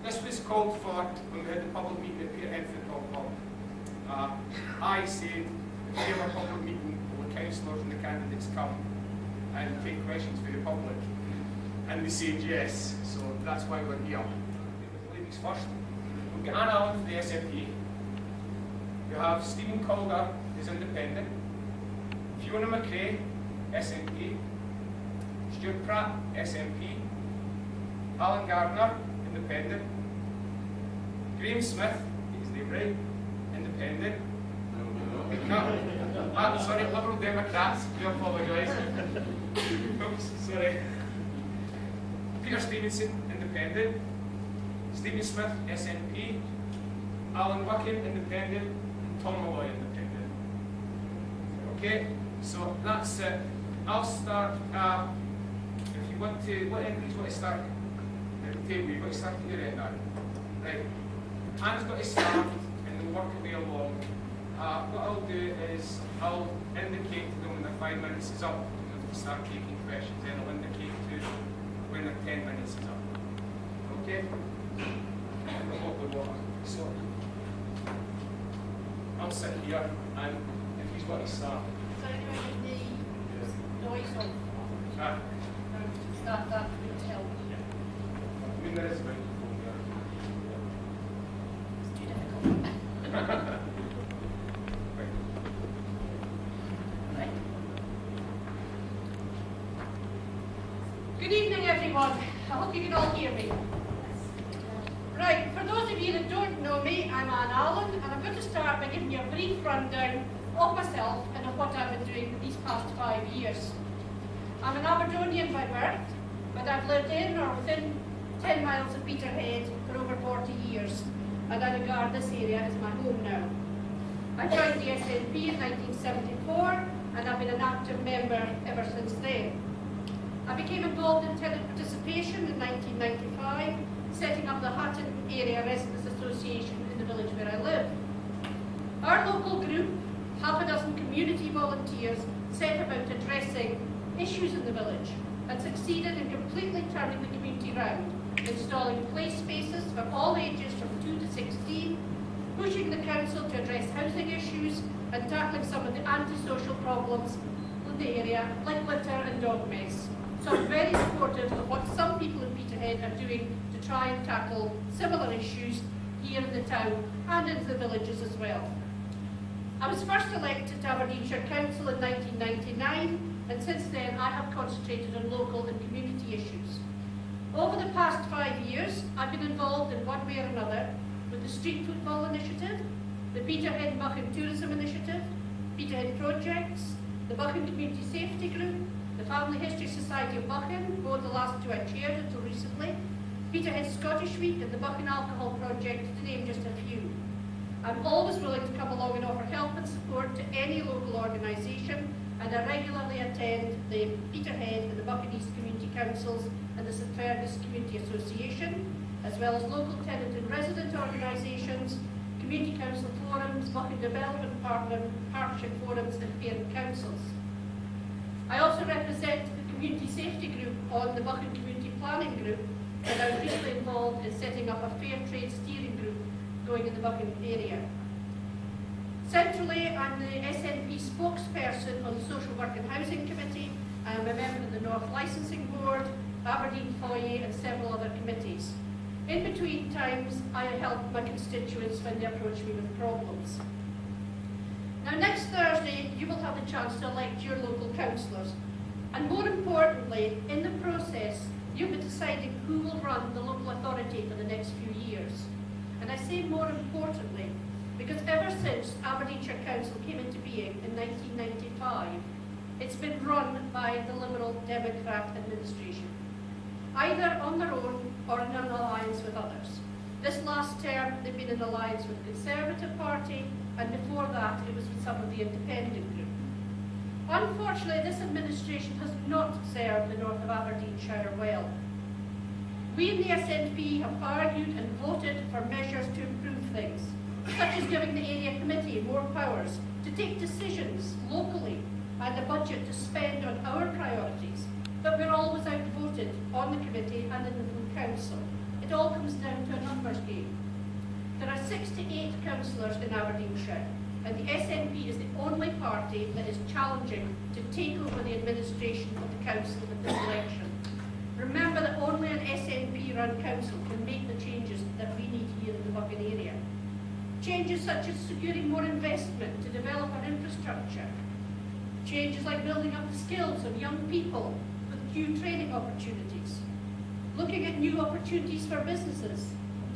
This was called for when we had the public meeting at Peterhead Football Club. I said, if we have a public meeting, will the councillors and the candidates come and take questions for the public? And they said yes, so that's why we're here. Ladies first, we've got Anne Allen for the SNP. We have Stephen Calder, who's independent. Fiona McRae, SNP. Stuart Pratt, SNP. Alan Gardner, independent. Graham Smith, his name right, independent. Sorry, Liberal Democrats, I apologise. Oops, sorry. Peter Stevenson, independent. Stephen Smith, SNP. Alan Wickham, independent. And Tom Malloy, independent. Okay, so that's it. I'll start, if you want to, what end do you want to start? Table, you've got to start at your end now. Right. Anne's got to start and we'll work our way along. What I'll do is I'll indicate to them when their 5 minutes is up and they'll start taking questions, then I'll indicate to when their 10 minutes is up. Okay? And we'll hold the water. So I'll sit here and if he's got to start. So anyway, the noise on. Start that would help. I mean, there is a microphone there. It's too difficult. Right. Good evening, everyone. I hope you can all hear me. Right, for those of you that don't know me, I'm Anne Allen, and I'm going to start by giving you a brief rundown of myself and of what I've been doing for these past 5 years. I'm an Aberdonian by birth, but I've lived in or within 10 miles of Peterhead for over 40 years, and I regard this area as my home now. I joined the SNP in 1974, and I've been an active member ever since then. I became involved in tenant participation in 1995, setting up the Hutton Area Residents Association in the village where I live. Our local group, half a dozen community volunteers, set about addressing issues in the village and succeeded in completely turning the community round, installing play spaces for all ages from 2 to 16, pushing the council to address housing issues and tackling some of the antisocial problems in the area, like litter and dog mess. So I'm very supportive of what some people in Peterhead are doing to try and tackle similar issues here in the town and in the villages as well. I was first elected to Aberdeenshire Council in 1999, and since then I have concentrated on local and community issues. Over the past 5 years, I've been involved in one way or another with the Street Football Initiative, the Peterhead Buchan Tourism Initiative, Peterhead Projects, the Buchan Community Safety Group, the Family History Society of Buchan, both the last two I chaired until recently, Peterhead Scottish Week and the Buchan Alcohol Project, to name just a few. I'm always willing to come along and offer help and support to any local organisation, and I regularly attend the Peterhead and the Buchan East Community Councils and the St Fergus Community Association, as well as local tenant and resident organisations, community council forums, Buchan Development Partnership forums and parent councils. I also represent the Community Safety Group on the Buchan Community Planning Group, and I was recently involved in setting up a fair trade steering group going in the Buchan area. Centrally, I'm the SNP spokesperson on the Social Work and Housing Committee. I'm a member of the North Licensing Board, Aberdeen Foyer and several other committees. In between times, I help my constituents when they approach me with problems. Now, next Thursday, you will have the chance to elect your local councillors. And more importantly, in the process, you'll be deciding who will run the local authority for the next few years. And I say more importantly, because ever since Aberdeenshire Council came into being in 1995, it's been run by the Liberal Democrat administration, either on their own or in an alliance with others. This last term, they've been in alliance with the Conservative Party, and before that, it was with some of the independent group. Unfortunately, this administration has not served the north of Aberdeenshire well. We in the SNP have argued and voted for measures such as giving the area committee more powers to take decisions locally and a budget to spend on our priorities, but we're always outvoted on the committee and in the full council. It all comes down to a numbers game. There are 68 councillors in Aberdeenshire, and the SNP is the only party that is challenging to take over the administration of the council with this election. Remember that only an SNP-run council can make the changes that we need here in the Buchan area. Changes such as securing more investment to develop our infrastructure. Changes like building up the skills of young people with new training opportunities. Looking at new opportunities for businesses,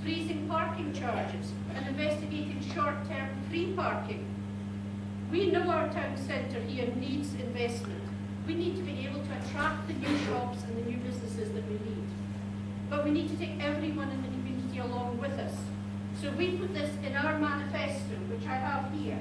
freezing parking charges and investigating short-term free parking. We know our town centre here needs investment. We need to be able to attract the new shops and the new businesses that we need. But we need to take everyone in the community along with us. So we put this in our manifesto, which I have here.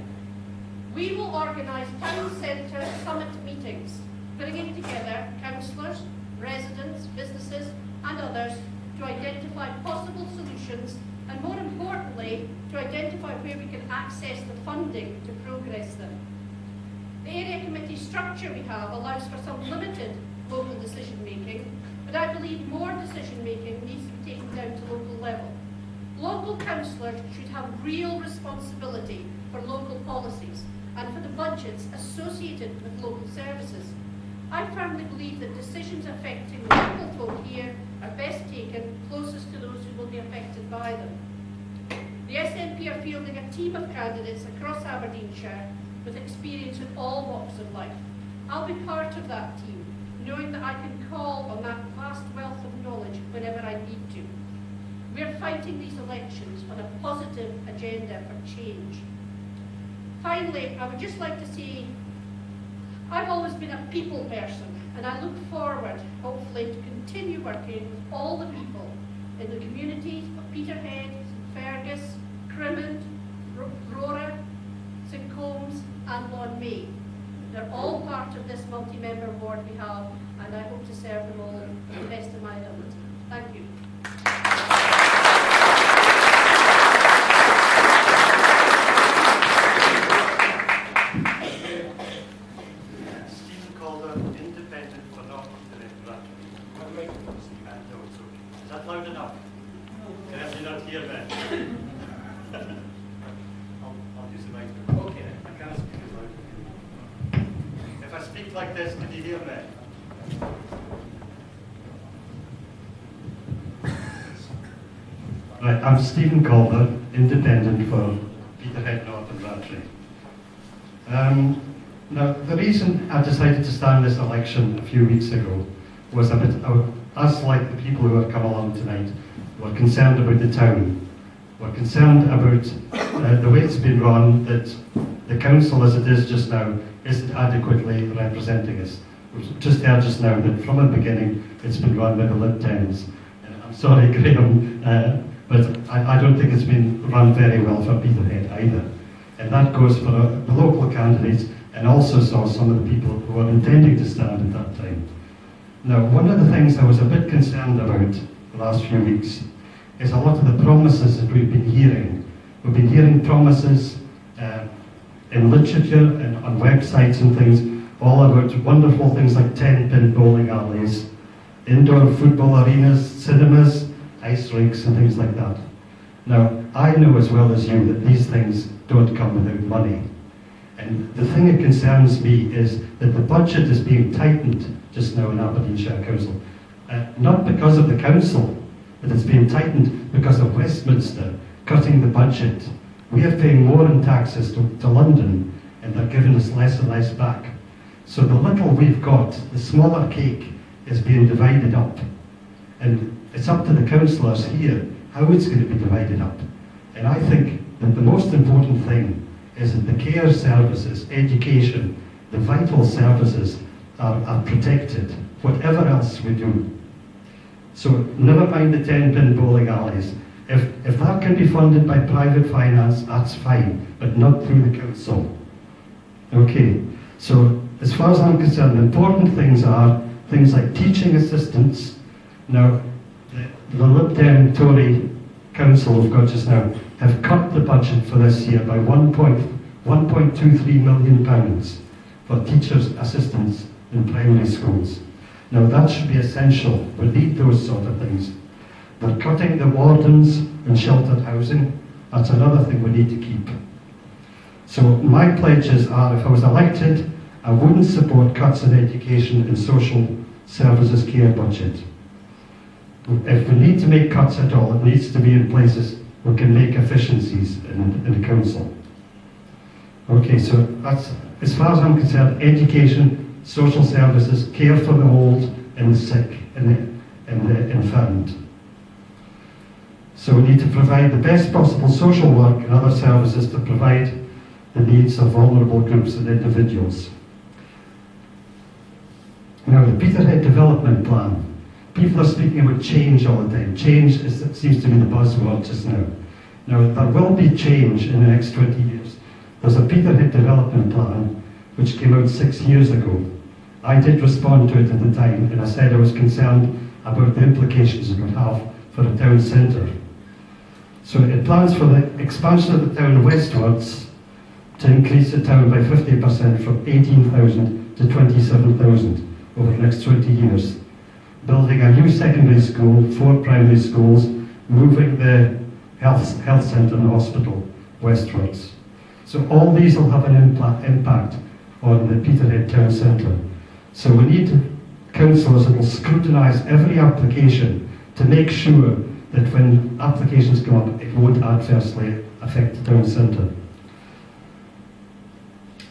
We will organise town centre summit meetings, bringing together councillors, residents, businesses and others to identify possible solutions and, more importantly, to identify where we can access the funding to progress them. The area committee structure we have allows for some limited local decision making, but I believe more decision making needs to be taken down to local level. Local councillors should have real responsibility for local policies and for the budgets associated with local services. I firmly believe that decisions affecting local folk here are best taken closest to those who will be affected by them. The SNP are fielding a team of candidates across Aberdeenshire with experience in all walks of life. I'll be part of that team, knowing that I can call on that vast wealth of knowledge whenever I need to. We're fighting these elections on a positive agenda for change. Finally, I would just like to say I've always been a people person, and I look forward, hopefully, to continue working with all the people in the communities of Peterhead, Fergus, Crimond, Rora, St Combs and Lawn May. They're all part of this multi-member board we have, and I hope to serve them all to the best of my ability. Thank you. Is that loud enough? Can everybody not hear me? I'll use the microphone. Okay, I can't speak as loud. If I speak like this, can you hear me? Right, I'm Stephen Calder, independent for Peterhead North and Bradley. Now, the reason I decided to stand this election a few weeks ago was us, like the people who have come along tonight, were concerned about the town. We're concerned about the way it's been run, that the council as it is just now isn't adequately representing us. We've just heard just now that from the beginning it's been run by the Lib Dems. I'm sorry, Graham, but I don't think it's been run very well for Peterhead either. And that goes for the local candidates, and also saw some of the people who were intending to stand at that time. Now, one of the things I was a bit concerned about the last few weeks is a lot of the promises that we've been hearing. We've been hearing promises in literature and on websites and things, all about wonderful things like 10-pin bowling alleys, indoor football arenas, cinemas, ice rinks and things like that. Now, I know as well as you that these things don't come without money. And the thing that concerns me is that the budget is being tightened just now in Aberdeenshire Council. Not because of the council, but it's being tightened because of Westminster cutting the budget. We are paying more in taxes to London, and they're giving us less and less back. So the little we've got, the smaller cake, is being divided up. And it's up to the councillors here how it's going to be divided up. And I think that the most important thing is that the care services, education, the vital services are protected, whatever else we do. So never mind the 10-pin bowling alleys. If that can be funded by private finance, that's fine, but not through the council. Okay, so as far as I'm concerned, the important things are things like teaching assistants. Now, the Lib Dem Tory council we've got just now have cut the budget for this year by £1.23 million for teachers' assistants in primary schools. Now that should be essential. We need those sort of things. They're cutting the wardens and sheltered housing. That's another thing we need to keep. So my pledges are, if I was elected, I wouldn't support cuts in education and social services care budget. If we need to make cuts at all, it needs to be in places we can make efficiencies in the council. Okay, so that's, as far as I'm concerned, education, social services, care for the old and the sick and the infirmed. So we need to provide the best possible social work and other services to provide the needs of vulnerable groups and individuals. Now, the Peterhead Development Plan. People are speaking about change all the time. Change seems to be the buzzword just now. Now, there will be change in the next 20 years. There's a Peterhead Development Plan which came out 6 years ago. I did respond to it at the time, and I said I was concerned about the implications it would have for the town centre. So it plans for the expansion of the town westwards to increase the town by 50% from 18,000 to 27,000 over the next 20 years. Building a new secondary school, 4 primary schools, moving the health centre and hospital westwards. So all these will have an impact on the Peterhead town centre. So we need councillors that will scrutinise every application to make sure that when applications come up, it won't adversely affect the town centre.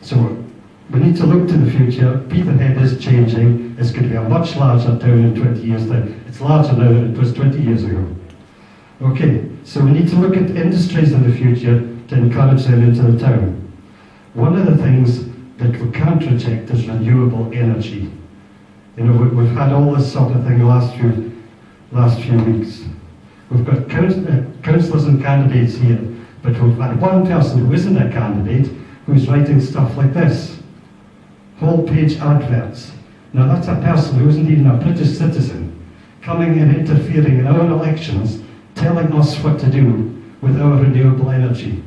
So we need to look to the future. Peterhead is changing. It's going to be a much larger town in 20 years' time. It's larger now than it was 20 years ago. Okay, so we need to look at industries in the future to encourage them into the town. One of the things that we can't reject is renewable energy. You know, we've had all this sort of thing the last few weeks. We've got councillors and candidates here, but we've had one person who isn't a candidate who's writing stuff like this. Whole-page adverts. Now that's a person who isn't even a British citizen, coming and interfering in our elections, telling us what to do with our renewable energy.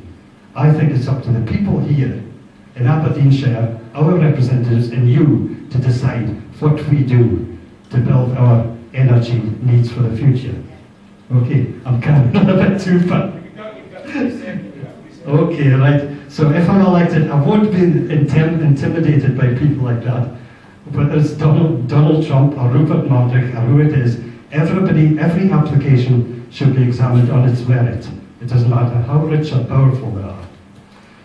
I think it's up to the people here in Aberdeenshire, our representatives and you, to decide what we do to build our energy needs for the future. Okay, I'm kind of a bit too far. Okay, right. So if I'm elected, I won't be intimidated by people like that. Whether it's Donald Trump or Rupert Murdoch or who it is, every application should be examined on its merit. It doesn't matter how rich or powerful they are.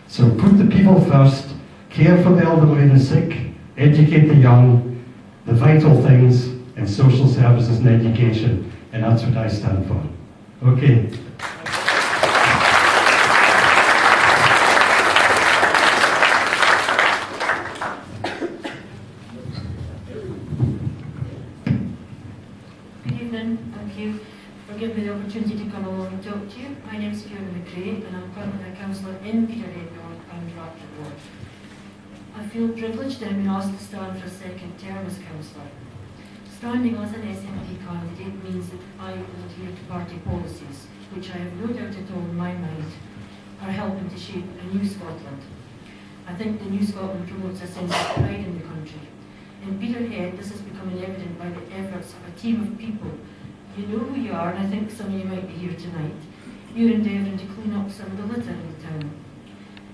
So put the people first, care for the elderly and the sick, educate the young, the vital things, and social services and education. And that's what I stand for. Okay. Good evening. Thank you for giving me the opportunity to come along and talk to you. My name is Fiona McRae, and I'm currently a councillor in Peterhead North and Raptor Ward. I feel privileged that I've been asked to stand for a second term as councillor. Standing as an SNP candidate means that I will adhere to party policies, which I have no doubt at all in my mind are helping to shape a new Scotland. I think the new Scotland promotes a sense of pride in the country. In Peterhead, this is becoming evident by the efforts of a team of people. You know who you are, and I think some of you might be here tonight. You're endeavouring to clean up some of the litter in the town.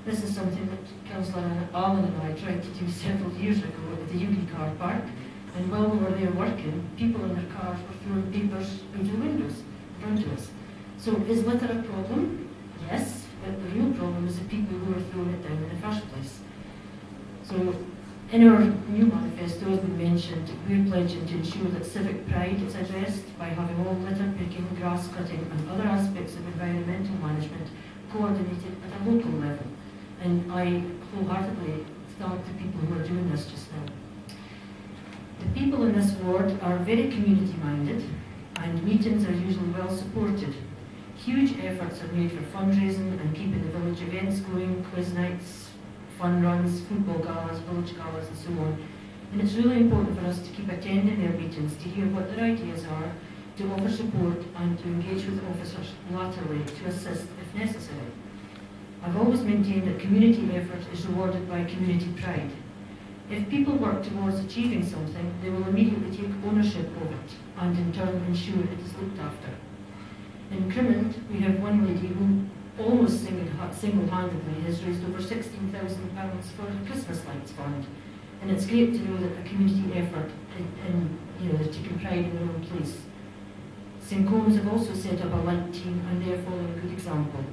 This is something that Councillor Allen and I tried to do several years ago at the Uni car park. And while we were there working, people in their cars were throwing papers out the windows in front of us. So is litter a problem? Yes, but the real problem is the people who are throwing it down in the first place. So in our new manifesto, as we mentioned, we're pledging to ensure that civic pride is addressed by having all litter picking, grass cutting and other aspects of environmental management coordinated at a local level. And I wholeheartedly thank the people who are doing this just now. The people in this ward are very community-minded, and meetings are usually well supported. Huge efforts are made for fundraising and keeping the village events going, quiz nights, fun runs, football galas, village galas and so on. And it's really important for us to keep attending their meetings to hear what their ideas are, to offer support and to engage with officers laterally to assist if necessary. I've always maintained that community effort is rewarded by community pride. If people work towards achieving something, they will immediately take ownership of it and in turn ensure it is looked after. In Crimond, we have one lady who almost single-handedly has raised over £16,000 for the Christmas Lights Fund, and it's great to know that a community effort is taking pride in their own place. St Combs have also set up a light team and they are following a good example.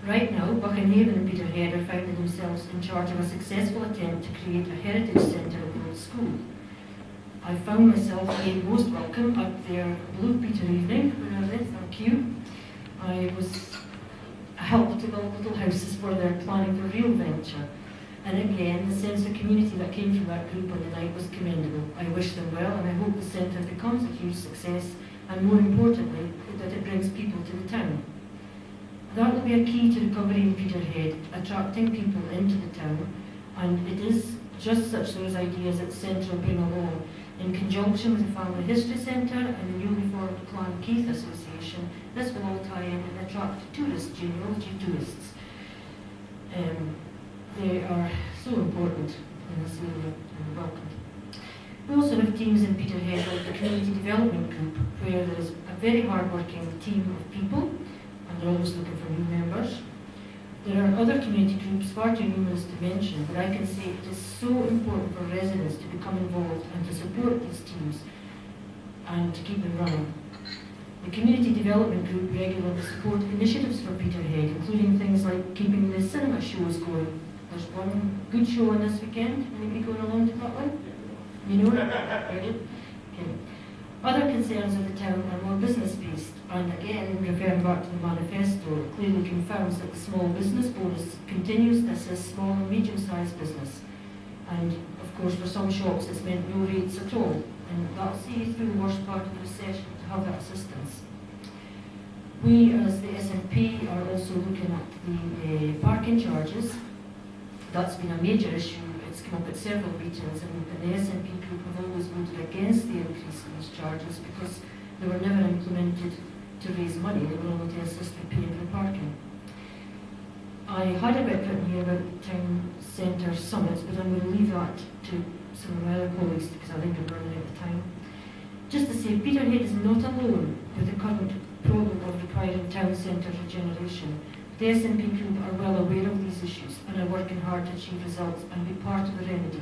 Right now, Buchanhaven and Peterhead are finding themselves in charge of a successful attempt to create a heritage centre at the old school. I found myself being most welcome at their Blue Peter evening, where I was, thank you. I was helped to build little houses for their planning for real venture. And again, the sense of community that came from that group on the night was commendable. I wish them well, and I hope the centre becomes a huge success, and more importantly, that it brings people to the town. That will be a key to recovery in Peterhead, attracting people into the town, and it is just such those ideas that the centre will bring along, in conjunction with the Family History Centre and the newly formed Clan Keith Association. This will all tie in and attract tourists, genealogy tourists. They are so important in this area and welcomed. We also have teams in Peterhead like the Community Development Group, where there is a very hard-working team of people, and they're always looking for new members. There are other community groups, far too numerous to mention, but I can say it is so important for residents to become involved and to support these teams and to keep them running. The Community Development Group regularly support initiatives for Peterhead, including things like keeping the cinema shows going. There's one good show on this weekend. Anybody going along to that one? You know it? Very good. Okay. Other concerns of the town are more business-based, and again, referring back to the manifesto, it clearly confirms that the small business bonus continues to assist small and medium-sized business. And of course, for some shops, it's meant no rates at all, and that'll see you through the worst part of the recession to have that assistance. We, as the SNP, are also looking at the parking charges. That's been a major issue. It's come up at several meetings, and the SNP group have always voted against the increase in those charges because they were never implemented to raise money. They were only to assist with paying for parking. I had a bit written here about town centre summits, but I'm going to leave that to some of my other colleagues because I think I'm running out of time. Just to say, Peterhead is not alone with the current problem of requiring town centre regeneration. The SNP group are well aware of these issues and are working hard to achieve results and be part of the remedy.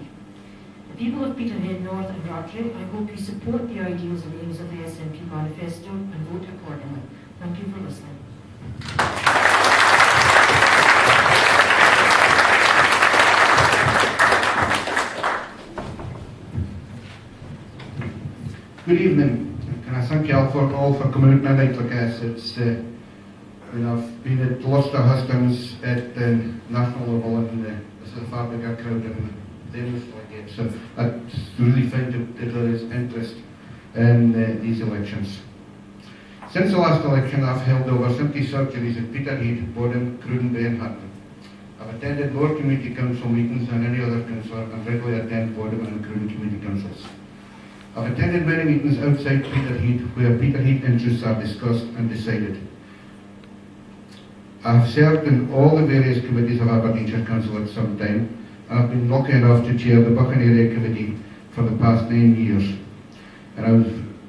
The people of Peterhead North and Rattray, I hope you support the ideals and aims of the SNP manifesto and vote accordingly. Thank you for listening. Good evening. Can I thank you all for coming out on a night like this? It's I've been at lots of Hustings at the national level, and this is a far bigger crowd than they mostly get. So I really find that there is interest in these elections. Since the last election, I've held over 70 surgeries at Peterhead, Borden, Cruden Bay and Hutton. I've attended more community council meetings than any other councillor and regularly attend Borden and Cruden community councils. I've attended many meetings outside Peterhead where Peterhead interests are discussed and decided. I have served in all the various committees of Aberdeenshire Council at some time, and I've been lucky enough to chair the Buchan Area Committee for the past 9 years. And I was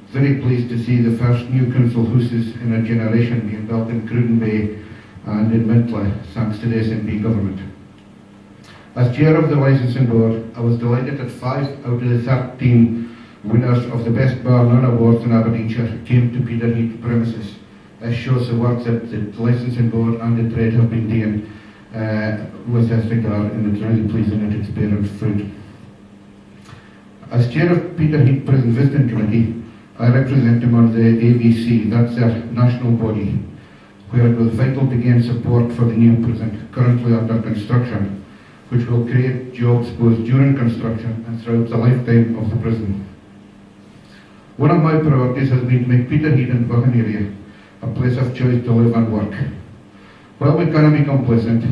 very pleased to see the first new council houses in a generation being built in Cruden Bay and in Mintla, thanks to the SNP government. As chair of the licensing board, I was delighted that 5 out of the 13 winners of the Best Bar None Awards in Aberdeenshire came to Peterhead premises. This shows the work that the licensing board and the trade have been doing with this regard, and it's really pleasing that it's bearing fruit. As chair of Peterhead Prison Visiting Committee, I represent them on the ABC, that's their national body, where it was vital to gain support for the new prison currently under construction, which will create jobs both during construction and throughout the lifetime of the prison. One of my priorities has been to make Peterhead and Buchan area a place of choice to live and work. While we cannot be complacent,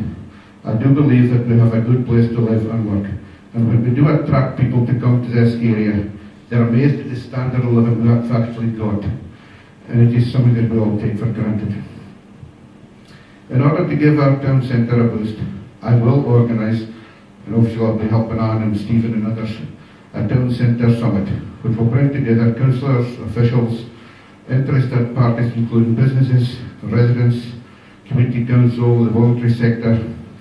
I do believe that we have a good place to live and work. And when we do attract people to come to this area, They're amazed at the standard of living we've actually got, and it is something that we all take for granted. In order to give our town centre a boost, I will organise, and obviously I'll be helping Anne and Stephen and others, a town centre summit, which will bring together councillors, officials, interested parties including businesses, residents, community council, the voluntary sector,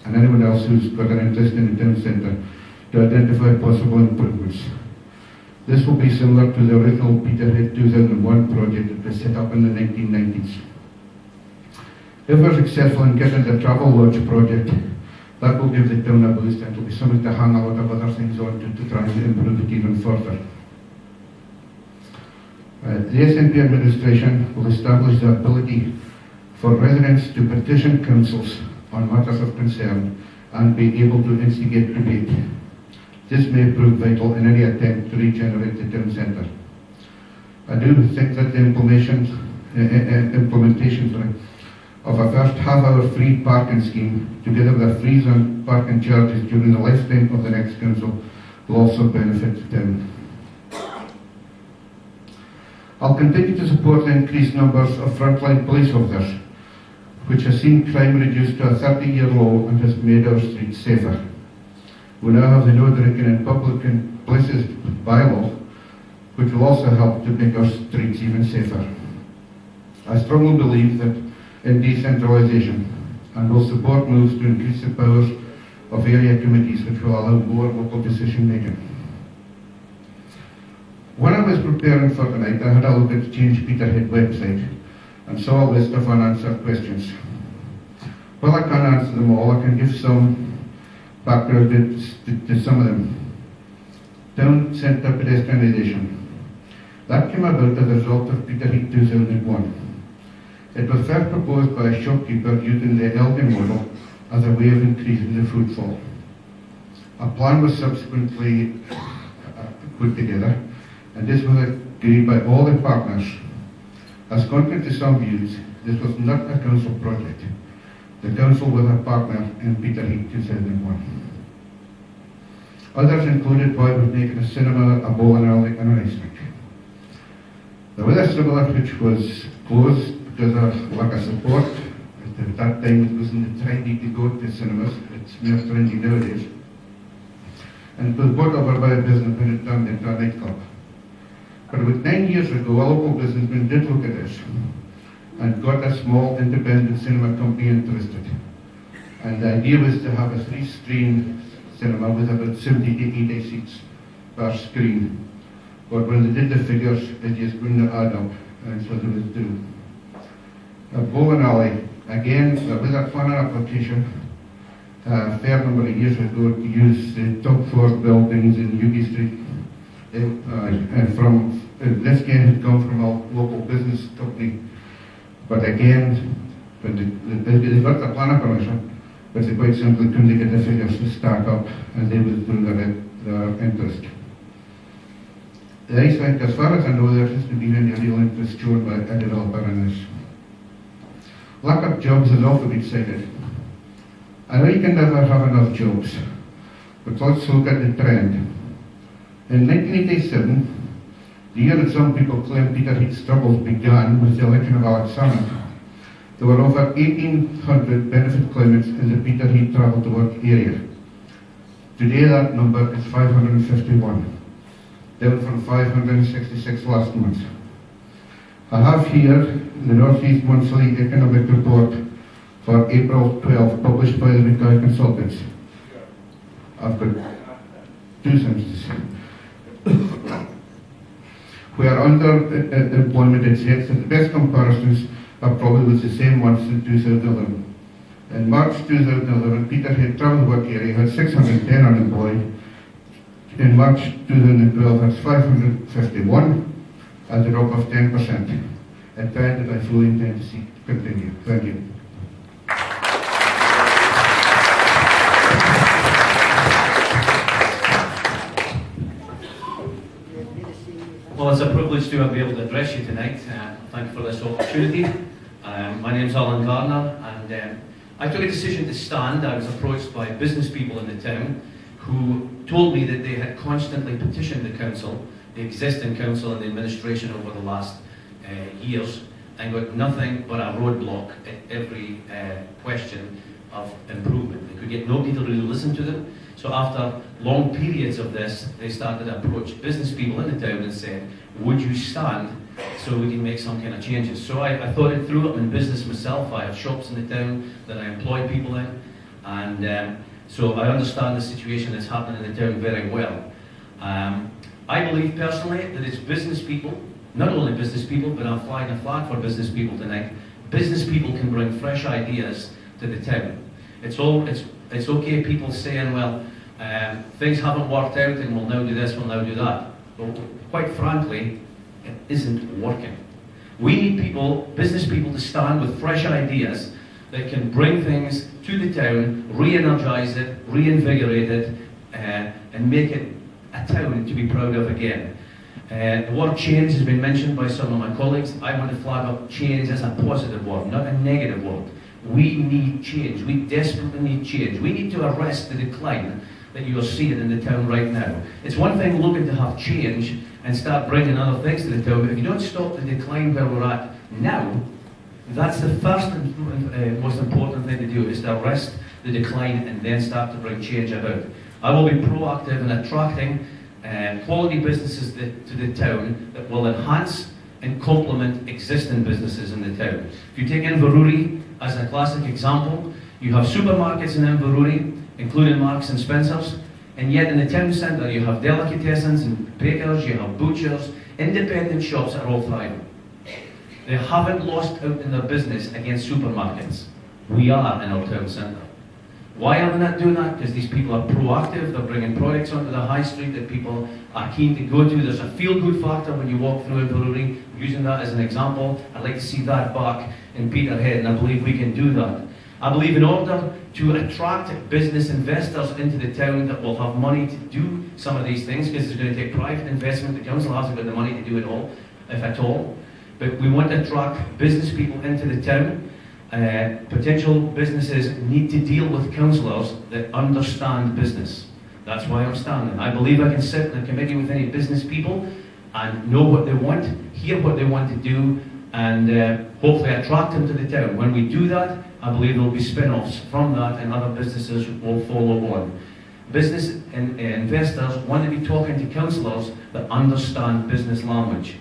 and anyone else who's got an interest in the town centre to identify possible improvements. This will be similar to the original Peterhead 2001 project that was set up in the 1990s. If we're successful in getting the travel lodge project, that will give the town a boost, and it will be something to hang a lot of other things on to try and improve it even further. The SNP administration will establish the ability for residents to petition councils on matters of concern and be able to instigate debate. This may prove vital in any attempt to regenerate the town centre. I do think that the implementation of a first half-hour free parking scheme, together with a freeze on parking charges during the lifetime of the next council, will also benefit the town. I'll continue to support the increased numbers of frontline police officers, which has seen crime reduced to a 30-year low and has made our streets safer. We now have the no drinking in public places bylaw, which will also help to make our streets even safer. I strongly believe that in decentralisation, and will support moves to increase the powers of area committees, which will allow more local decision making. When I was preparing for tonight, I had a look at the Change Peterhead website and saw a list of unanswered questions. While I can't answer them all, I can give some background to some of them. Town centre pedestrianisation. That came about as a result of Peterhead 2001. It was first proposed by a shopkeeper using the LD model as a way of increasing the footfall. A plan was subsequently put together, and this was agreed by all the partners. As contrary to some views, this was not a council project. The council was a partner in Peterhead 2001. Others included why was making a cinema, a bowling alley, and a restaurant. There was a cinema which was closed because of lack of support. At that time it wasn't trendy to go to cinemas, it's more trendy nowadays. And it was bought over by a businessman and turned into a nightclub. But about 9 years ago, a local businessman did look at this and got a small independent cinema company interested. And the idea was to have a 3-screen cinema with about 70 to 80 seats per screen. But when they did the figures, it just wouldn't add up, and so they withdrew. A bowling alley, again, there was a planning application a fair number of years ago to use the top 4 buildings in Yugi Street. This game had come from a local business company, but again, they got the planning permission, but they quite simply couldn't get the figures to stack up, and they withdrew their interest. The ice rink, as far as I know, there hasn't been any real interest shown by a developer in this. Lack of jobs has also been cited. I know you can never have enough jobs, but let's look at the trend. In 1987, the year that some people claim Peterhead's struggles began with the election of Alex Salmon, there were over 1,800 benefit claimants in the Peterhead travel to work area. Today that number is 551, down from 566 last month. I have here the North East Monthly Economic Report for April 12, published by the Mackay Consultants. I've got 2 sentences. Where under employment it says that the best comparisons are probably with the same months in 2011. In March 2011, Peterhead travel work area had 610 unemployed. In March 2012, that's 551, a drop of 10%. A trend that I fully intend to see continue. Thank you. Well, it's a privilege to be able to address you tonight. Thank you for this opportunity. My name is Alan Gardner, and I took a decision to stand. I was approached by business people in the town who told me that they had constantly petitioned the council the existing council and the administration over the last years, and got nothing but a roadblock at every question of improvement. They could get nobody to really listen to them. So after long periods of this, they started to approach business people in the town and said, would you stand so we can make some kind of changes? So I thought it through. I'm in business myself. I have shops in the town that I employ people in, and so I understand the situation that's happening in the town very well. I believe personally that it's business people, not only business people, but I'm flying a flag for business people tonight. Business people can bring fresh ideas to the town. It's okay people saying, well, things haven't worked out and we'll now do this, we'll now do that. But quite frankly, it isn't working. We need people, business people, to stand with fresh ideas that can bring things to the town, re-energise it, reinvigorate it, and make it a town to be proud of again. The word change has been mentioned by some of my colleagues. I want to flag up change as a positive word, not a negative word. We need change. We desperately need change. We need to arrest the decline that you are seeing in the town right now. It's one thing looking to have change and start bringing other things to the town, but if you don't stop the decline where we're at now, that's the first and most important thing to do, is to arrest the decline and then start to bring change about. I will be proactive in attracting quality businesses to the town that will enhance and complement existing businesses in the town. If you take Inverurie as a classic example, you have supermarkets in Inverurie, including Marks and Spencer's, and yet in the town centre you have delicatessens and bakers, you have butchers, independent shops that are all thriving. They haven't lost out in their business against supermarkets. We are in our town centre. Why are they not doing that? Because these people are proactive, they're bringing products onto the high street that people are keen to go to. There's a feel-good factor when you walk through Inverurie. Using that as an example, I'd like to see that back in Peterhead, and I believe we can do that. I believe in order to attract business investors into the town that will have money to do some of these things, because it's going to take private investment, the council hasn't got the money to do it all, if at all. But we want to attract business people into the town. Potential businesses need to deal with councillors that understand business. That's why I'm standing. I believe I can sit in a committee with any business people and know what they want, hear what they want to do, and hopefully attract them to the town. When we do that, I believe there will be spin-offs from that and other businesses will follow on. Business investors want to be talking to councillors that understand business language.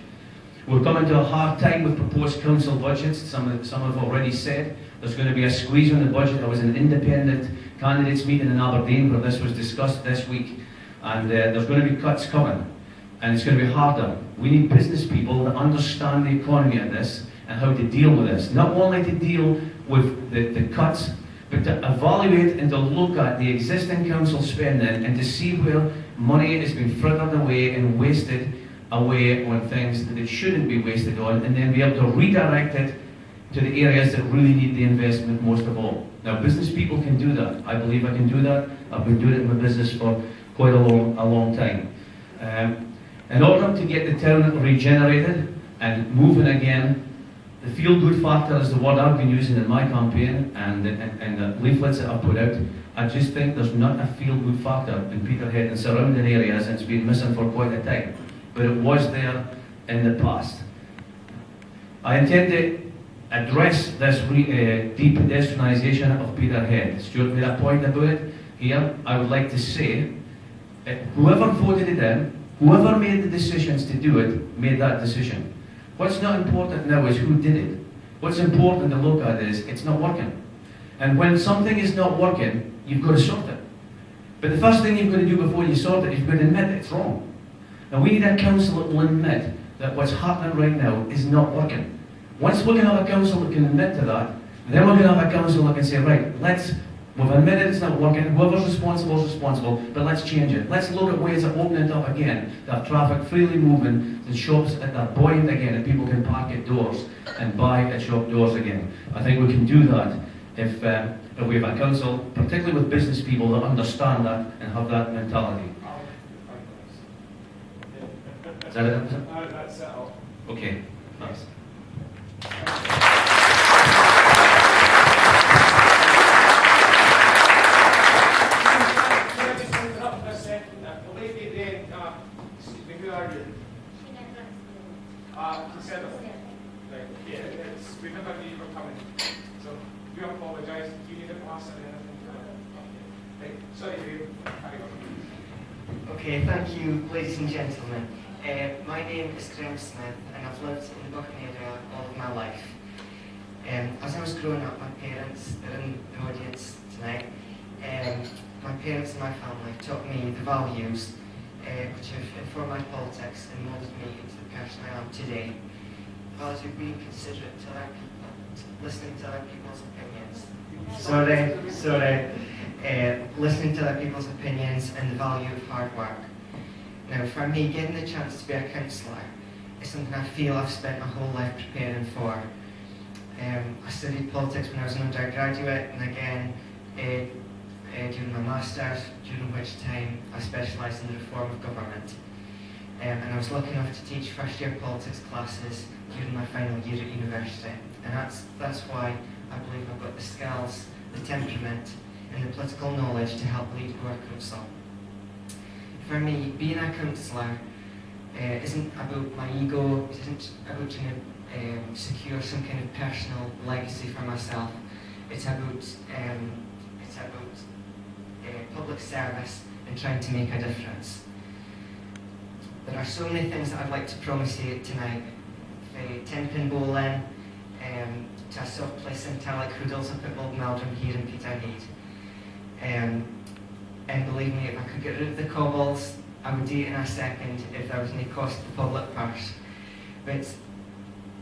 We're coming to a hard time with proposed council budgets. Some have already said there's going to be a squeeze on the budget. There was an independent candidates meeting in Aberdeen where this was discussed this week, and there's going to be cuts coming, and it's going to be harder. We need business people that understand the economy of this and how to deal with this. Not only to deal with the cuts, but to evaluate and to look at the existing council spending and to see where money has been frittered away and wasted away on things that it shouldn't be wasted on, and then be able to redirect it to the areas that really need the investment most of all. Now, business people can do that. I believe I can do that. I've been doing it in my business for quite a long time. In order to get the town regenerated and moving again, the feel-good factor is the word I've been using in my campaign and the leaflets that I've put out. I just think there's not a feel-good factor in Peterhead and surrounding areas, and it's been missing for quite a time. But it was there in the past. I intend to address this de-pedestrianisation of Peterhead. Stuart made a point about it here. I would like to say, whoever voted it in, whoever made the decisions to do it, made that decision. What's not important now is who did it. What's important to look at is, it's not working. And when something is not working, you've got to sort it. But the first thing you've got to do before you sort it is you've got to admit it's wrong. Now we need a council that will admit that what's happening right now is not working. Once we can have a council that can admit to that, then we're going to have a council that can say, right, we've admitted it's not working, whoever's responsible is responsible, but let's change it. Let's look at ways of opening it up again, to have traffic freely moving, the shops that are buoyant again, and people can park at doors and buy at shop doors again. I think we can do that if we have a council, particularly with business people that understand that and have that mentality. Is that it? That's it all. Okay, thanks. Can I just interrupt for a second? The lady then, excuse me, who are you? pass it in. Right, sorry, Dave. Carry on. Okay, thank you, ladies and gentlemen. My name is Graham Smith, and I've lived in the Buchan area all of my life. As I was growing up, my parents, they're in the audience tonight, my parents and my family taught me the values which have informed my politics and moulded me into the person I am today. The values of being considerate to other people, listening to other people's opinions. Listening to other people's opinions and the value of hard work. Now, for me, getting the chance to be a councillor is something I feel I've spent my whole life preparing for. I studied politics when I was an undergraduate, and again during my masters, during which time I specialised in the reform of government. And I was lucky enough to teach first-year politics classes during my final year at university. And that's why I believe I've got the skills, the temperament, and the political knowledge to help lead our council. For me, being a councillor isn't about my ego, it isn't about trying to secure some kind of personal legacy for myself. It's about public service and trying to make a difference. There are so many things that I'd like to promise you tonight. 10-pin bowling, to a soft place in Tallock Hoodles up at Old Meldrum here in Peterhead. And believe me, if I could get rid of the cobbles, I would do it in a second if there was any cost to the public purse. But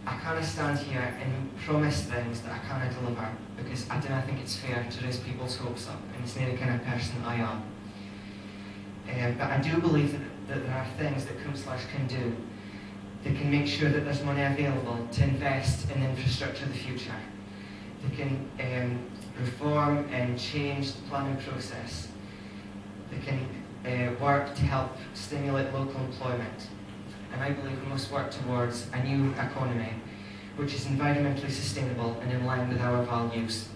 I can't stand here and promise things that I can't deliver, because I don't think it's fair to raise people's hopes up, and it's not the kind of person I am. But I do believe that there are things that councillors can do that can make sure that there's money available to invest in the infrastructure of the future. They can reform and change the planning process. They can work to help stimulate local employment. And I believe we must work towards a new economy which is environmentally sustainable and in line with our values.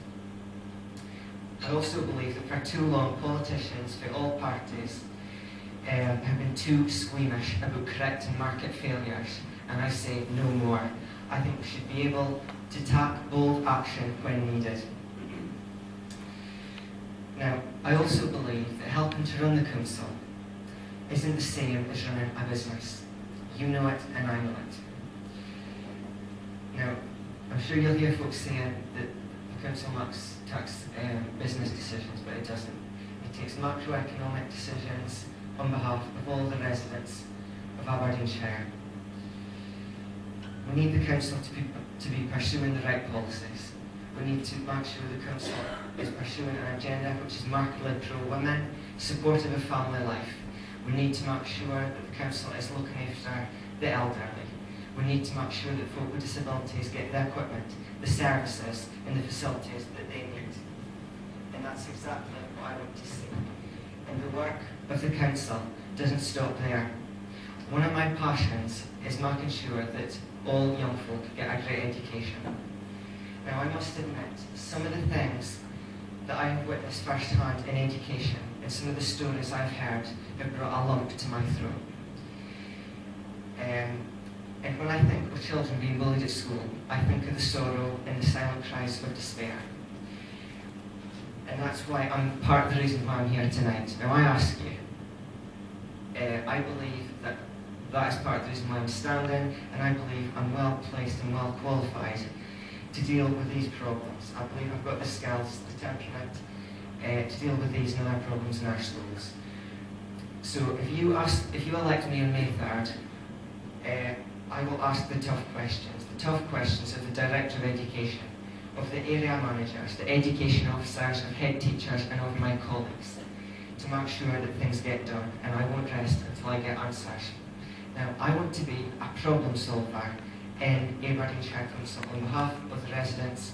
I also believe that for too long, politicians for all parties have been too squeamish about correcting market failures, and I say no more. I think we should be able to take bold action when needed. Now, I also believe that helping to run the council isn't the same as running a business. You know it, and I know it. Now, I'm sure you'll hear folks saying that the council takes business decisions, but it doesn't. It takes macroeconomic decisions on behalf of all the residents of Aberdeenshire. We need the council to be pursuing the right policies. We need to make sure the council is pursuing an agenda which is markedly pro-women, supportive of family life. We need to make sure that the council is looking after the elderly. We need to make sure that folk with disabilities get the equipment, the services and the facilities that they need. And that's exactly what I want to see. And the work of the council doesn't stop there. One of my passions is making sure that all young folk get a great education. Now, I must admit, some of the things that I have witnessed firsthand in education and some of the stories I've heard have brought a lump to my throat. And when I think of children being bullied at school, I think of the sorrow and the silent cries of despair. And that's why I'm part of the reason why I'm here tonight. Now, I ask you, I believe that that is part of the reason why I'm standing, and I believe I'm well placed and well qualified to deal with these problems. I believe I've got the skills, the temperament to deal with these and other problems in our schools. So if you elect me on May 3rd, I will ask the tough questions of the Director of Education, of the area managers, the education officers, of head teachers and of my colleagues, to make sure that things get done, and I won't rest until I get answers. Now, I want to be a problem solver in Aberdeenshire Council on behalf of the residents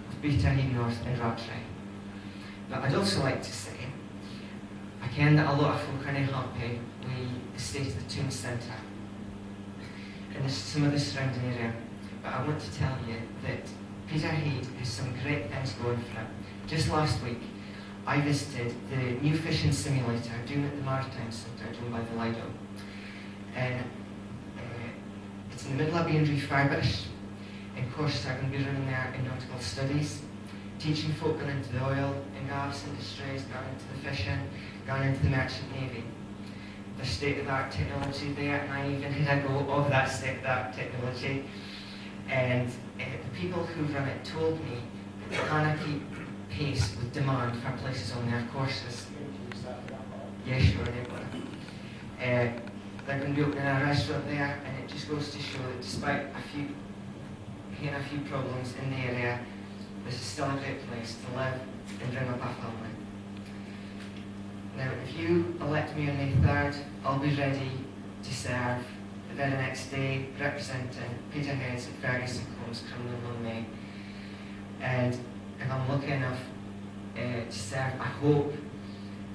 of Peterhead North and Rattray. But I'd also like to say, I ken that a lot of folk are not happy with the state of the town centre and some of the surrounding area, but I want to tell you that Peterhead has some great things going for it. Just last week, I visited the new fishing simulator down at the Maritime Centre, down by the Lido. And it's in the middle of being refurbished, and courses are going to be running there in nautical studies, teaching folk gone into the oil and gas industries, gone into the fishing, gone into the merchant navy. There's state-of-the-art technology there, and I even had a go of that state-of-the-art technology. And the people who run it told me that they cannot keep pace with demand for places on their courses. Yeah, sure, they're going to be opening a restaurant there, and it just goes to show that despite having a few problems in the area, this is still a great place to live and dream of a family. Now, if you elect me on May 3rd, I'll be ready to serve the very next day, representing Peterhead, St Ferguson, Combs, Crumlin, and May. And if I'm lucky enough to serve, I hope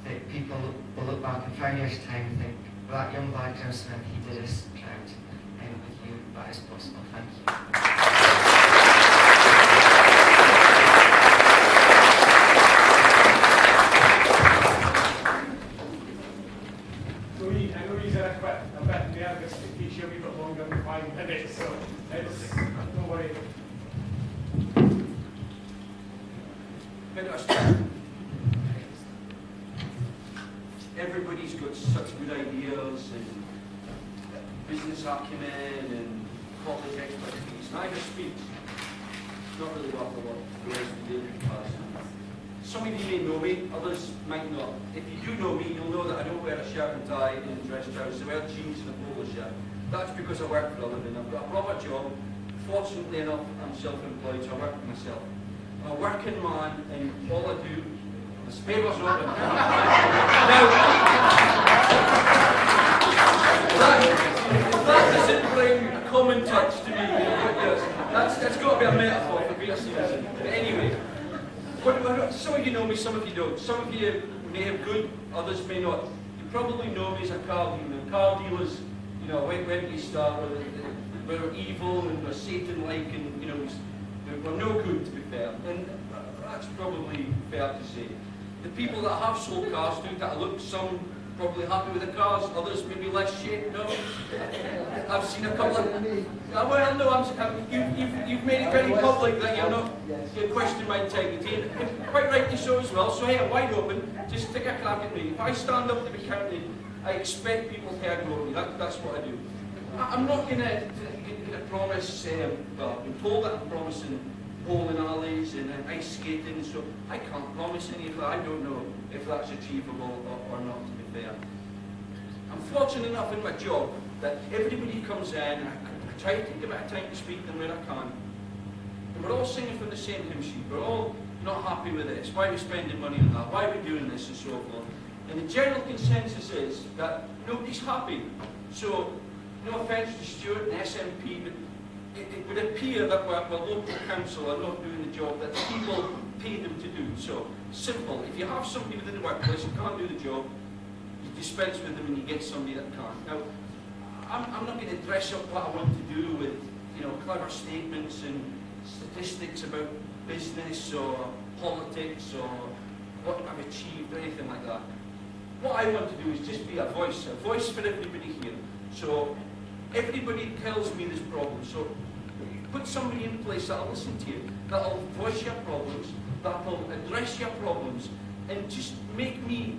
that people will look back in 5 years' time and think, well, that young lad, Graham Smith, he did us proud. And with you, that is possible. Thank you. I know he's a bit nervous to teach you a wee bit longer than 5 minutes, so don't worry. Everybody's got such good ideas and business acumen and college expertise. Neither speaks. It's not really worth a lot for the rest of the day because some of you may know me, others might not. If you do know me, you'll know that I don't wear a shirt and tie and dress trousers. I wear jeans and a polo shirt. That's because I work for a living. I've got a proper job. Fortunately enough, I'm self-employed, so I work for myself. I'm a working man, and all I do, the paper's open. That doesn't bring a common touch to me. That's got to be a metaphor for Peter Stevenson. But anyway, some of you know me, some of you don't. Some of you may have good, others may not. You probably know me as a car dealer. Car dealers, you know, when we start, we're evil and we're Satan-like, and you know, we're no good, to be fair. And that's probably fair to say. The people that have sold cars do that look, some probably happy with the cars, others maybe less shape, no? I've seen a couple of... well, no, you've made it very public that you're questioning my integrity, and quite rightly so as well, so hey, I'm wide open, just take a crack at me. If I stand up to be counted, I expect people to agree with me, that's what I do. I'm not going to promise, well, I've been told that I'm promising bowling alleys and ice skating, so I can't promise any of that. I don't know if that's achievable or not, to be fair. I'm fortunate enough in my job that everybody comes in, and I try to take a bit of time to speak to them where I can. And we're all singing from the same hymn sheet. We're all not happy with this. Why are we spending money on that? Why are we doing this and so forth? And the general consensus is that nobody's happy. So, no offence to Stuart and SNP, but it would appear that our local council are not doing the job that people pay them to do. So, simple. If you have somebody within the workplace who can't do the job, you dispense with them and you get somebody that can't. Now, I'm not going to dress up what I want to do with, you know, clever statements and statistics about business or politics or what I've achieved or anything like that. What I want to do is just be a voice for everybody here. So, everybody tells me there's problems. So, put somebody in place that'll listen to you, that'll voice your problems, that'll address your problems, and just make me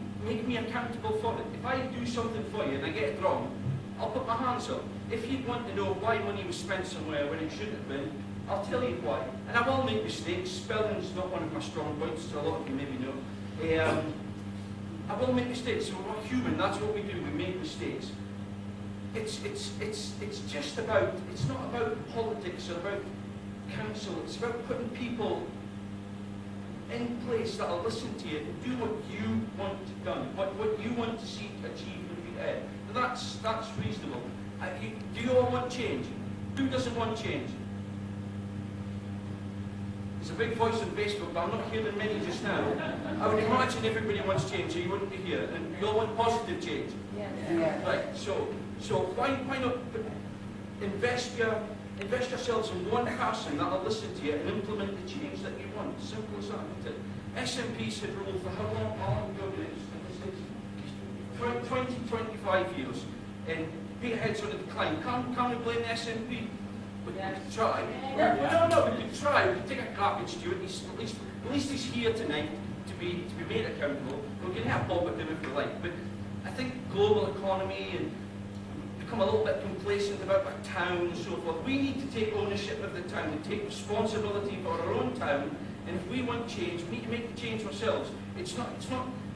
accountable for it. If I do something for you and I get it wrong, I'll put my hands up. If you want to know why money was spent somewhere when it shouldn't have been, I'll tell you why. And I will make mistakes. Spelling's not one of my strong points, so a lot of you maybe know. I will make mistakes. We're human. That's what we do. We make mistakes. It's just about, it's not about politics or about council, it's about putting people in place that will listen to you and do what you want done, what you want to see achieved in Peterhead. And that's reasonable. Do you all want change? Who doesn't want change? There's a big voice on Facebook, but I'm not hearing many just now. I would imagine everybody wants change, so you wouldn't be here. And you all want positive change? Yes. Right, so why not invest yourselves in one person that will listen to you and implement the change that you want? Simple as that, isn't it? SNP's had ruled for how long? How long ago did it? 20, 25 years. And Peterhead's on a decline. Can we blame the SNP? We could try. No, we could try. We could take a crack at Stuart. He's at least At least he's here tonight to be made accountable. We're going to have Bob with him if we like, but I think global economy and become a little bit complacent about our town and so forth. We need to take ownership of the town and take responsibility for our own town. And if we want change, we need to make the change ourselves. It's not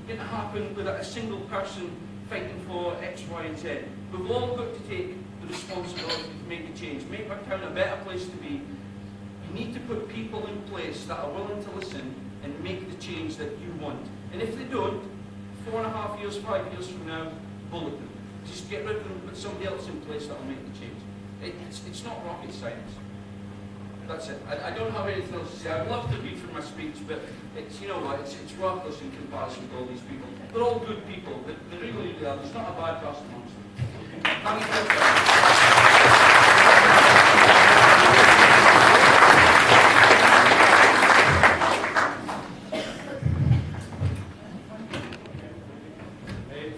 going to happen without a single person fighting for X, Y, and Z. We've all got to take the responsibility to make the change, make our town a better place to be. You need to put people in place that are willing to listen and make the change that you want. And if they don't, 4.5 years, 5 years from now, bullet them. Just get rid of them and put somebody else in place that will make the change. It's not rocket science. That's it. I don't have anything else to say. I'd love to read from my speech, but it's, you know what, it's worthless in comparison with all these people. They're all good people. They really are. There's not a bad person amongst them. Thank you very much.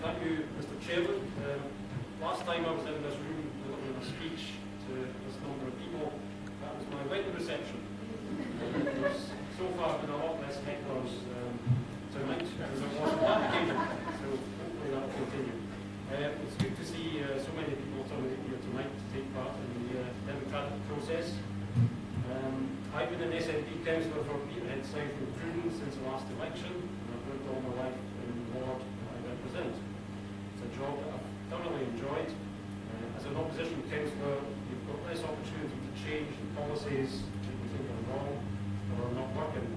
Thank you, Mr. Chairman. Last time I was in this room delivering a speech to this number of people, that was my wedding reception. There's so far been a lot less hecklers tonight as it was on that occasion, so hopefully that will continue. It's good to see so many people turning here tonight to take part in the democratic process. I've been an SNP councillor for Peterhead South and Cruden since the last election, and I've lived all my life in the ward I represent. It's a job that I've thoroughly enjoyed. As an opposition councillor, you've got less opportunity to change the policies that you think are wrong or are not working.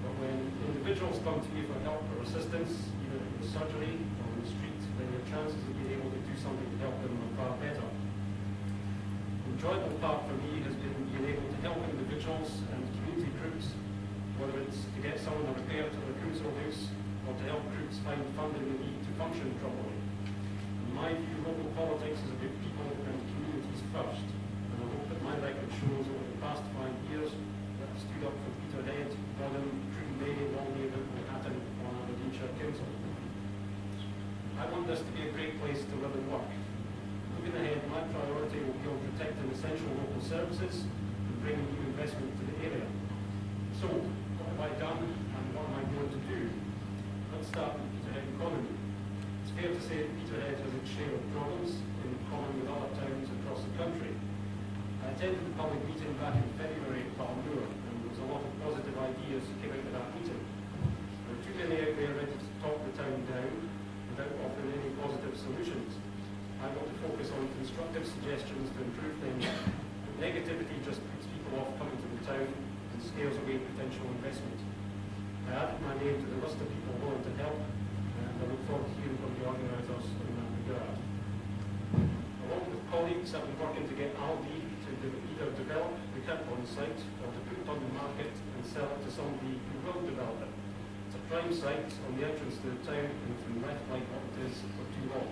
But when individuals come to you for help or assistance, either in the surgery or in the street, then your chances of being able to do something to help them are far better. The enjoyable part for me has been being able to help individuals and community groups, whether it's to get someone a repair to their council house or to help groups find funding they need to function properly. In my view, local politics is about people and communities first, and I hope that my record shows over the past 5 years that I've stood up for Peterhead, Durham, Cruden Bay, Longhaven, Manhattan, or Aberdeenshire Council. I want this to be a great place to live and work. Looking ahead, my priority will be on protecting essential local services and bringing new investment to the area. So, what have I done and what am I going to do? Let's start with Peterhead economy. It's fair to say that Peterhead has its share of problems in common with other towns across the country. I attended the public meeting back in February at Balmoor, and there was a lot of positive ideas that came out of that meeting. There are too many out there ready to talk the town down without offering any positive solutions. I want to focus on constructive suggestions to improve things, but negativity just puts people off coming to the town and scares away potential investment. I added my name to the list of people willing to help, and I look forward to hearing from the organisers in that regard. Along with colleagues, I've been working to get Aldi to either develop the kit on site or to put it on the market and sell it to somebody who will develop it. It's a prime site on the entrance to the town, and it's been left like what it is for too long.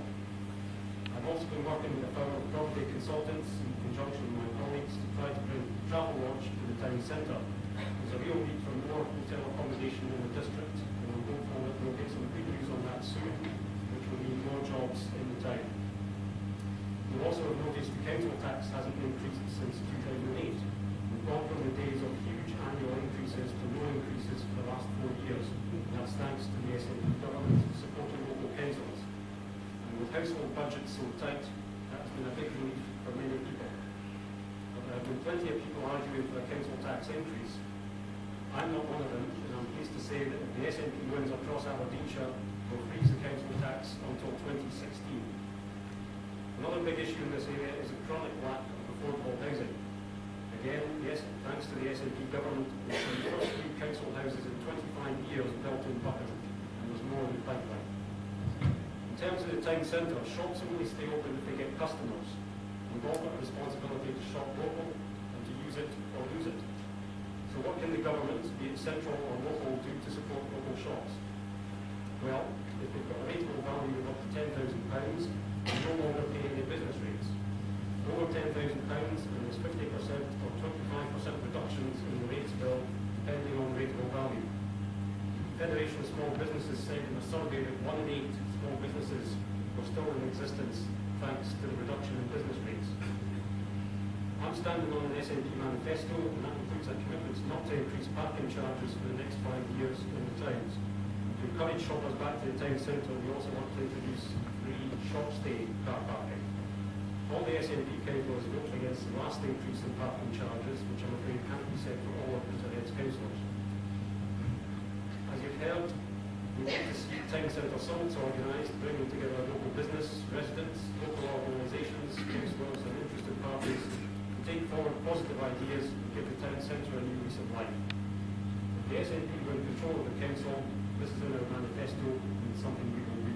I've also been working with a firm of property consultants in conjunction with my colleagues to try to bring Travel Lodge to the town centre. There's a real need for more hotel accommodation in the district, and I'm hopeful that we'll get some good news on that soon, which will mean more jobs in the town. You'll also have noticed the council tax hasn't increased since 2008. We've gone from the days of huge annual increases to no increases for the last 4 years, and that's thanks to the SNP government supporting local councils. With household budgets so tight, that has been a big relief for many people. But there have been plenty of people arguing for a council tax increase. I'm not one of them, and I'm pleased to say that if the SNP wins across Aberdeenshire, we'll freeze the council tax until 2016. Another big issue in this area is the chronic lack of affordable housing. Again, yes, thanks to the SNP government, we've seen the first 3 council houses in 25 years built in Buckingham, and there's more in the pipeline. In terms of the town centre, shops only stay open if they get customers. We've all got a responsibility to shop local and to use it or lose it. So what can the government, be it central or local, do to support local shops? Well, if they've got a rateable value of up to £10,000, they no longer pay any business rates. Over £10,000 and there's 50% or 25% reductions in the rates bill depending on the rateable value. Federation of Small Businesses said in a survey that 1 in 8 small businesses were still in existence thanks to the reduction in business rates. I'm standing on an SNP manifesto, and that includes includes a commitment not to increase parking charges for the next 5 years in the towns. To encourage shoppers back to the town centre, we also want to introduce free short stay car parking. All the SNP councillors voted against the last increase in parking charges, which I'm afraid can't be said for all of Peterhead's councillors. As you've heard, we want to see town centre summits organised, bringing together local business, residents, local organisations, councillors and interested parties to take forward positive ideas and give the town centre a new lease of life. If the SNP were in control of the council, this is in our manifesto and something we will do.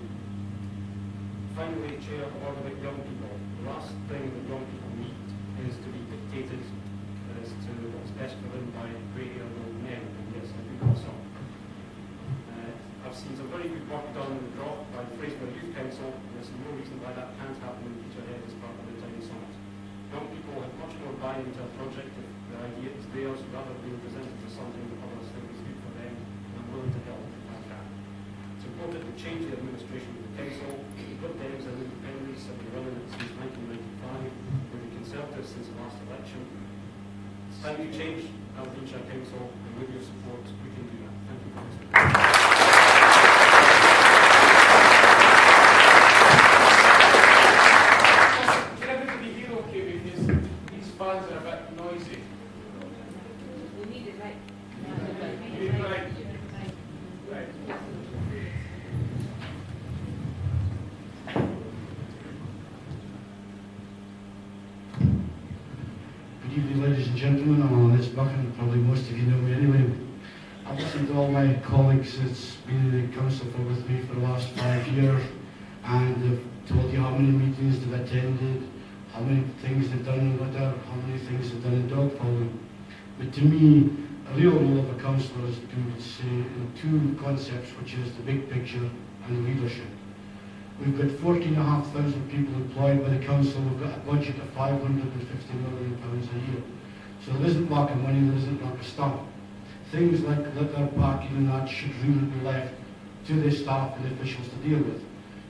Finally, Chair, a word about young people. The last thing that young people need is to be dictated as to what's best for them by grey-haired old men. And yes, I do know some. I've seen some very good work done in the drop by the Fraser Youth Council, and there's no reason why that can't happen in Peterhead as part of the Tiny Summit. Young people have much more buy into a project if the idea is theirs rather than being presented as something that others think is good for them, and I'm willing to help if I can. It's important to change the administration of the council. The Good Dems and Independents have been running it since 1995, with the Conservatives since the last election. It's time to change Aberdeenshire Council, and with your support, we can do that. Thank you for listening. Good evening, ladies and gentlemen. I'm Alan Buchan. Probably most of you know me anyway. I've listened to all my colleagues that's been in the council with me for the last 5 years, and they've told you how many meetings they've attended, how many things they've done in litter, how many things they've done in dog following. But to me, a real role of a councillor is to say in two concepts, which is the big picture and leadership. We've got 14,500 people employed by the council. We've got a budget of £550 million a year. So there isn't lack of money, there isn't lack of staff. Things like litter, parking and that should really be left to the staff and the officials to deal with.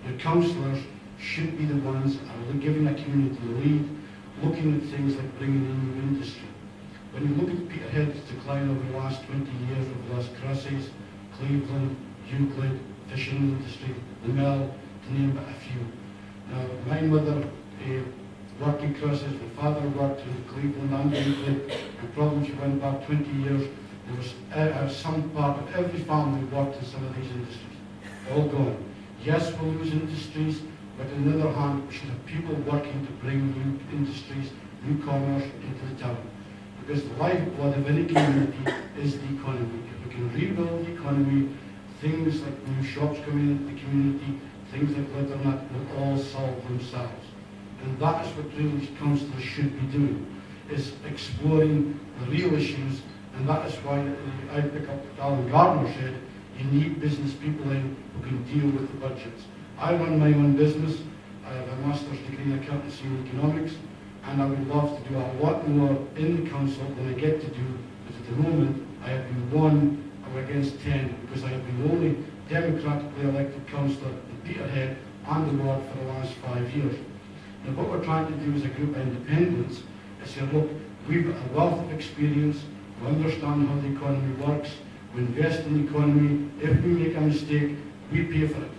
Your councillors should be the ones that are giving a community a lead, looking at things like bringing in new industry. When you look at Peterhead's decline over the last 20 years, over Las Cruces, Cleveland, Euclid, fishing industry, the mill, to name but a few. Now, my mother worked in Cruces, my father worked in Cleveland and Euclid, and probably if you went back 20 years, there was some part of every family worked in some of these industries. All gone. Yes, we'll lose industries, but on the other hand, we should have people working to bring new industries, new commerce into the town. Because the lifeblood of any community is the economy. If we can rebuild the economy, things like new shops coming into the community, things like litter and that will all solve themselves. And that is what really councillors should be doing, is exploring the real issues, and that is why I pick up what Alan Gardner said, you need business people in who can deal with the budgets. I run my own business, I have a master's degree in accountancy and economics, and I would love to do a lot more in the council than I get to do, but at the moment I have been 1 against 10, because I have been the only democratically elected councillor in Peterhead and the ward for the last 5 years. Now what we're trying to do as a group of independents is say, look, we've got a wealth of experience, we understand how the economy works, we invest in the economy. If we make a mistake, we pay for it.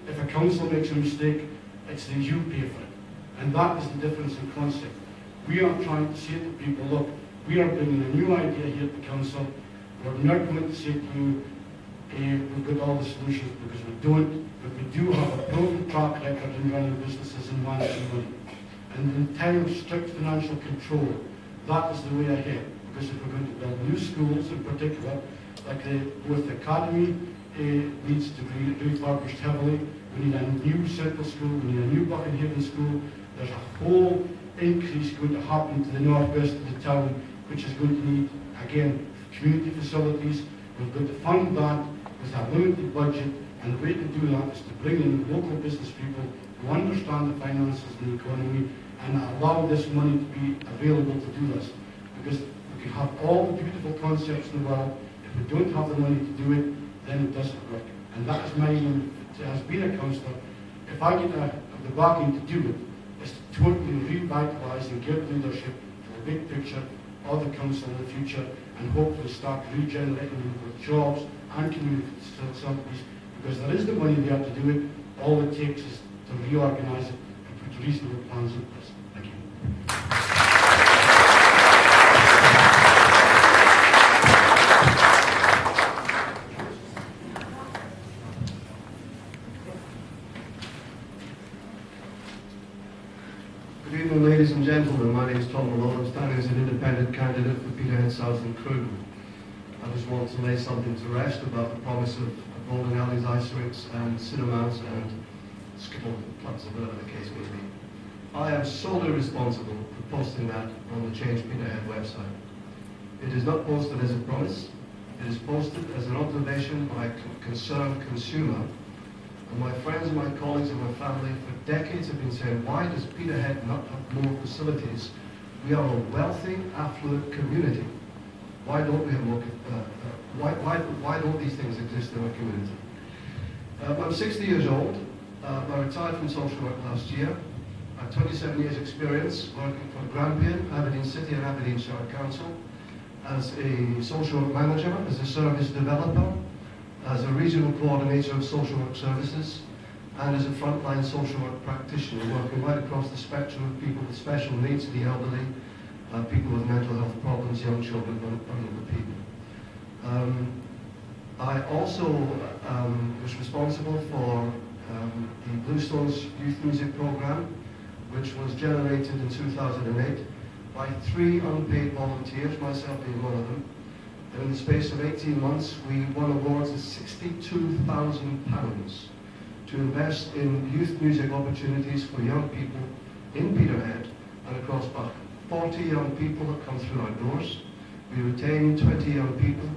If a council makes a mistake, it's that you pay for it. And that is the difference in concept. We are trying to say to people, look, we are bringing a new idea here at the council. We're not going to say to you, we've got all the solutions, because we don't, but we do have a proven track record in running businesses and managing money. And in time of strict financial control, that is the way ahead. Because if we're going to build new schools in particular, like both the academy needs to be refurbished heavily, we need a new central school, we need a new Buckenhaven school, there's a whole increase going to happen to the northwest of the town, which is going to need, again, community facilities. We've got to fund that with a limited budget, and the way to do that is to bring in local business people who understand the finances and the economy and allow this money to be available to do this. Because we can have all the beautiful concepts in the world, if we don't have the money to do it, then it doesn't work. And that is my aim as being a councillor. If I get the backing to do it, is to totally revitalise and give leadership to the big picture of the council in the future and hopefully start regenerating them with jobs and community facilities, because there is the money there to do it. All it takes is to reorganise it and put reasonable plans in place. Thank you. Good evening, ladies and gentlemen. My name is Tom Malone. I'm standing as an independent candidate for Peterhead South and Cruden. I just want to lay something to rest about the promise of bowling alleys, ice rinks and cinemas and skittle clubs, or whatever the case may be. I am solely responsible for posting that on the Change Peterhead website. It is not posted as a promise. It is posted as an observation by a concerned consumer. And my friends and my colleagues and my family for decades have been saying, why does Peterhead not have more facilities? We are a wealthy, affluent community. Why don't we have more, why don't these things exist in our community? I'm 60 years old. I retired from social work last year. I have 27 years experience working for Grampian, Aberdeen City and Aberdeenshire Council, as a social work manager, as a service developer, as a regional coordinator of social work services, and as a frontline social work practitioner, working right across the spectrum of people with special needs, the elderly, people with mental health problems, young children, and younger people. I also was responsible for the Bluestones Youth Music Programme, which was generated in 2008 by 3 unpaid volunteers, myself being one of them. And in the space of 18 months, we won awards of £62,000 to invest in youth music opportunities for young people in Peterhead and across Buck. 40 young people have come through our doors. We retained 20 young people.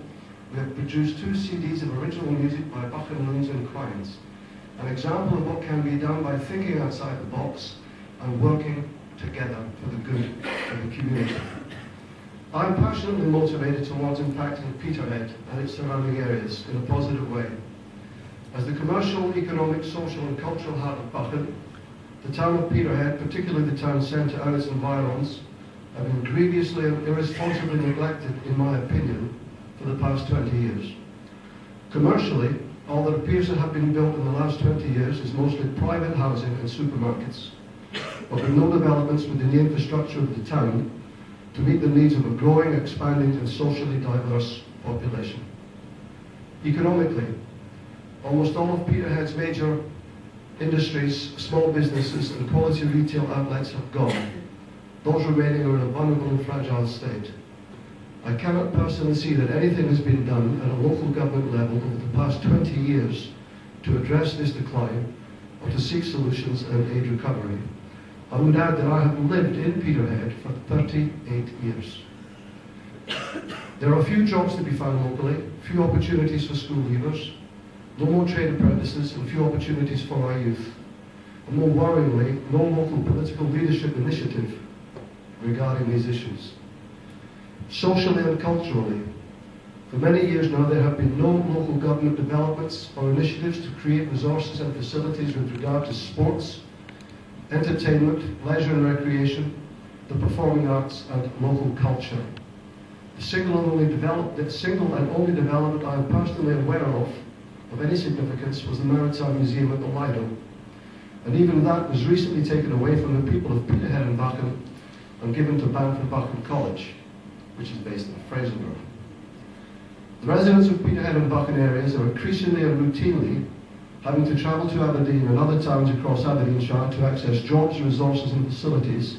We have produced 2 CDs of original music by Buck and Loons and Quines. An example of what can be done by thinking outside the box and working together for the good of the community. I'm passionately motivated towards impacting Peterhead and its surrounding areas in a positive way. As the commercial, economic, social and cultural heart of Buchan, the town of Peterhead, particularly the town centre and its environs, have been grievously and irresponsibly neglected, in my opinion, for the past 20 years. Commercially, all that appears to have been built in the last 20 years is mostly private housing and supermarkets, but with no developments within the infrastructure of the town to meet the needs of a growing, expanding and socially diverse population. Economically, almost all of Peterhead's major industries, small businesses and quality retail outlets have gone. Those remaining are in a vulnerable and fragile state. I cannot personally see that anything has been done at a local government level over the past 20 years to address this decline or to seek solutions and aid recovery. I would add that I have lived in Peterhead for 38 years. There are few jobs to be found locally, few opportunities for school leavers, no more trade apprentices and few opportunities for our youth. And more worryingly, no local political leadership initiative regarding these issues. Socially and culturally, for many years now there have been no local government developments or initiatives to create resources and facilities with regard to sports, entertainment, leisure and recreation, the performing arts and local culture. The single and only development I am personally aware of any significance was the Maritime Museum at the Lido. And even that was recently taken away from the people of Peterhead and Buchan and given to Bamford Buchan College, which is based in Fraserburgh. The residents of Peterhead and Buchan areas are increasingly and routinely having to travel to Aberdeen and other towns across Aberdeenshire to access jobs, resources and facilities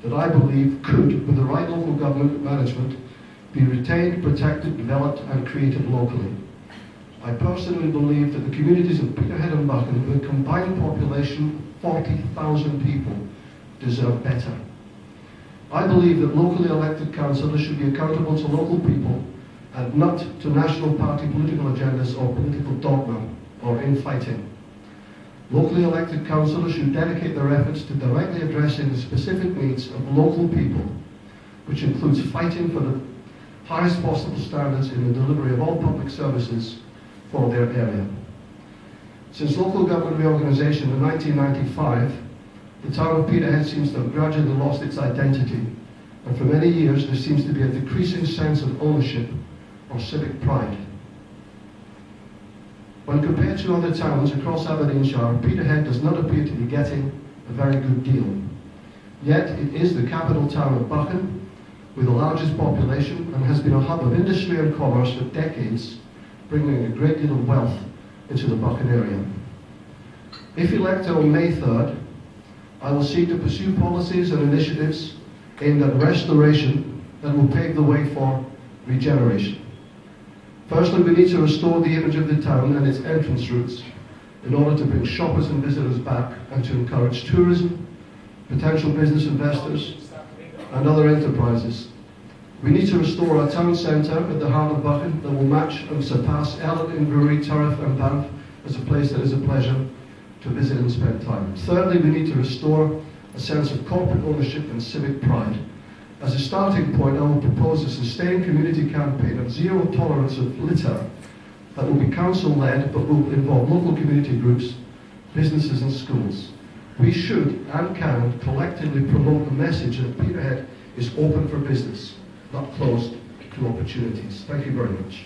that I believe could, with the right local government management, be retained, protected, developed and created locally. I personally believe that the communities of Peterhead and Buchan, with a combined population of 40,000 people, deserve better. I believe that locally elected councillors should be accountable to local people and not to national party political agendas or political dogma or infighting. Locally elected councillors should dedicate their efforts to directly addressing the specific needs of local people, which includes fighting for the highest possible standards in the delivery of all public services for their area. Since local government reorganisation in 1995, the town of Peterhead seems to have gradually lost its identity and for many years there seems to be a decreasing sense of ownership or civic pride. When compared to other towns across Aberdeenshire, Peterhead does not appear to be getting a very good deal. Yet it is the capital town of Buchan, with the largest population, and has been a hub of industry and commerce for decades, bringing a great deal of wealth into the Buchan area. If elected on May 3rd, I will seek to pursue policies and initiatives aimed at restoration that will pave the way for regeneration. Firstly, we need to restore the image of the town and its entrance routes in order to bring shoppers and visitors back and to encourage tourism, potential business investors, and other enterprises. We need to restore our town centre at the heart of Buchan that will match and surpass Ellen, Inverurie, Turriff and Banff as a place that is a pleasure to visit and spend time. Thirdly, we need to restore a sense of corporate ownership and civic pride. As a starting point, I will propose a sustained community campaign of zero tolerance of litter that will be council-led but will involve local community groups, businesses and schools. We should and can collectively promote the message that Peterhead is open for business, not closed to opportunities. Thank you very much.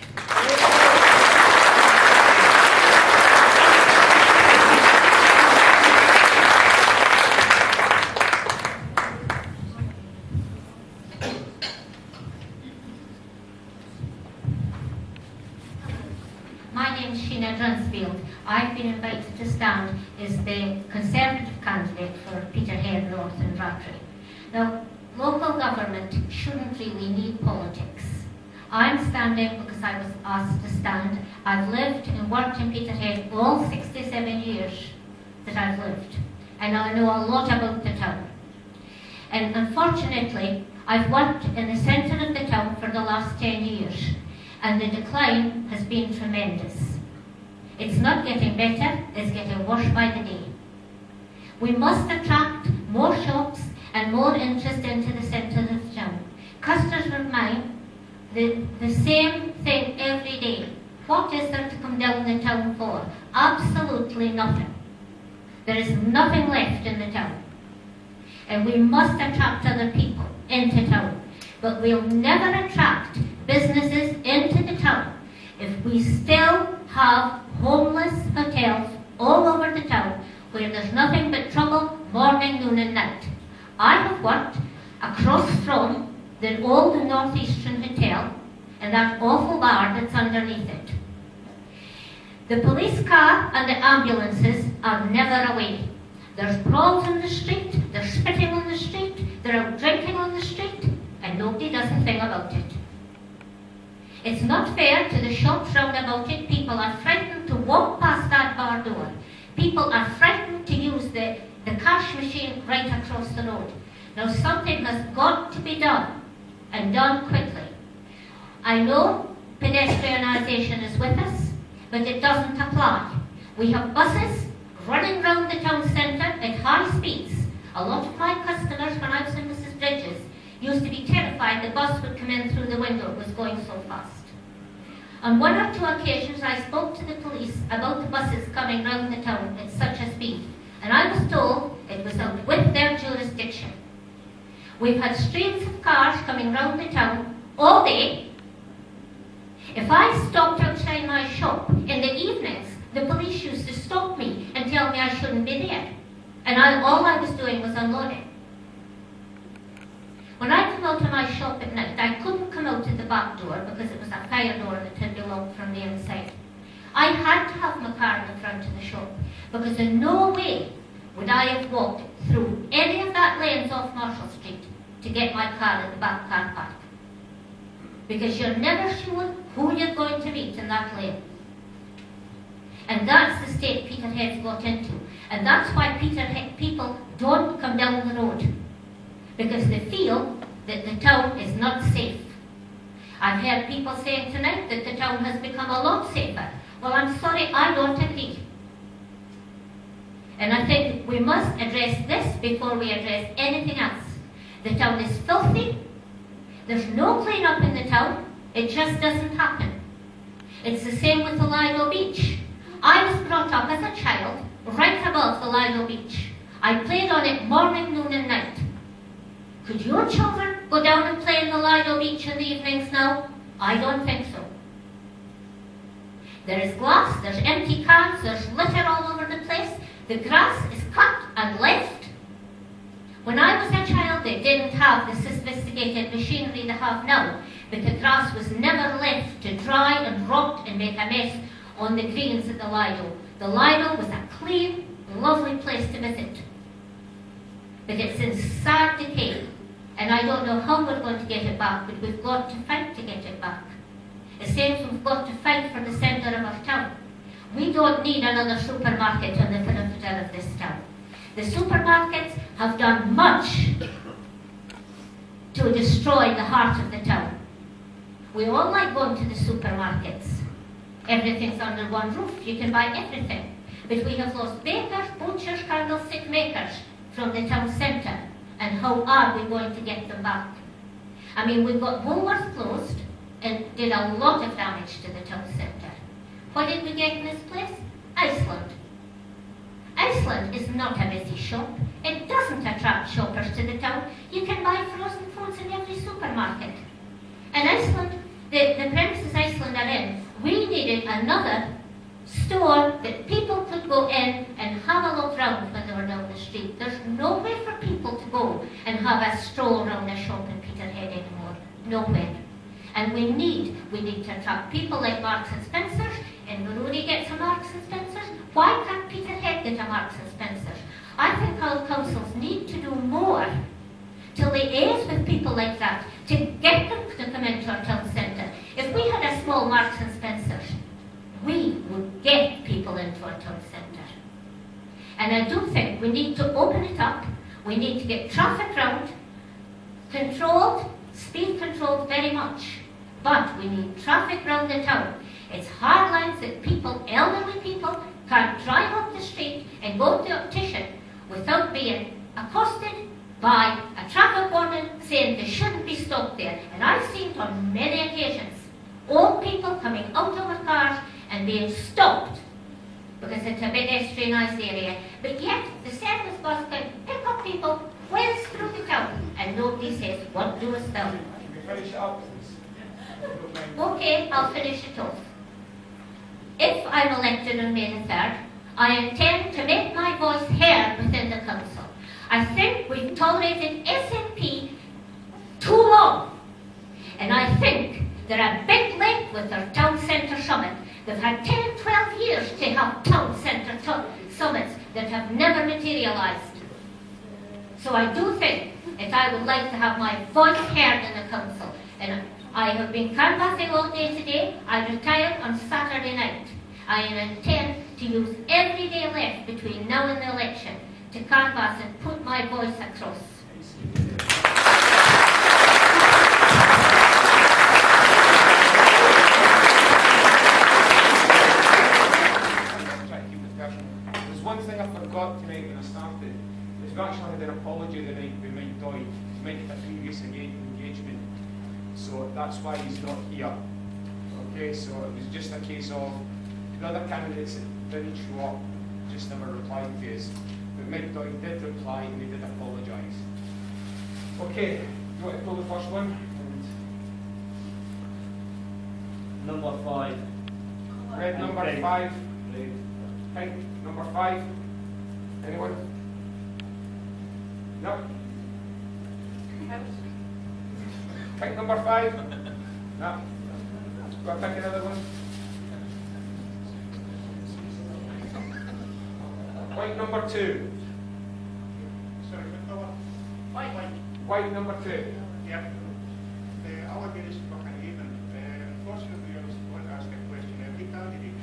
I've been invited to stand as the Conservative candidate for Peterhead North and Rattray. Now, local government shouldn't really need politics. I'm standing because I was asked to stand. I've lived and worked in Peterhead all 67 years that I've lived, and I know a lot about the town. And unfortunately, I've worked in the centre of the town for the last 10 years, and the decline has been tremendous. It's not getting better, it's getting worse by the day. We must attract more shops and more interest into the centre of the town. Customers of mine, the same thing every day. What is there to come down the town for? Absolutely nothing. There is nothing left in the town. And we must attract other people into town. But we'll never attract businesses into the town if we still have homeless hotels all over the town where there's nothing but trouble morning, noon and night. I have worked across from the old Northeastern Hotel and that awful bar that's underneath it. The police car and the ambulances are never away. There's brawls on the street, they're spitting on the street, they're out drinking on the street, and nobody does a thing about it. It's not fair to the shops round about it. People are frightened to walk past that bar door. People are frightened to use the cash machine right across the road. Now something has got to be done, and done quickly. I know pedestrianisation is with us, but it doesn't apply. We have buses running round the town centre at high speeds. A lot of my customers, when I was in Mrs. Bridges, used to be terrified the bus would come in through the window, it was going so fast. On one or two occasions I spoke to the police about the buses coming round the town at such a speed, and I was told it was out with their jurisdiction. We've had streams of cars coming round the town all day. If I stopped outside my shop in the evenings, the police used to stop me and tell me I shouldn't be there, and all I was doing was unloading. When I come out of my shop at night, I couldn't come out at the back door because it was a fire door that had been locked from the inside. I had to have my car in the front of the shop because in no way would I have walked through any of that lanes off Marshall Street to get my car at the back car park. Because you're never sure who you're going to meet in that lane. And that's the state Peterhead's got into. And that's why Peterhead people don't come down the road. Because they feel that the town is not safe. I've heard people saying tonight that the town has become a lot safer. Well, I'm sorry, I don't agree. And I think we must address this before we address anything else. The town is filthy. There's no clean-up in the town. It just doesn't happen. It's the same with the Lido Beach. I was brought up as a child right above the Lido Beach. I played on it morning, noon and night. Could your children go down and play in the Lido Beach in the evenings now? I don't think so. There is glass, there's empty cans, there's litter all over the place. The grass is cut and left. When I was a child, they didn't have the sophisticated machinery they have now, but the grass was never left to dry and rot and make a mess on the greens at the Lido. The Lido was a clean, lovely place to visit. But it's in sad decay, and I don't know how we're going to get it back, but we've got to fight to get it back. The same as we've got to fight for the centre of our town. We don't need another supermarket on the perimeter of this town. The supermarkets have done much to destroy the heart of the town. We all like going to the supermarkets. Everything's under one roof. You can buy everything. But we have lost bakers, butchers, candlestick makers from the town centre. And how are we going to get them back? I mean, we've got Woolworth closed and did a lot of damage to the town centre. What did we get in this place? Iceland. Iceland is not a busy shop. It doesn't attract shoppers to the town. You can buy frozen foods in every supermarket. And Iceland, the premises Iceland are in, we needed another store that people could go in and have a look round when they were down the street. There's nowhere for people to go and have a stroll around a shop in Peterhead anymore. Nowhere. And we need to attract people like Marks and Spencer's, and Rooney gets a Marks and Spencer's. Why can't Peterhead get a Marks and Spencer's? I think our councils need to do more to liaise with people like that, to get them to come into our town centre. If we had a small Marks and Spencer's, we would get people into our town centre. And I do think we need to open it up. We need to get traffic round, controlled, speed controlled very much. But we need traffic round the town. It's hard lines that people, elderly people, can't drive up the street and go to the optician without being accosted by a traffic warden saying they shouldn't be stopped there. And I've seen it on many occasions. Old people coming out of our cars and being stopped because it's a pedestrianised area. But yet the service bus can pick up people well through the town and nobody says, what doest thou? Can we finish it up, please? Okay, I'll finish it off. If I'm elected on May the 3rd, I intend to make my voice heard within the council. I think we've tolerated SNP too long. And I think they're a big link with their town centre summit. They've had 10, 12 years to have town centre summits that have never materialised. So I do think that I would like to have my voice heard in the council. And I have been canvassing all day today. I retired on Saturday night. I intend to use every day left between now and the election to canvass and put my voice across. There's one thing I forgot to make when I started. We've actually had an apology the night with Mike Doyle. Mike had a previous engagement. So that's why he's not here. Okay, so it was just a case of the other candidates that didn't show up just never replied to us. But Mike Doyle did reply and he did apologise. Okay, you want to pull the first one? Number 5. Red number Pink. 5. Red. Pink number 5. Anyone? No? Pick number 5? No. Go and pick another one. White number 2. Sorry, what colour? White. White number 2. Yep. Alligators from Haven. Unfortunately, I was going to ask a question. Every candidate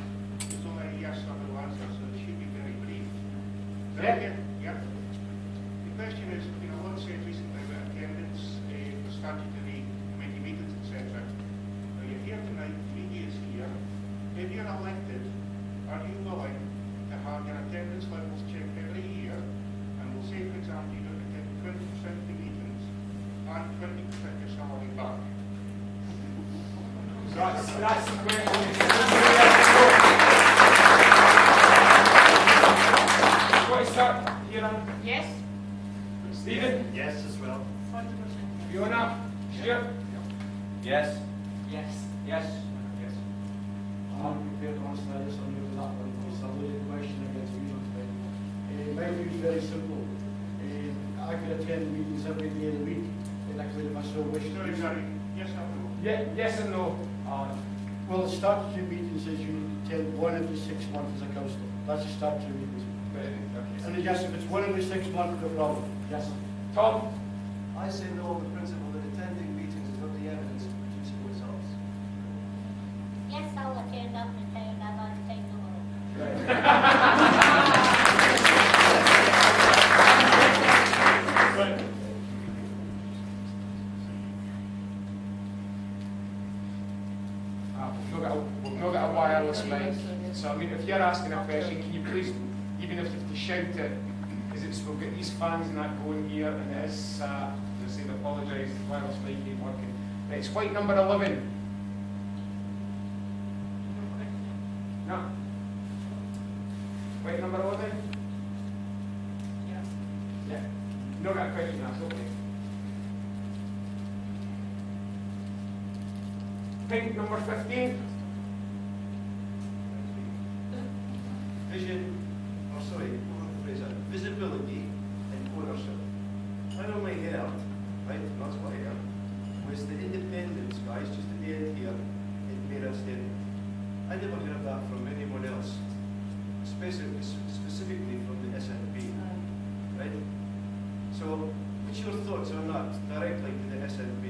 is only a yes or no answer, so it should be very brief. Is that Yeah. okay? Yep. The question is, a lot said recently about attendance for statutory committee meetings, etc. Now, you're here tonight, the media is here. If you're elected, are you willing to have your attendance levels checked every year? And we'll say, for example, you don't attend 20% of the meetings and 20% your salary back. So that's the question. You want to start here on Yes. Stephen? Yes, as well. 40%. Fiona? Stuart? Yes. Yes. Yes. Yes. I'm prepared to answer this on your that one. It's a loaded question against you today. My view is very simple. I could attend meetings every day of the week, and I could, if I so wished. Sorry. Yes or no? Yes and no. Well, the statutory meeting says you need to attend 1 every 6 months as a councillor. That's the statutory meeting. And yes, if it's 1 every 6 months, no problem. Yes. Tom? I say no on the principle that attending meetings is not the evidence of producing results. Yes, I'll attend up and say that I'll take the role. Right. We've not got a wireless mic, so I mean, if you're asking a question, can you please, even if you have to shout it, because we've got these fans and that going here, and it is, as I say, I apologise, the wireless mic ain't working. Right, it's white number 11. No. White number 11? Yeah. Yeah. No got a question asked, okay. Pink number 15. Visibility and ownership. I only heard, right, that's what I heard, was the independence guys just at the end here in Peterhead. I never heard that from anyone else, specifically from the SNP, right? So, what's your thoughts on that directly to the SNP?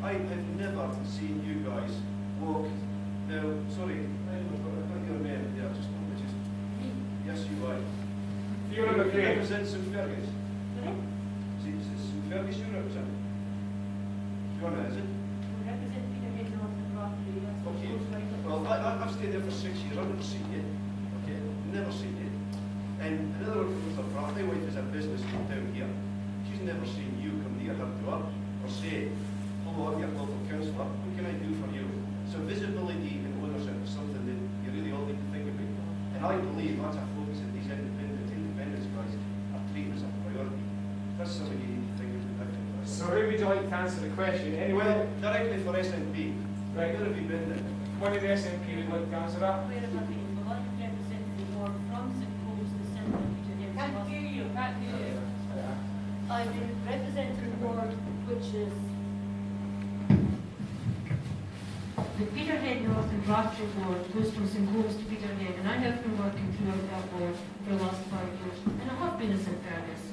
I have never seen you guys walk. Now, sorry, I've got your name there. Yes, you are. You represent St Fergus. Is it St Fergus you represent? Fiona, is it? We represent Peterhead North and Rockley. Okay. Well, I've stayed there for 6 years. I've never seen you. Okay, never seen you. And another one from my wife is a business down here. She's never seen you come near her door or say, "Hello, I'm your local councillor. What can I do for you?" So visibility and ownership is something that you really all need to think about. And I believe that's a focus that these independence guys are treating as a priority. That's something you need to think about. So who would you like to answer the question? Anyway, Well, directly for SNP. Right. Where have you been then? One of the SNP would like to answer that. Where have I been? Well, I represent the ward from St Cole's to Centre Peterhead. Can't hear you, can't hear you. I've been representing the ward which is the Peterhead North and Rockley ward goes from St Cole's to Peterhead, and I have been working throughout that ward for the last 5 years, and I have been in St Fergus.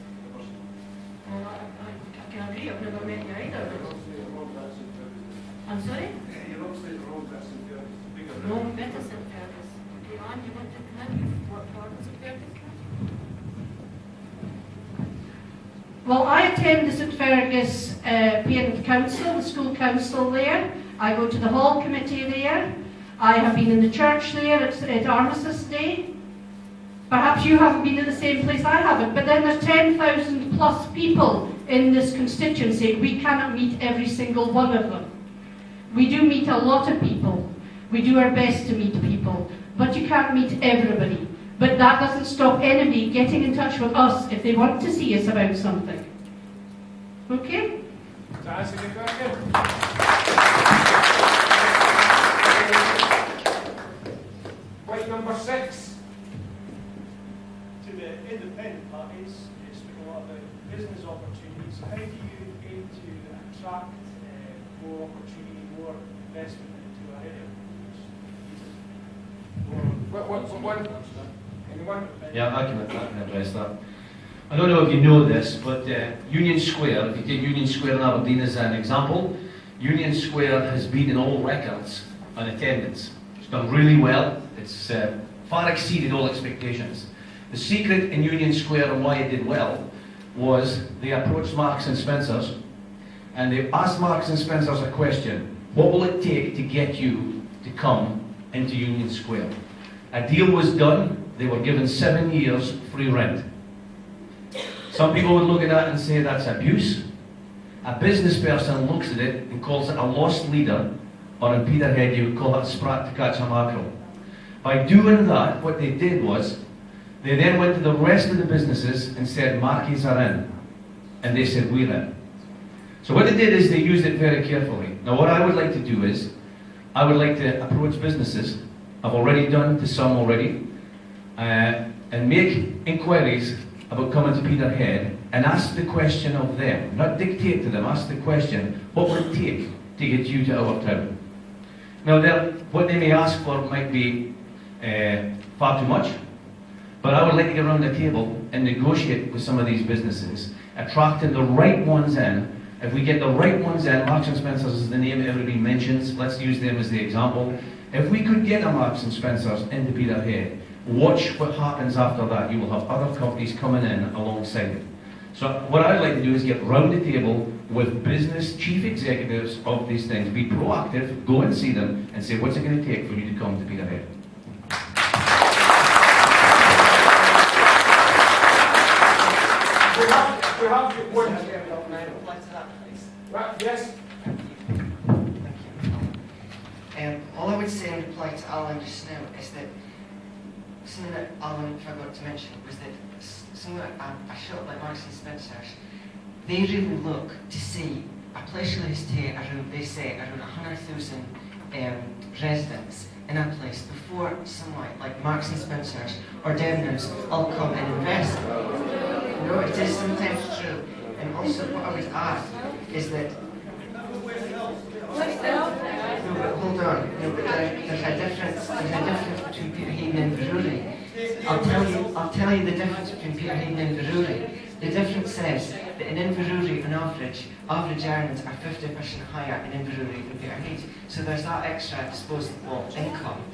Well, I can agree, I've never met you either. I'm sorry? You're obviously wrong, that's St Fergus. Bigger than No, better St Fergus. Okay, Anne, you want to come in? You've worked hard in St Fergus? Well, I attend the St Fergus Parent Council, the school council there. I go to the hall committee there. I have been in the church there at Armistice Day. Perhaps you haven't been in the same place I haven't, but then there's 10,000 plus people in this constituency. We cannot meet every single one of them. We do meet a lot of people. We do our best to meet people, but you can't meet everybody. But that doesn't stop anybody getting in touch with us if they want to see us about something. Okay? To answer the question. Point number 6. To the independent parties, you speak a lot about business opportunities. How do you aim to attract more opportunity, more investment into our area? Yeah, I can address that. I don't know if you know this, but Union Square, if you take Union Square in Aberdeen as an example, Union Square has beaten all records on attendance. It's done really well. It's far exceeded all expectations. The secret in Union Square and why it did well was they approached Marks and Spencer's and they asked Marks and Spencer's a question: what will it take to get you to come into Union Square? A deal was done. They were given 7 years free rent. Some people would look at that and say that's abuse. A business person looks at it and calls it a lost leader, or in Peterhead you would call it a sprat to catch a mackerel. By doing that, what they did was, they then went to the rest of the businesses and said, markies are in. And they said, we're in. So what they did is they used it very carefully. Now what I would like to do is, I would like to approach businesses, I've already done to some already, and make inquiries about coming to Peterhead and ask the question of them, not dictate to them, ask the question, what would it take to get you to our town? Now what they may ask for might be far too much, but I would like to get around the table and negotiate with some of these businesses, attracting the right ones in. If we get the right ones in, Marks and Spencer's is the name everybody mentions, let's use them as the example. If we could get a Marks and Spencer's into Peterhead, watch what happens after that. You will have other companies coming in alongside it. So what I'd like to do is get round the table with business chief executives of these things. Be proactive, go and see them, and say, what's it going to take for you to come to Peterhead? We have your point. Reply to that, please. Right, yes? Thank you. All I would say in reply to Alan just now is that something that Alan forgot to mention was that somewhere a shop like Marks and Spencer's, they really look to see a place like this to around, they say, around 100,000 residents in a place before someone like Marks and Spencer's or Debenhams all come and invest. No, it is sometimes true. And also what I would add is that no, but hold on. No, but there's a difference between Peterhead and Inverurie. I'll tell you the difference between Peterhead and Inverurie. The difference is that in Inverurie, on average earnings are 50% higher in Inverurie than Peterhead. So there's that extra disposable income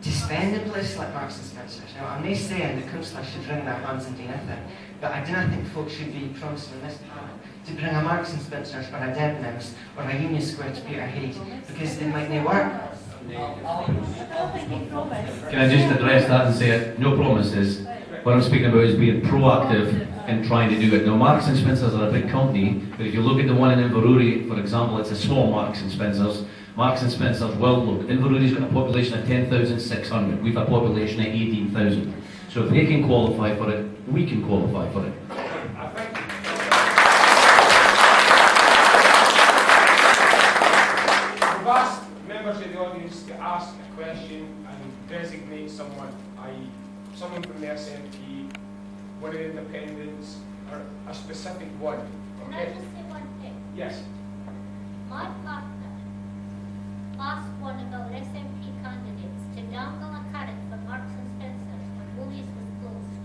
to spend in places like Marks and Spencer's. Now, I'm not saying that councillors should wring their hands and do nothing, but I do not think folks should be promising on this panel to bring a Marks and Spencer's or a Debenhams or a Union Square to Peterhead, because it might not work. Can I just address that and say it? No promises. What I'm speaking about is being proactive and trying to do it. Now, Marks and Spencer's are a big company, but if you look at the one in Inverurie, for example, it's a small Marks and Spencer's. Marks and Spencer's, well, look, Inverurie's got a population of 10,600. We've a population of 18,000. So if they can qualify for it, we can qualify for it. I've asked members of the audience to ask a question and designate someone, i.e. someone from the SNP, one of the independents, or a specific one. Can I just say one thing? Yes. My partner asked one of our SNP candidates to dangle a carrot for Marks and Spencer's when Woolies was closed,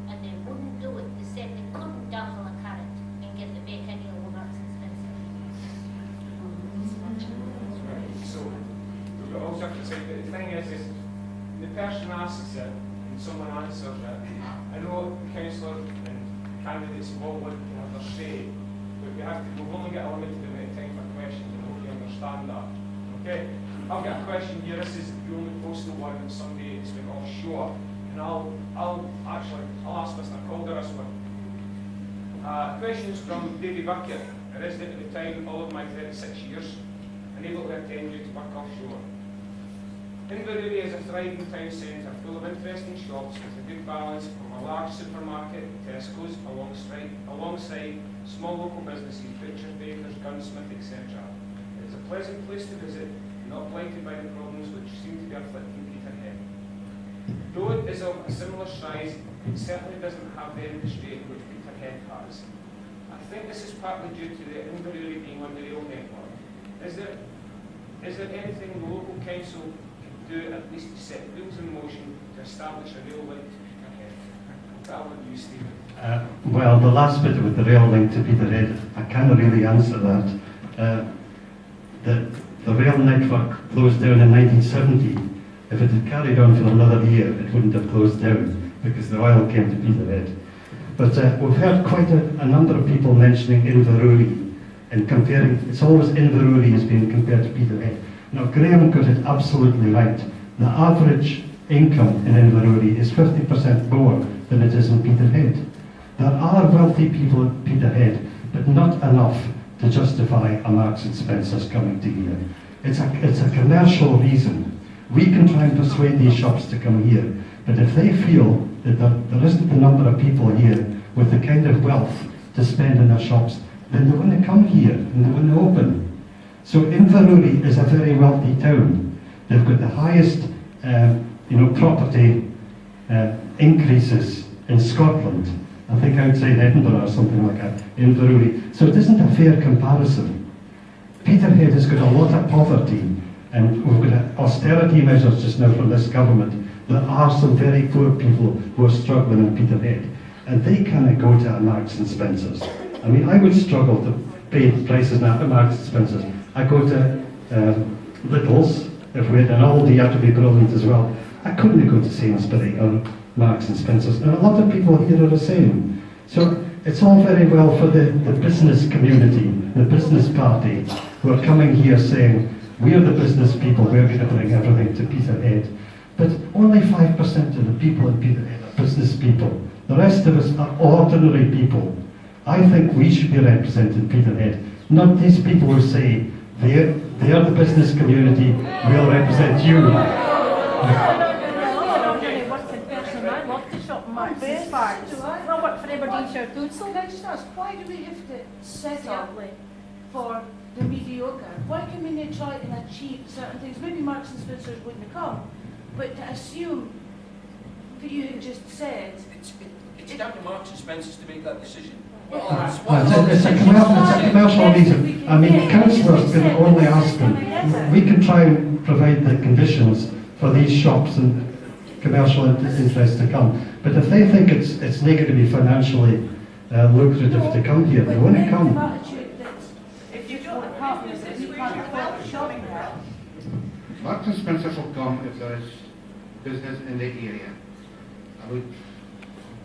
and they wouldn't do it. They said they couldn't dangle a carrot and get the bacon deal with Marks and Spencer's. So, we've got all sorts of things. The thing is the person asks it and someone answers it. I know the councillor and candidates have all want to have their say, but we've only got a limited amount of time for questions, and I hope you understand that. Okay, I've got a question here. This is the only postal one that somebody has been offshore, and I'll ask Mr. Calder this one. Questions from Davy Bucket, a resident of the town, all of my 36 years, unable to attend due to work offshore. Inverurie is a thriving town centre full of interesting shops with a good balance from a large supermarket, Tesco's, alongside small local businesses, butchers, bakers, gunsmiths, etc. It is a pleasant place to visit, not blighted by the problems which seem to be afflicting Peterhead. Though it is of a similar size, it certainly doesn't have the industry which Peterhead has. I think this is partly due to the Inverurie being on the rail network. Is there anything the local council can do at least to set wheels in motion to establish a rail link to Peterhead? That would you, Stephen. Well, the last bit with the rail link to Peterhead, I can't really answer that. The rail network closed down in 1970. If it had carried on for another year, it wouldn't have closed down because the oil came to Peterhead. But we've heard quite a number of people mentioning Inverurie and comparing. It's always Inverurie is being compared to Peterhead. Now, Graham got it absolutely right. The average income in Inverurie is 50% more than it is in Peterhead. There are wealthy people at Peterhead, but not enough to justify a Marks and Spencer's coming to here. It's a commercial reason. We can try and persuade these shops to come here, but if they feel that there isn't the number of people here with the kind of wealth to spend in their shops, then they want to come here and they want to open. So Inverurie is a very wealthy town. They've got the highest property increases in Scotland. I think outside Edinburgh or something like that, Inverurie. So it isn't a fair comparison. Peterhead has got a lot of poverty, and we've got austerity measures just now from this government. There are some very poor people who are struggling in Peterhead, and they cannot go to a Marks and Spencer's. I mean, I would struggle to pay prices now at Marks and Spencer's. I go to Lidl's, if we had an Aldi, you have to be brilliant as well. I couldn't go to Sainsbury or Marks and Spencer's, and a lot of people here are the same. So it's all very well for the business community, the business party, who are coming here saying, we're the business people, we're going to bring everything to Peterhead. But only 5% of the people in Peterhead are business people. The rest of us are ordinary people. I think we should be represented in Peterhead, not these people who say, they're the business community, we'll represent you. I love to shop in Marks and Spencer's. I work for Aberdeenshire Council. Can I just ask, why do we have to settle for the mediocre? Why can we not try and achieve certain things? Maybe Marks and Spencer's wouldn't come, but to assume that you had just said... It's down to Marks and Spencer's to make that decision. It's a commercial reason. I mean, councillors can only ask them. We can try and provide the conditions for these shops and commercial interests to come. But if they think it's not going to be financially lucrative to come here, they won't come. If you've got the partners, then you can't afford the shopping there. Marks and Spencer's will come if there is business in the area. I'm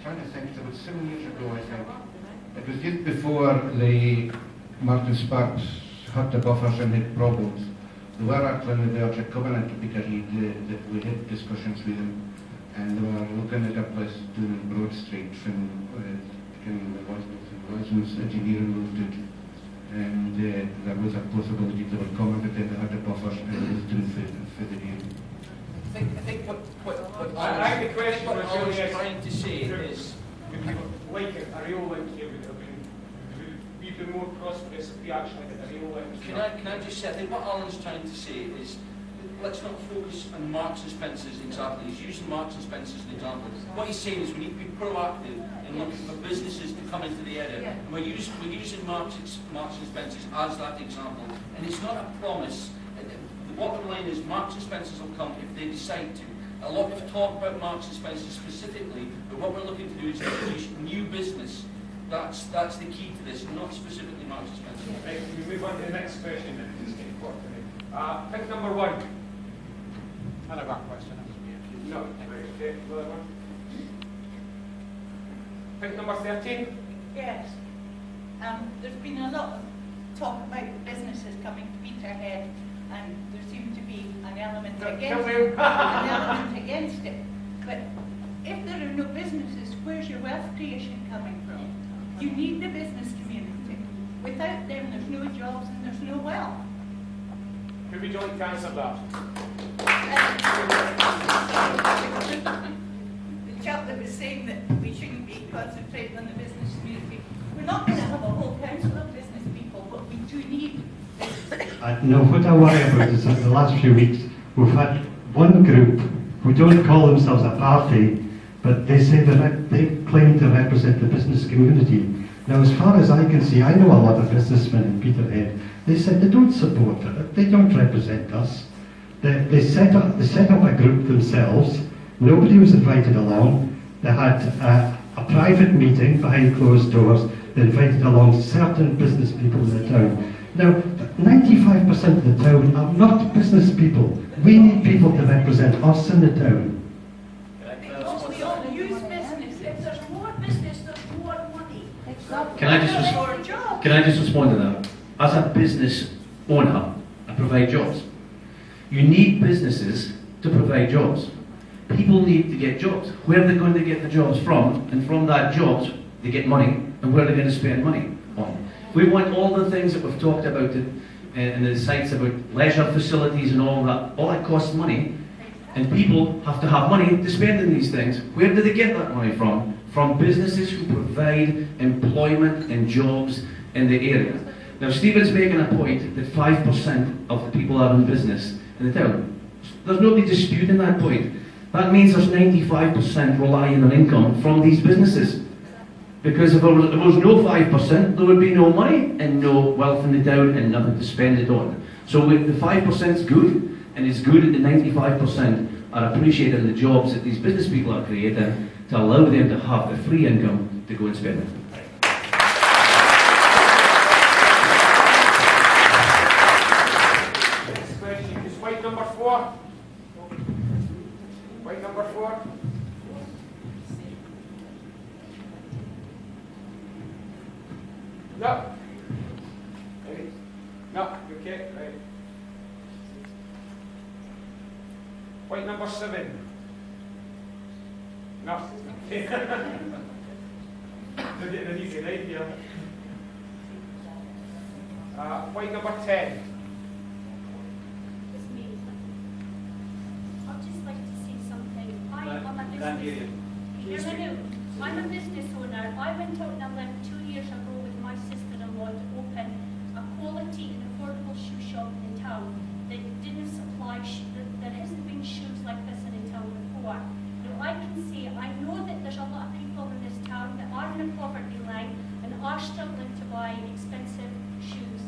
trying to think, about 7 years ago, I think. It was just before the Marks and Sparks had the buffers and had problems. They were actually on the verge of coming into Peterhead. That we had discussions with them, and they were looking at a place doing Broad Street and licensed engineering moved it, and there was a possibility they would come in, but then they had the buffers and it was due for the deal. I think what I think the question what was I was really trying to say is, like a real link here would have been, we've been more prosperous if we actually had a real link. Can I just say, I think what Alan's trying to say is, let's not focus on Marks and Spencer's exactly. He's using Marks and Spencer's as an example. What he's saying is we need to be proactive in looking for businesses to come into the area. And we're using Marks and Spencer's as that example. And it's not a promise. The bottom line is Marks and Spencer's will come if they decide to. A lot of talk about Marks and Spencer's specifically, but what we're looking to do is introduce new business. That's the key to this, not specifically Marks and Spencer's. Right, we move on to the next question. Pick number 1. I have one question. No, okay, another one. Pick number 13. Yes. There's been a lot of talk about businesses coming to Peterhead, and there seems to be an element against it. But if there are no businesses, where's your wealth creation coming from? You need the business community. Without them, there's no jobs and there's no wealth. Who would you like to answer that? The chap that was saying that we shouldn't be concentrating on the business community. We're not going to have a whole council of business people, but we do need No, what I worry about is that the last few weeks we've had one group who don't call themselves a party, but they say that they claim to represent the business community. Now, as far as I can see, I know a lot of businessmen in Peterhead. They said they don't support it, they don't represent us. They set up a group themselves. Nobody was invited along. They had a private meeting behind closed doors. They invited along certain business people in the town. Now, 95% of the town are not business people. We need people to represent us in the town. Because we all use business. If there's more business, there's more money. Can I just respond to that? As a business owner, I provide jobs. You need businesses to provide jobs. People need to get jobs. Where are they going to get the jobs from? And from that jobs, they get money. And where are they going to spend money on? We want all the things that we've talked about in the sites about leisure facilities and all that costs money. And people have to have money to spend in these things. Where do they get that money from? From businesses who provide employment and jobs in the area. Now, Stephen's making a point that 5% of the people are in business in the town. There's nobody disputing that point. That means there's 95% relying on income from these businesses. Because if there was no 5%, there would be no money and no wealth in the town and nothing to spend it on. So the 5% is good, and it's good that the 95% are appreciating the jobs that these business people are creating to allow them to have the free income to go and spend it. Next question is white number 4. White number 4. No. Ready? No. Okay. Right. White number 7. No. Okay. They're getting an easy night here. White number 10. It's me. I'd just like to say something. I'm a business. Here's a new. I'm a business owner. I went out on a limb 2 years ago with my sister-in-law to open a quality and affordable shoe shop in town that didn't supply. There hasn't been shoes like this in a town before. Now I can say I know that there's a lot of people in this town that are in the poverty line and are struggling to buy expensive shoes.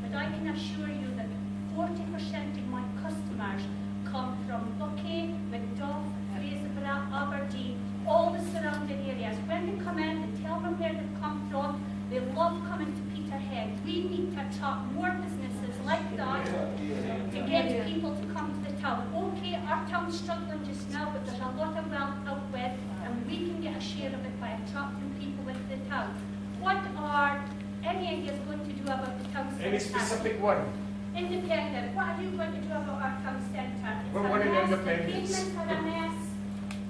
But I can assure you that 40% of my customers come from Buckie, Macduff, Fraserburgh, Aberdeen, all the surrounding areas. When they come in, they tell them where they've come from. They love coming to Peterhead. We need to attract more businesses like that to get people to come to the town. Okay, our town's struggling just now, but there's a lot of wealth out with, and we can get a share of it by attracting people into the town. What are any ideas going to do about the town centre? Any specific one? Independent. What are you going to do about our town centre? We're wanting independence. The pavements are a mess.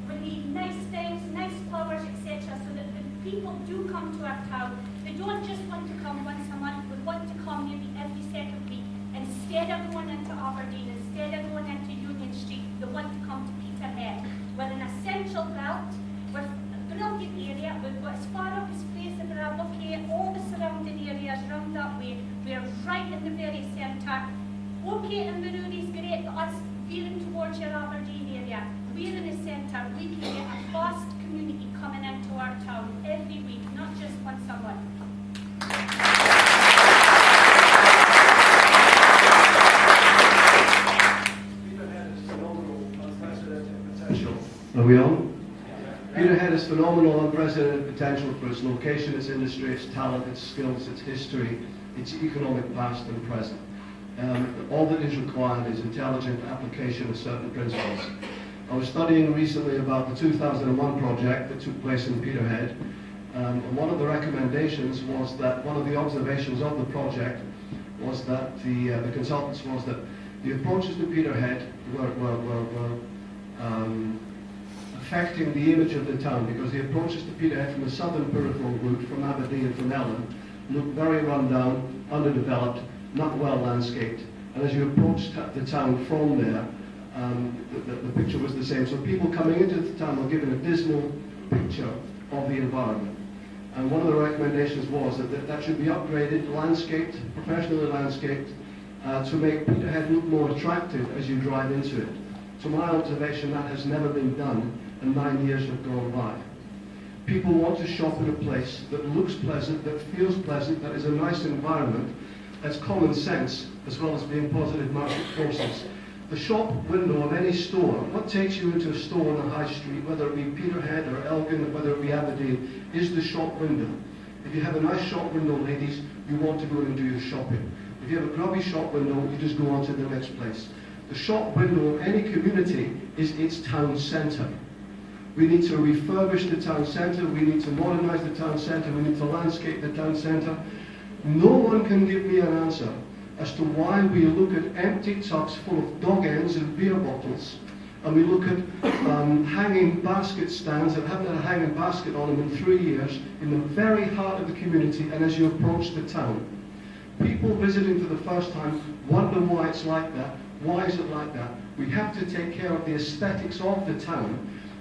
We need nice things, nice flowers, etc., so that when people do come to our town, they don't just want to come once a month, we want to come maybe every second week. Instead of going into Aberdeen, instead of going into Union Street, they want to come to Peterhead. We're in a central belt, we're a brilliant area, we've got as far up as Fraserburgh, Buckie, all the surrounding areas around that way. We're right in the very centre. Okay, and Marooney's great, but us veering towards your Aberdeen area. We're in the centre, we can get a vast community coming into our town every week, not just once a month. Peterhead is phenomenal, unprecedented potential. Are we on? Peterhead is phenomenal, unprecedented potential for its location, its industry, its talent, its skills, its history, its economic past and present. All that is required is intelligent application of certain principles. I was studying recently about the 2001 project that took place in Peterhead, and one of the recommendations was that, one of the observations of the project was that the consultants was that the approaches to Peterhead were affecting the image of the town, because the approaches to Peterhead from the southern peripheral route, from Aberdeen and from Ellen, looked very run down, underdeveloped, not well landscaped. And as you approached the town from there, the picture was the same. So people coming into the town were given a dismal picture of the environment. And one of the recommendations was that should be upgraded, landscaped, professionally landscaped, to make Peterhead look more attractive as you drive into it. To my observation, that has never been done, and 9 years have gone by. People want to shop in a place that looks pleasant, that feels pleasant, that is a nice environment, that's common sense, as well as being positive market forces. The shop window of any store, what takes you into a store on the high street, whether it be Peterhead or Elgin, whether it be Aberdeen, is the shop window. If you have a nice shop window, ladies, you want to go and do your shopping. If you have a grubby shop window, you just go on to the next place. The shop window of any community is its town centre. We need to refurbish the town centre, we need to modernise the town centre, we need to landscape the town centre. No one can give me an answer as to why we look at empty tubs full of dog ends and beer bottles, and we look at hanging basket stands that haven't had a hanging basket on them in 3 years in the very heart of the community, and as you approach the town. People visiting for the first time wonder why it's like that. Why is it like that? We have to take care of the aesthetics of the town.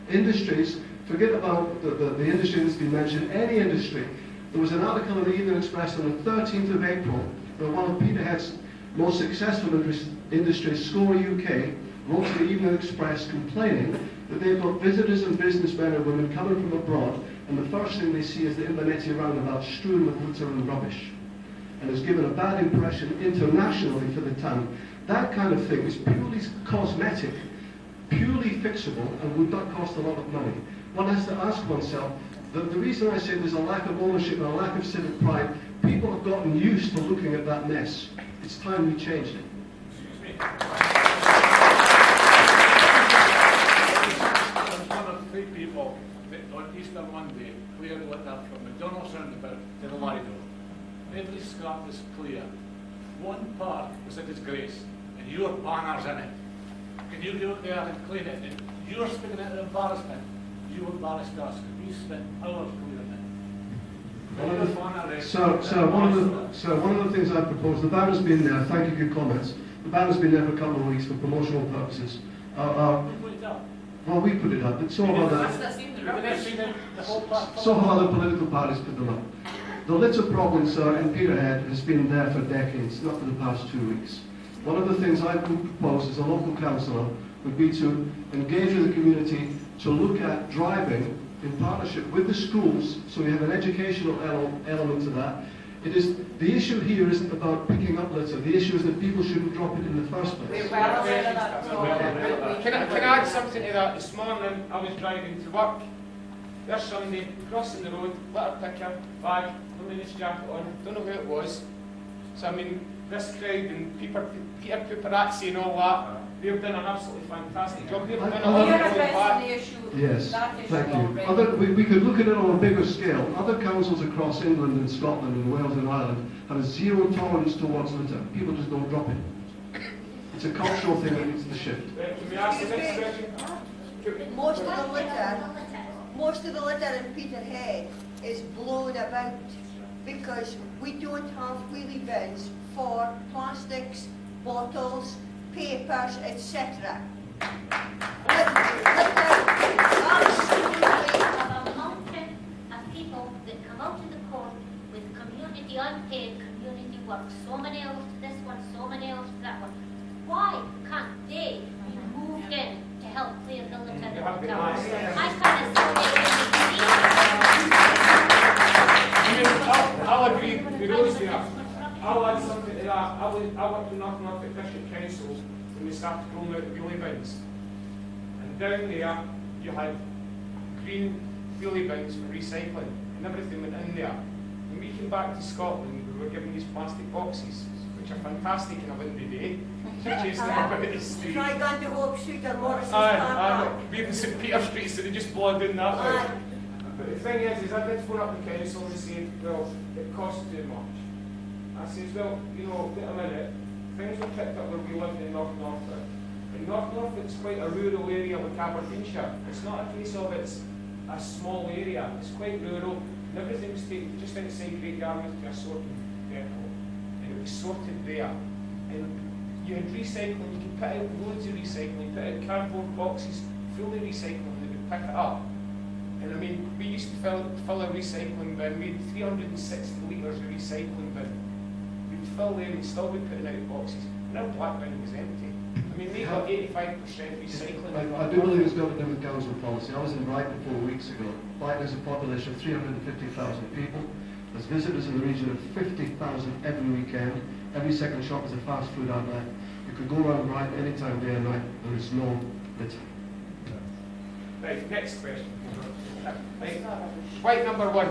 Industries, forget about the industry that's been mentioned, any industry. There was an article in the Evening Express on the 13th of April where one of Peterhead's most successful industries, Score UK, wrote to the Evening Express complaining that they've got visitors and businessmen and women coming from abroad, and the first thing they see is the Inverness roundabout strewn with litter and rubbish, and has given a bad impression internationally for the town. That kind of thing is purely cosmetic, purely fixable, and would not cost a lot of money. One has to ask oneself, the reason I say there's a lack of ownership and a lack of civic pride, people have gotten used to looking at that mess. It's time we changed it. One of three people that on Easter Monday cleared litter from McDonald's roundabout to the Lido. Every scrap is clear. One part was a disgrace, and your banner's in it. Can you go out there and clean it? And you're speaking out of embarrassment. You embarrassed us, because we spent hours clearing it. Sir, one of the things I propose, the banner's been there, thank you for your comments. The banner's been there for a couple of weeks for promotional purposes. Who put it up? Well, we put it up, but so have other political parties put them up. The litter problem, sir, in Peterhead has been there for decades, not for the past 2 weeks. One of the things I would propose as a local councillor would be to engage with the community to look at driving in partnership with the schools, so we have an educational element to that. The issue here isn't about picking up litter, the issue is that people shouldn't drop it in the first place. Can I add something to that? This morning I was driving to work. There's somebody crossing the road, litter picker, bag, luminous jacket on, don't know who it was. So I mean, this crowd and Peter Paparazzi and all that, they've done an absolutely fantastic job. They've done a lot of back. Yes, thank you. We could look at it on a bigger scale. Other councils across England and Scotland and Wales and Ireland have a zero tolerance towards litter. People just don't drop it. It's a cultural thing that needs to shift. Can we ask the next question? Most of the litter in Peterhead is blown about because we don't have wheelie bins for plastics, bottles, papers, etc. We have a mountain of people that come out to the court with community, unpaid community work. So many hours to this one, so many hours to that one. Why can't they be moved in to help clear the litter in the town? I kind of I'll agree with those there. I'll add something to that. I worked in Norfolk District Council when we started rolling out the wheelie bins. And down there, you had green wheelie bins for recycling, and everything went in there. When we came back to Scotland, we were given these plastic boxes, which are fantastic in a windy day. Chasing them about the street. Try going to Hope Street or Morrison's Park. We're in St Peter Street, so they just blow in that way. But the thing is I did phone up the council and say, well, it costs too much. I says, well, you know, wait a minute, things were picked up where we lived in North Norfolk. And North Norfolk's quite a rural area like Aberdeenshire. It's not a case of it's a small area, it's quite rural, and everything was taken just outside Great Yarmouth to a sorting depot. And it was sorted there. And you had recycling, you could put out loads of recycling, put out cardboard boxes, fully recycling, they would pick it up. And I mean, we used to fill a recycling bin, we had 360 litres of recycling bin. We'd fill them and still be putting out boxes. And our black bin was empty. I mean, they got 85% recycling. I do believe it's got to do with council policy. I was in Brighton 4 weeks ago. Brighton has a population of 350,000 people. There's visitors in the region of 50,000 every weekend. Every second shop is a fast food outlet. You could go around Brighton any time, day and night. There is no litter. Right, next question. Right. White number one.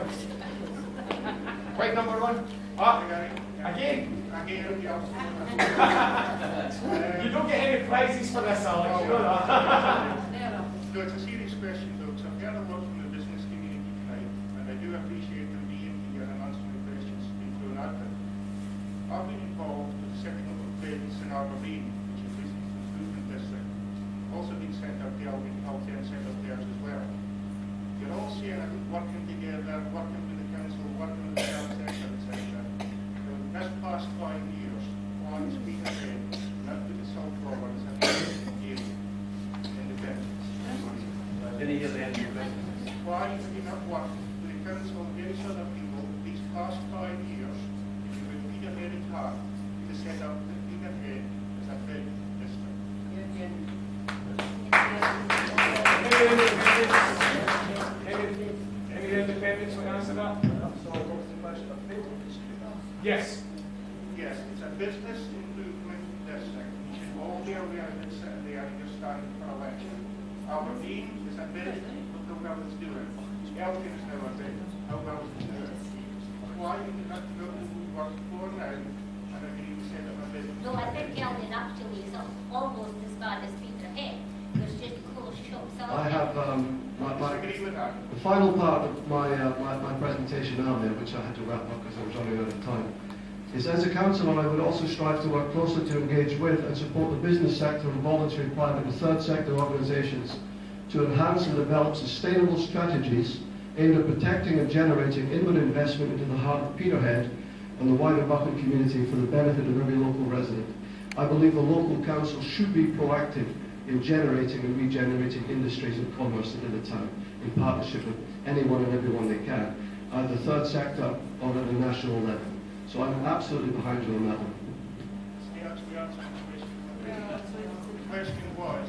White number one. Again. You don't get any prizes for this, Alex. You know that. So it's a serious question, though. So I've heard a lot from the business community tonight, and I do appreciate them being here and answering the questions being thrown at them. I've been involved with the setting up of bins in Aberdeen, which is business improvement district. Also been sent up there, I'll sent up there as well. You're all saying working together, working with the council, working with the town centre, etc. So this past 5 years, one has been ahead, not with the South forward as an area, independence. Didn't hear the end of your question. Why have you not worked with the council and various other people to these past 5 years, if you would Peterhead at heart, to set up the Peterhead as a bid district. Any independents will answer that? Yes. Yes, it's a business improvement district. You should all be aware of it sitting there and you're standing for election. Aberdeen is a bid, look how well it's doing. Elkins now a bid, how well it's doing. Why do you not go to work for now and agree to set up a bid? No, I think Elgin actually is almost as bad as Peterhead. There's just closed shops out I have the final part of my presentation earlier, which I had to wrap up because I was running out of time, is as a councillor I would also strive to work closer to engage with and support the business sector and voluntary private and third sector organisations to enhance and develop sustainable strategies aimed at protecting and generating inward investment into the heart of Peterhead and the wider Buchan community for the benefit of every local resident. I believe the local council should be proactive in generating and regenerating industries and commerce into the town in partnership with anyone and everyone they can, at the third sector or at a national level. So I'm absolutely behind you on that one. We answered the question was,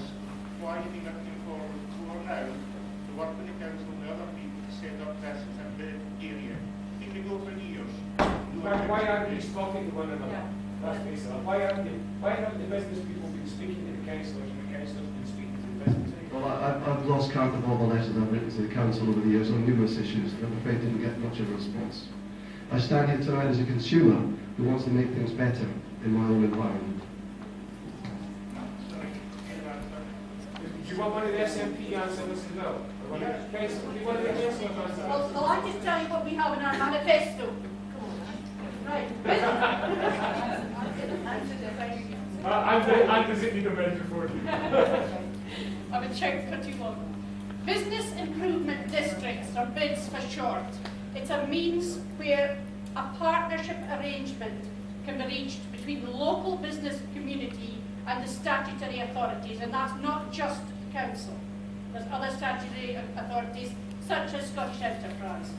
why are you looking forward for now to work with the council and the other people to set up this as a bid area? Did we go for years? Why aren't you talking to one another? Let's face it. Why haven't the business people been speaking to the councillors and the councillors been speaking to the business people? Well, I've lost count of all the letters I've written to the council over the years on numerous issues, and I'm afraid didn't get much of a response. I stand here tonight as a consumer who wants to make things better in my own environment. Do you want one of the SNP answers as well? Or one of the councillors? Do you want the councillors answer? Well, I just tell you what we have in our manifesto. Right. And does it need a mention for you? I've been checked for too long. Business improvement districts, or BIDs for short. It's a means where a partnership arrangement can be reached between the local business community and the statutory authorities, and that's not just the council. There's other statutory authorities, such as Scottish Enterprise.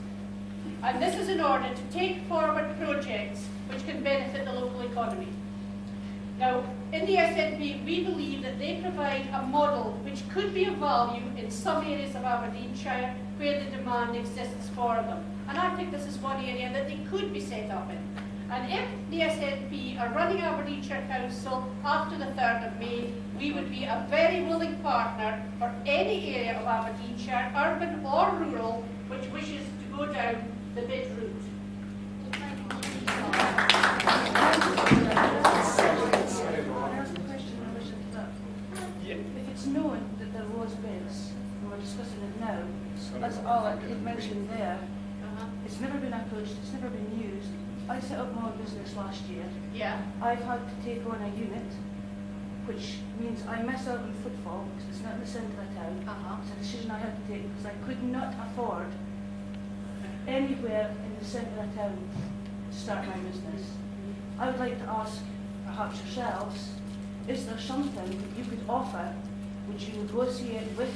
And this is in order to take forward projects which can benefit the local economy. Now, in the SNP, we believe that they provide a model which could be of value in some areas of Aberdeenshire where the demand exists for them. And I think this is one area that they could be set up in. And if the SNP are running Aberdeenshire Council after the 3rd of May, we would be a very willing partner for any area of Aberdeenshire, urban or rural, which wishes to go down the bid route. If it's known that there was bids, and we're discussing it now, that's all I did mention there. It's never been approached, it's never been used. I set up my own business last year. Yeah. I've had to take on a unit, which means I miss out on footfall because it's not in the centre of town. It's a decision I had to take because I could not afford anywhere in the centre of town to start my business. I would like to ask, perhaps yourselves, is there something that you could offer? Would you negotiate with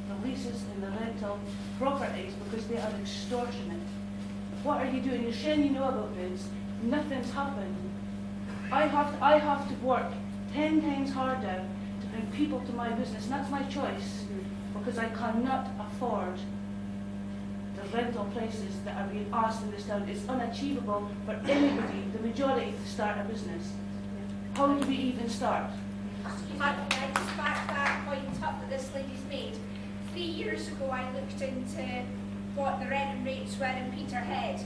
the leases and the rental properties because they are extortionate? What are you doing? You're saying you know about bids. Nothing's happened. I have to work 10 times harder to bring people to my business, and that's my choice because I cannot afford the rental prices that are being asked in this town. It's unachievable for anybody, the majority, to start a business. How do we even start? Can I just back that point up that this lady's made? 3 years ago I looked into what the rent and rates were in Peterhead,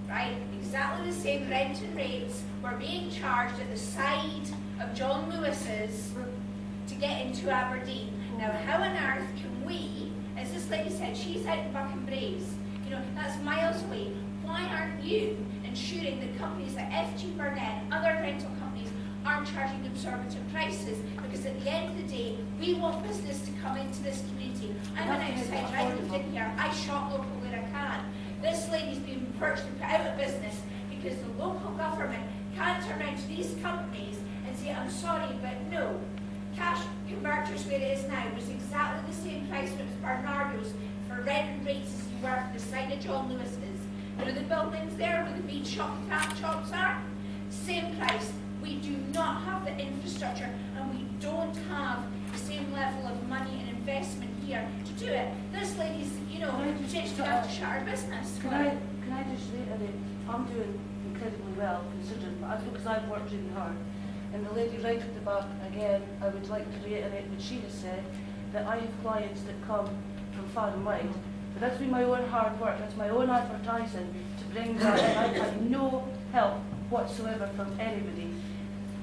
right? Exactly the same rent and rates were being charged at the side of John Lewis's to get into Aberdeen. Now how on earth can we, as this lady said, she's out in Buchan Braes, you know, that's miles away. Why aren't you ensuring that companies like FG Burnett and other rental companies aren't charging exorbitant prices? Because at the end of the day, we want business to come into this community. I'm an outside resident in here. I shop local where I can. This lady's been purged and put out of business because the local government can't turn around to these companies and say, I'm sorry, but no. Cash Converters, where it is now, was exactly the same price when it was Bernardo's for rent and rates as you were for the side of John Lewis's. You know the buildings there where the meat shop and tack shops are? Same price. We do not have the infrastructure and we don't have the same level of money and investment here to do it. This lady's, you know, potentially going to have to shut her business. Can I just reiterate, I'm doing incredibly well considering, but that's because I've worked really hard. And the lady right at the back, again, I would like to reiterate what she has said, that I have clients that come from far and wide. But that's been my own hard work, that's my own advertising to bring that in. I've had no help whatsoever from anybody.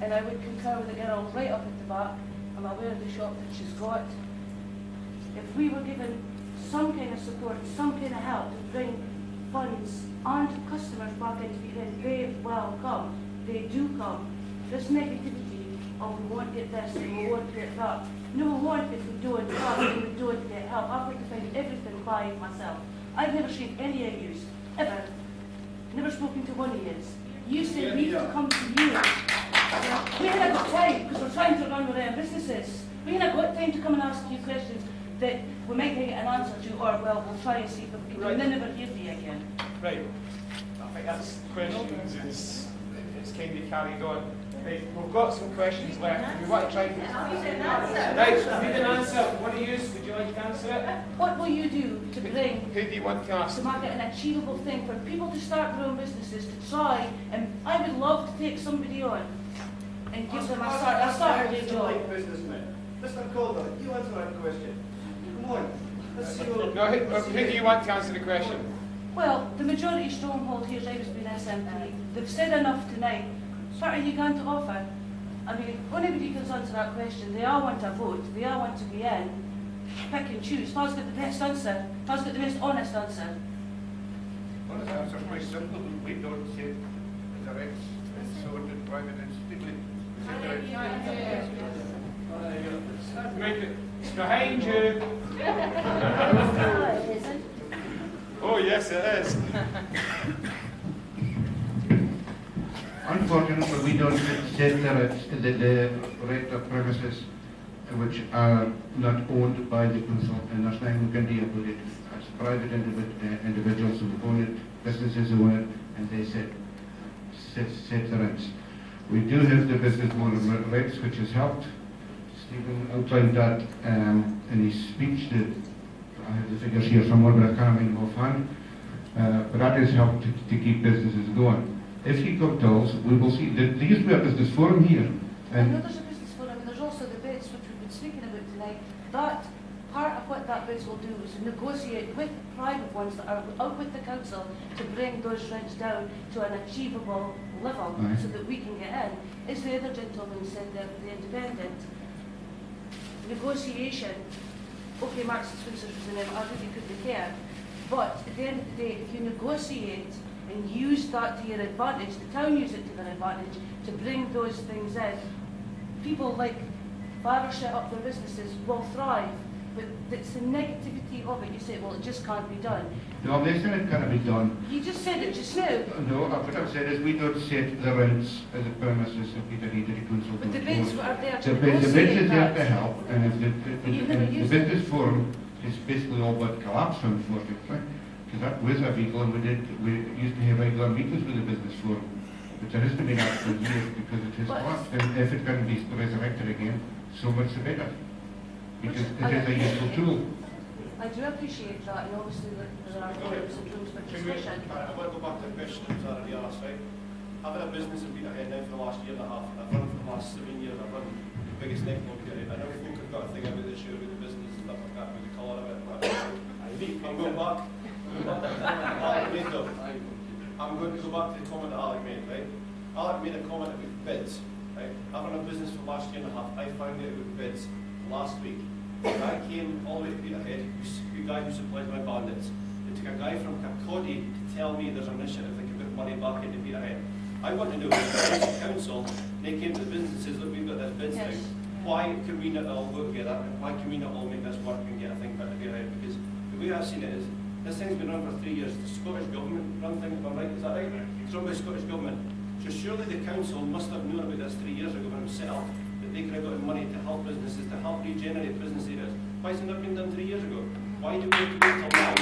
And I would concur with the girl right up at the back. I'm aware of the shop that she's got. If we were given some kind of support, some kind of help to bring funds and customers back into Peterhead, they will come. They do come. This negativity of we won't get this and we won't get that. No, we won't if we don't have and we don't get help. I've got to find everything by myself. I've never seen any of you, ever. Never spoken to one of you. You say we can come to you. We ain't got time because we're trying to run our own businesses. We ain't got time to come and ask you questions that we might get an answer to, or well, we'll try and see if we can. Right. And then never hear from you again. Right. I think that's questions is kind of carried on. Right, we've got some questions left. We want to try to... Right, we can answer. What do you use? Would you like to answer it? What will you do to bring... Who do you want to ask? To make it an achievable thing for people to start their own businesses, to try, and I would love to take somebody on and give them a Saturday job. Mr. Calder, you answer that question. Come on. Let's see what... No, who do you want to answer the question? Well, the majority stronghold here has been SNP. They've said enough tonight. What are you going to offer? I mean, anybody can answer that question. They all want a vote. They all want to be in. Pick and choose. Who's got the best answer? Who's got the most honest answer? Honest answer is quite simple. We don't say the rights. It's sorted private instantly. It's behind you. Oh, yes, it is. Unfortunately, we don't set the rent of premises which are not owned by the council, and there's nothing we can do about it. As private individuals who own it, businesses who own it, and they set the rents. We do have the business model rates, which has helped. Stephen outlined that in his speech. I have the figures here somewhere, but I can't remember offhand. But that has helped to keep businesses going. If you come to us, we will see. There used to be a business forum here. I know there's a business forum, and there's also the bids which we've been speaking about tonight. That part of what that bids will do is negotiate with private ones that are out with the council to bring those rents down to an achievable level so that we can get in. As the other gentleman said there for the independent, negotiation, okay, Marks and Spencer's was in it, I really couldn't care. But at the end of the day, if you negotiate and use that to your advantage, the town use it to their advantage, to bring those things in. People like Father set up their businesses will thrive, but it's the negativity of it. You say, well, it just can't be done. No, I'm not saying it can't be done. You just said it just now. No, what I've said is we don't set the rents as a premises of Peterhead to the council. But the bids are there to the bids are there to help, and if the business forum is basically all but collapsed, unfortunately. Because that was a vehicle, and we used to have regular meetings with the business forum, which there hasn't been that for years because it has collapsed. And if it can be resurrected again, so much the better, because it is a useful tool. I do appreciate that, and obviously there are rooms and rooms for discussion. I want to go back to the question that was already asked, right? I've had a business in Peterhead now for the last year and a half, and I've run for the last 7 years. I've run the biggest netball in Peterhead. I know folk have got a thing about the show, about the business and stuff like that, with the colour of it. I'm going back. I'm going to go back to the comment that Alec made, right? Alec made a comment about bids, right? I've run a business for the last year and a half. I found out about bids last week. A guy came all the way to Peterhead, the guy who supplies my bandits. It took a guy from Kirkcaldy to tell me there's an initiative that can put money back into Peterhead. I want to know, as the council, they came to the business and says, look, we've got this bids thing. Why can we not all work together? And why can we not all make this work and get a thing back to Peterhead? Because the way I've seen it is, this thing's been run for 3 years. The Scottish Government run thing, if I'm right, is that right? It's run by the Scottish Government. So surely the council must have known about this 3 years ago when it was set up, that they could have got money to help businesses, to help regenerate business areas. Why hasn't that been done 3 years ago? Why do we have to wait till now?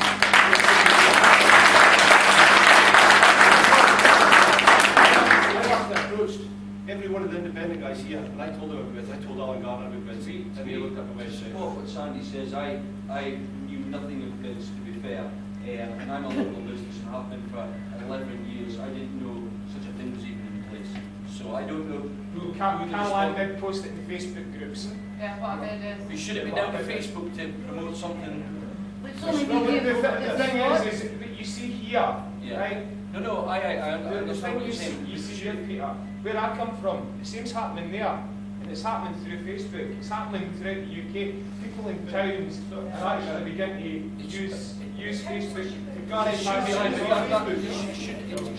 Sandy says, I knew nothing of bids, to be fair, and I'm a local business and have been for 11 years. I didn't know such a thing was even in place. So I don't know who Caroline did post it in Facebook groups. Yeah, what I did is... We should have been down to Facebook to promote something. It's only Well, been the thing is that you see here, Yeah. right? No, I The understand what thing you're saying. you see here, Peter, where I come from, the same's happening there, and it's happening through Facebook. It's happening throughout the UK. People in towns are actually beginning to use Facebook to garnish It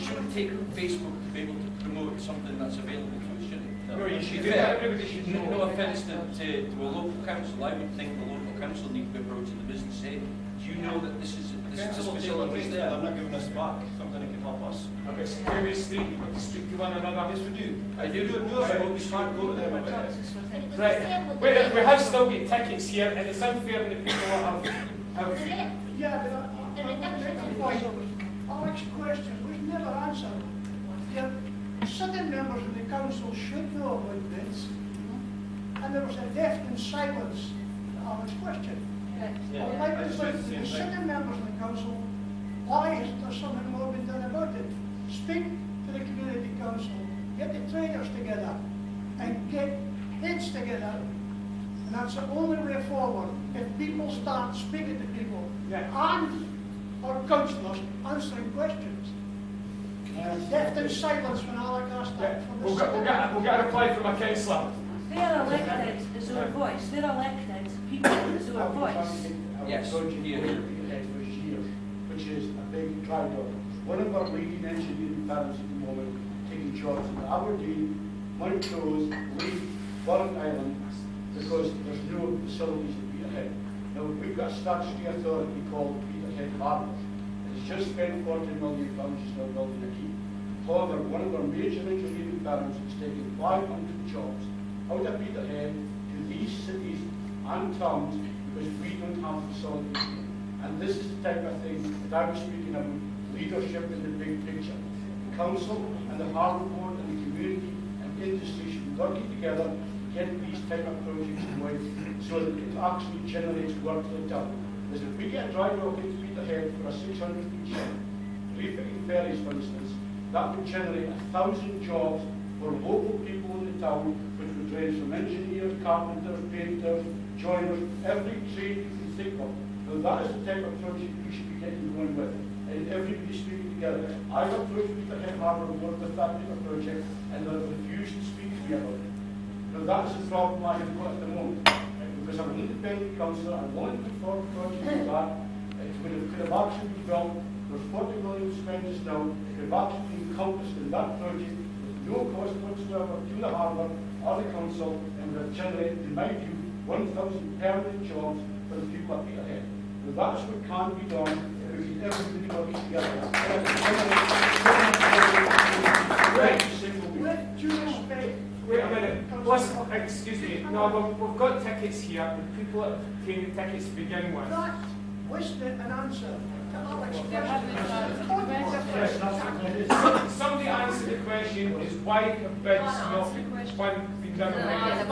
shouldn't take Facebook to be able to promote something that's available to us, should it? No, you should To be do fair, that. Everybody should know. No offence to a local council. I would think the local council need to be approaching the business saying, do you know that this is a facility there? They're not giving us back something that can help us. Okay, so here we speak to one another. Yes, we do. I do. We can't go to them about it. Right, we have still got tickets here, and it's unfair when the people have Yeah, but I'm making a point. Alex's question was never answered. The sitting members of the council should know about this, and there was a deafening silence to Alex's question. Yeah, I'd like I to just put said the the same thing. sitting members of the council, why isn't there something more been done about it? Speak to the community council, get the traders together, and get heads together. And that's the only way forward. If people start speaking to people and our councillors answering questions. Deafening silence when Alec asked that. We'll get a reply from a councillor. They're elected as our voice. They're elected people as our voice. Yes, here. Peterhead for years, which is a big dry dock. One of our leading engineering firms at the moment taking jobs in Aberdeen, Montrose, Leith, Warren Island, because there's no facilities at Peterhead. Now, we've got a statutory authority called Peterhead Harbour. It's just spent 40 million pounds just now building a quay. However, one of our major engineering firms is taking 500 jobs out of Peterhead to these cities and towns because we don't have facilities here. And this is the type of thing that I was speaking about, leadership in the big picture. The council and the harbour board and the community and industry should be working together to get these type of projects going so that it actually generates work for the town. Because if we get a dry dock into Peterhead for a 600-foot ship, refitting ferries for instance, that would generate 1,000 jobs for local people in the town, which would range from engineers, carpenters, painters, joiners, every trade you can think of. Now that is the type of project we should be getting going with. And everybody speaking together. I've approached Peterhead Harbour Board with that type of project, and they've refused to speak to me about it. Now that is the problem I have got at the moment. Because I'm an independent councillor, I want to put forward projects like that. It could have actually been built. There's 40 million spent just now. It could have actually been encompassed in that project with no cost whatsoever to the harbour or the council, and would have generated, in my view, 1,000 permanent jobs for the people at Peterhead. Now that is what can be done if we get everybody working together. With due respect. Wait a minute. Listen, excuse me. No, we've got tickets here, and people that obtained the tickets to begin with. That was an answer to Alex's question. Somebody answer the question: is why have bids not been done already?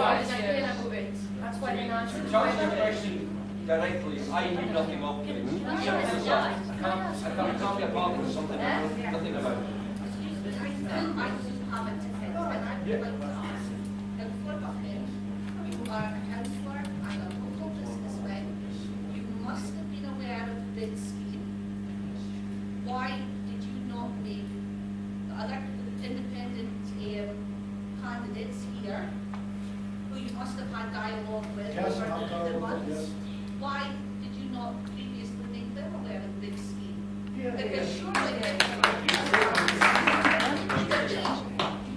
That's why they not. To answer the question directly, I knew nothing of it. I can't be a part of something I know nothing about. You are a councillor and a local businessman. You must have been aware of the bid scheme. Why did you not make the other independent candidates here, who you must have had dialogue with Yes, over I've the dialogue, months? yes. Why did you not previously make them aware of the bid scheme? Yeah, Because yeah. surely there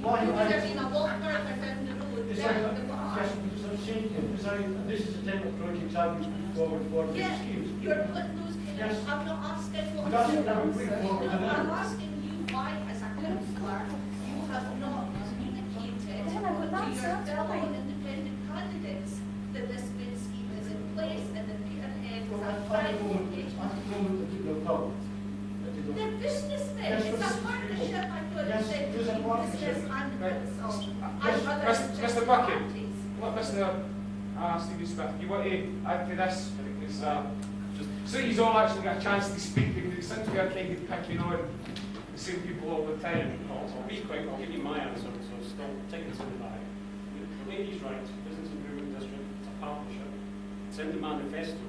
would have been a lot further down the road Yes, than the bar. because I'm saying to you, because this is the type of projects I would put forward for these Yeah, schemes. you're putting those kind Yes. of, I'm not asking what That's you what I'm putting forward. No, I'm asking you why, as a councillor, you have not communicated to your fellow independent candidates that this bid scheme is in place and that Peterhead is a prime location. They're businessmen, Yes, it's a Mr. partnership, I thought you Yes, said, it is a between partnership. business and council. Mr. Bucket, let Mr. Stevie Smith, you want to add to this? Because so he's all actually got a chance to speak, because since we are kind of picking on the same people all the time. I'll be quick, I'll give you my answer, so still taking us in the bag. The lady's right, Business Improvement District, it's a partnership. It's in the manifesto.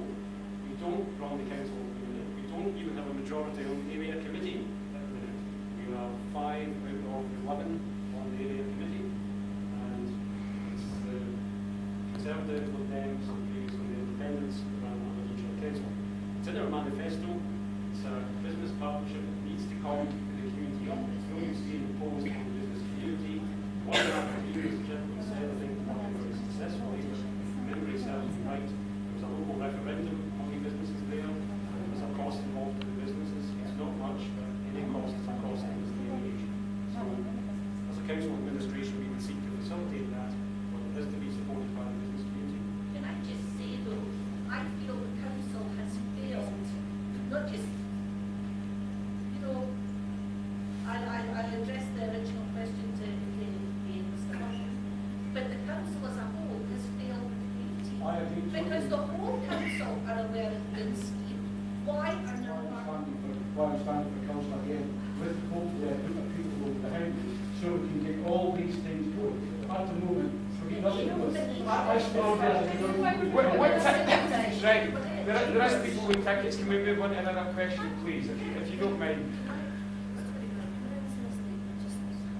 We don't run the council at the minute. We don't even have a majority on the area committee at the minute. We have 5 out of 11 on the area committee, and it's the Conservative, the Dems, and the Independents around the regional council. It's in our manifesto. It's a business partnership that needs to come to the community up. It's no use being opposed to the business community. One of our communities, the gentleman said, I think, very successfully, but memory serves me right. There was a local referendum on the businesses there, and there was a cost involved for the businesses. It's not much, but any cost is a cost in this day and age. So, as a council administration, we would seek to facilitate that, but it is to be supported by the business community. Can I just say though, I feel the council has failed, not just, you know, I'll address the original question to Mr. Hutton, but the council as a whole has failed the community. Because the whole council are aware of this scheme. Why are none of our... Why I'm standing for council again, with hopefully a group of people behind me, so we can get all these things going. At the moment, we're nothing with. Right, there is people with tickets. Can we move on to another question, please, if you don't mind?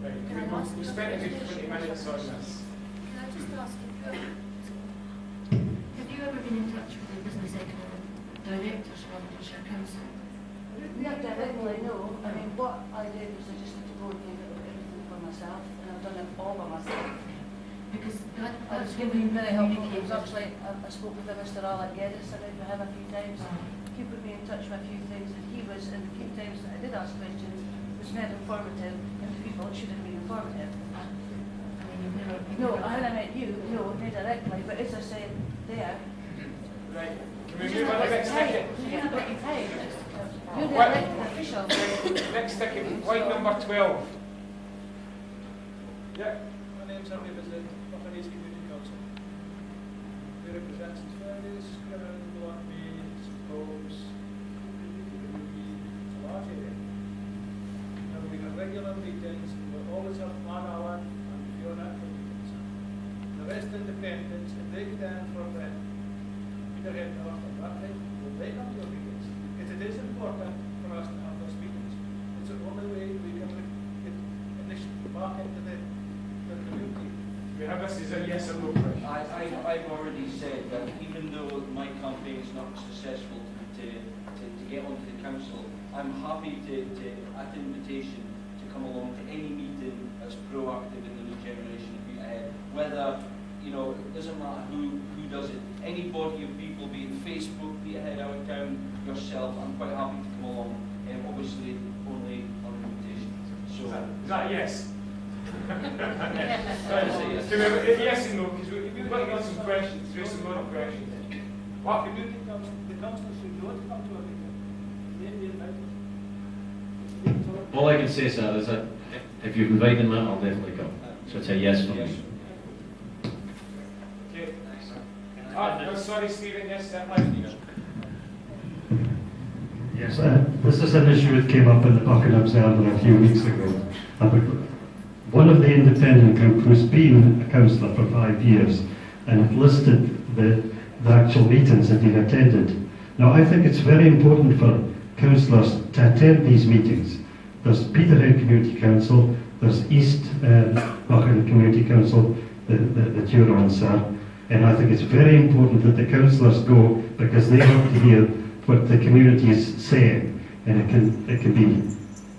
Right, we spent a good 20 minutes on this. Can I just ask Have you ever been in touch with the business economic directors of Aberdeenshire Council? Not directly, no. I mean, what I did was I just had to go and give everything for myself, and I've done it all by myself. Because I was giving very helpful. It was actually, I spoke with Mr. Alec Geddes, I met with him a few times. He put me in touch with a few things, and he was, in the few times that I did ask questions, was very informative, and to people it should have been informative. No, I hadn't met you, no, not directly, but as I said there. Right. Can we move on to the next ticket? You're the elected official. Next ticket, point number 12. Yeah. My name's Henry Visit, Buchanese Community Council. We represent Ferries, Scriven, Blackmead, Groves, a large area. Now we have regular meetings, we always have Plan Allen and Fiona for meetings. The rest independents, if they get down from Peterhead North and Ratley, will they come to your meetings? Because it is important for us to have those meetings. It's the only way we can get initiative back into the community. We have this as a yes or no question. I've already said that even though my campaign is not successful to get onto the council, I'm happy to at invitation, to come along to any meeting that's proactive in the new generation of Peterhead. Whether, you know, it doesn't matter who does it. Any body of people, be it Facebook, Peterhead, our town, yourself, I'm quite happy to come along. Obviously, only on invitation. So, is that a yes? Yes and no, because we've got to get some questions, through some other questions. What? The council should not come to a meeting. All I can say, sir, is that if you've invited me, I'll definitely come. So it's a yes from me. Okay. Oh, sorry, Stephen. Yes, certainly. Yes, this is an issue that came up in the Buckingham Observer a few weeks ago. One of the independent group who's been a councillor for 5 years and listed the actual meetings that he attended. Now, I think it's very important for councillors to attend these meetings. There's Peterhead Community Council, there's East Buckingham Community Council that you're on, sir, and I think it's very important that the councillors go because they want to hear what the community is saying, and it can be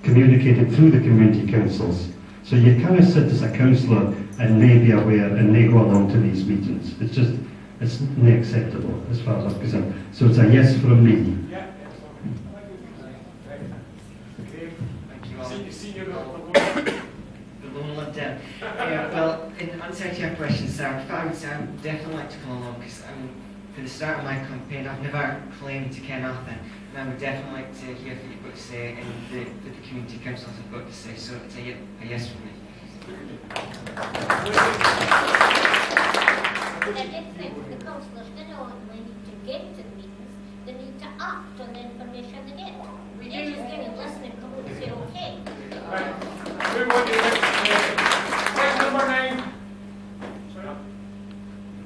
communicated through the community councils. So you kind of sit as a councillor and may be aware and may go along to these meetings. It's not acceptable as far as I'm concerned. So it's a yes from me. Yeah. Well, in answer to your question, sir, I would definitely like to come along because for the start of my campaign, I've never claimed to care nothing, and I would definitely like to hear what you've got to say and what the community councils have got to say. So it's a yes from me. they're different. The councillors, they know they need to get to the meetings, they need to act on the information they get. They're just going to listen and come and say, okay. Right. Move on to the next. Point number 9. Sorry.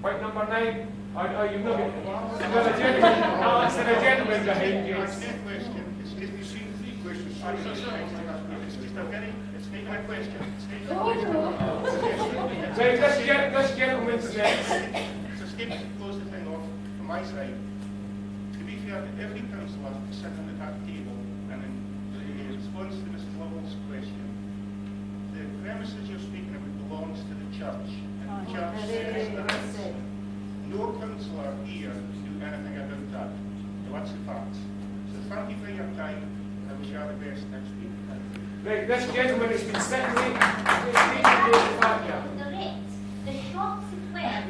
Point number 9. You've not got a gentleman. Alex and a gentleman behind you. It's a question. It's received 3 questions. Sorry. It's taken a question. Right, this gentleman's next. So Stephen, to close the thing off from my side, to be fair, every councillor sitting at that table, and in response to Mr. Lovell's question, the premises you're speaking about belongs to the church. And the church says that no councillor here can do anything about that. So that's the facts. So thank you for your time, and I wish you all the best next week. Right, this gentleman has been sitting there. The rates, the shops were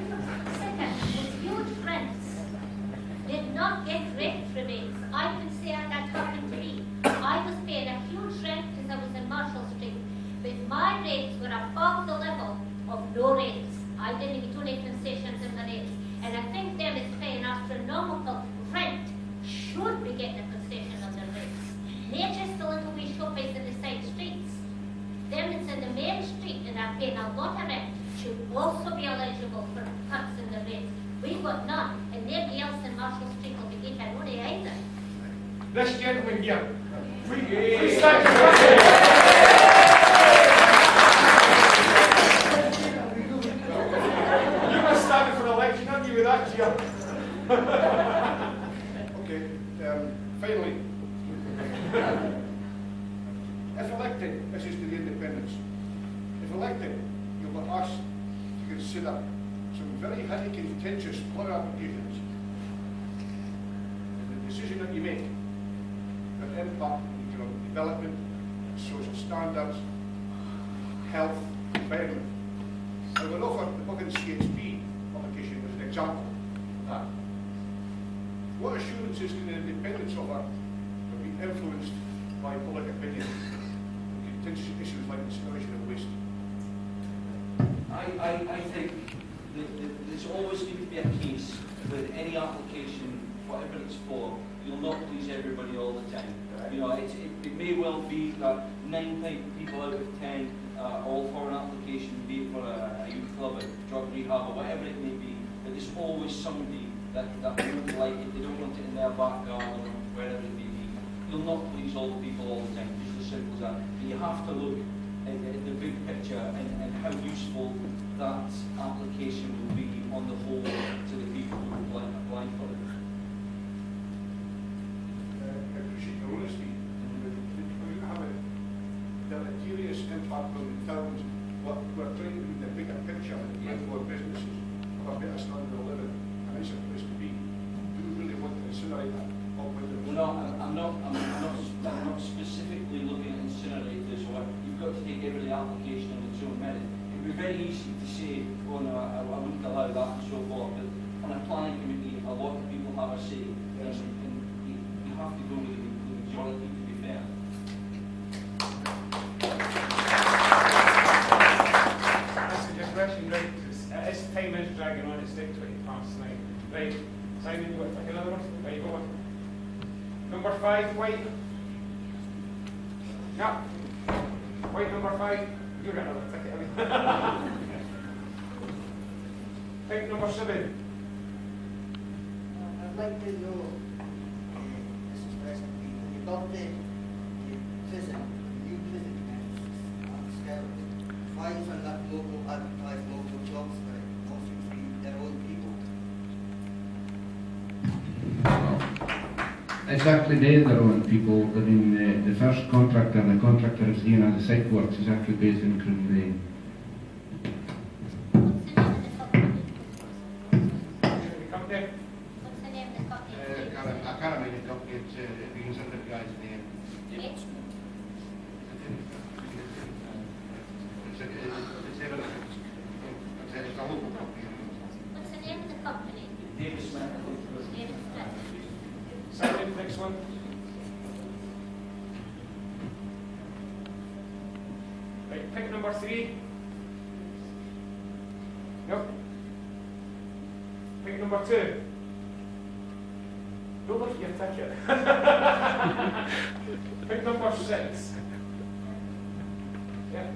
second with huge rents, did not get rent rebates. I can say that happened to me. I was paying a huge rent because I was in Marshall Street, but my rates were above the level of no rates. I didn't even do any concessions in the rates. And I think them is paying astronomical rent should be getting a concession on their rates. Not just the little wee shoppies in the side streets. Them that's in the main street and are paying a lot of rent should also be eligible for cuts in the rates. We've got none, and nobody else in Marshall Street will be getting any either. This gentleman here. Please stand You must stand for election, aren't you, with that chair? Okay, finally, if elected, this is to the independents, if elected, you'll be asked to consider some very highly contentious plan applications. And the decision that you make will impact on economic development, social standards, health, environment. I will offer the Buchan CHP application as an example of that. What assurances can the independents offer to be influenced by public opinion on contentious issues like incineration of waste? I think that there's always going to be a case with any application, whatever it's for, you'll not please everybody all the time. You know, it may well be that 9 people out of 10 all for an application, be it for a youth club, a drug rehab, or whatever it may be, but there's always somebody that won't like it, they don't want it in their back garden, or wherever it may be. You'll not please all the people all the time, just as simple as that. But you have to look at the big picture and how useful that application will be on the whole to the people who apply for it. I appreciate your honesty, but we're going to have a deleterious impact on the towns. What we're trying to do, the bigger picture, with more businesses, have a better standard of living, a nicer place to be. Do we really want to incinerate that? Well, no, I'm not specifically looking at incinerators. Or you've got to take every application on its own merit. It would be very easy to say, oh no, I wouldn't allow that and so forth. But on a planning committee, a lot of people have a say, yes. And you have to go with the majority to be fair. That's a digression, right? As time is dragging on, it's like 9:20. Right, Simon, you want to take another one? Right, go on. Number 5, White. Yeah. White number 5. You got another ticket, I mean. Pink number 7. I'd like to know, Mrs. President, when you got the prison, new prison scale, why isn't that local advertised local jobs for it? All seems to be their own people. It's actually their own people. I mean, the first contractor, the contractor is doing the site works, is actually based in Croonbrain. I can't remember the company. It begins under the guy's name. It's a local company. What's the name of the company? David Smith. David Smith. Simon, next one. Right, pick number 3. Nope. number 2. Don't look at your ticket. Pick number 6. Yeah.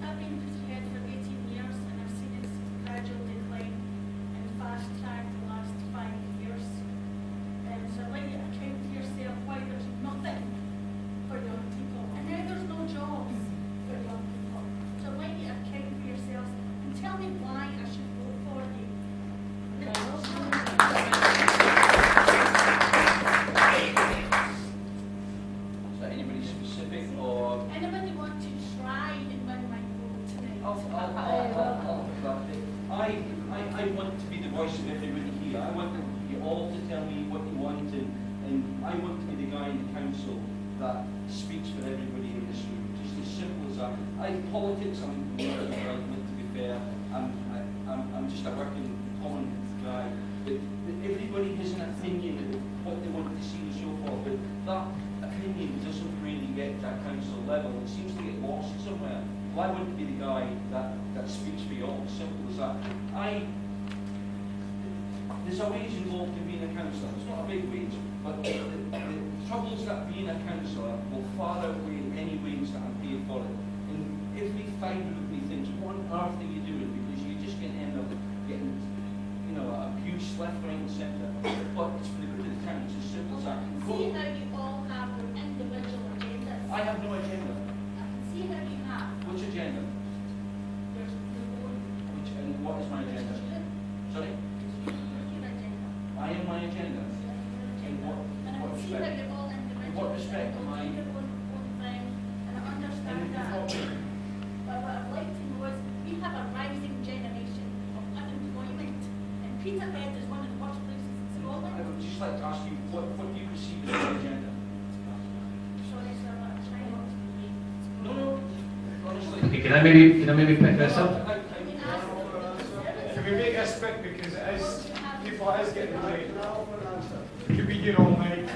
I've been Peterhead for 18 years and I've seen its gradual decline and fast track the last 5 years. So I'd like you to account to yourself why there's nothing for young people. And now there's no jobs for young people. So I'd like you to account for yourselves and tell me why I should vote for you. Is that anybody specific or? Anybody want to try and win my vote tonight? I want to be the voice of everybody here. I want you all to tell me what you want, and I want to be the guy in the council that speaks for everybody in this room. Just as simple as that. Politics, I'm not relevant, to be fair. I'm just a working common guy. But everybody has an opinion of what they want to see and so forth. But that opinion doesn't really get to a council level. It seems to get lost somewhere. Well, I want to be the guy that speaks for you all. Simple as that. There's a wage involved in being a councillor. It's not a big wage, but the troubles that being a councillor will far outweigh any wage that I'm paid for it. And every fibre of me thinks, what on earth are you doing? Because you're just going to end up getting, abuse left, right, and centre. But it's for the good of the town. It's as simple as that. I can see how you all have your individual agendas. I have no agenda. I can see how you have. Which agenda? There's your own. And what is my agenda? Sorry? I am my agenda. In what respect? In what respect am I? And I understand that. But what I'd like to know is we have a rising generation of unemployment, and Peterhead is one of the worst places in Scotland. I would just like to ask you, what do you perceive as my agenda? Sorry, sir, but I'm trying not to be. No, honestly. Can I maybe pick this up? Can we make this quick because it is, people it is getting late. We could be here all night.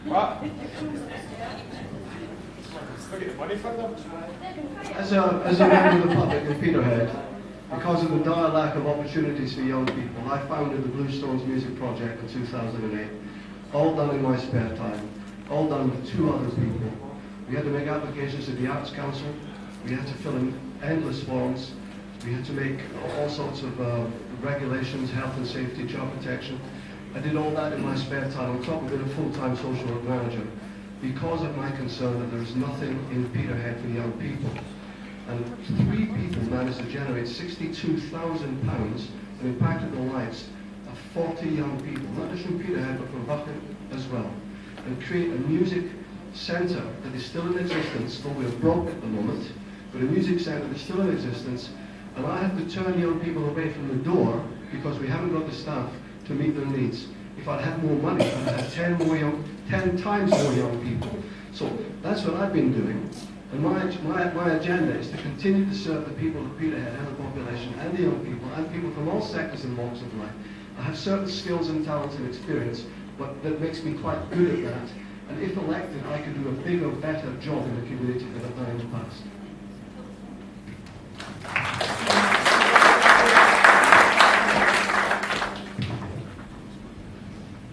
What? Still get the money from them? As a member of the public in Peterhead, because of the dire lack of opportunities for young people, I founded the Bluestones Music Project in 2008, all done in my spare time, all done with 2 other people. We had to make applications to the Arts Council, we had to fill in endless forms, we had to make all sorts of regulations, health and safety, child protection. I did all that in my spare time, on top of being a full-time social work manager, because of my concern that there is nothing in Peterhead for young people. And 3 people managed to generate £62,000 and impacted the lives of 40 young people, not just from Peterhead, but from Buchan as well, and create a music centre that is still in existence, though we're broke at the moment, but a music centre that's still in existence, and I have to turn young people away from the door because we haven't got the staff to meet their needs. If I'd had more money, I'd have 10 times more young people. So that's what I've been doing. And my agenda is to continue to serve the people of Peterhead and the population and the young people and people from all sectors and walks of life. I have certain skills and talents and experience, but that makes me quite good at that. And if elected, I could do a bigger, better job in the community than I've done in the past.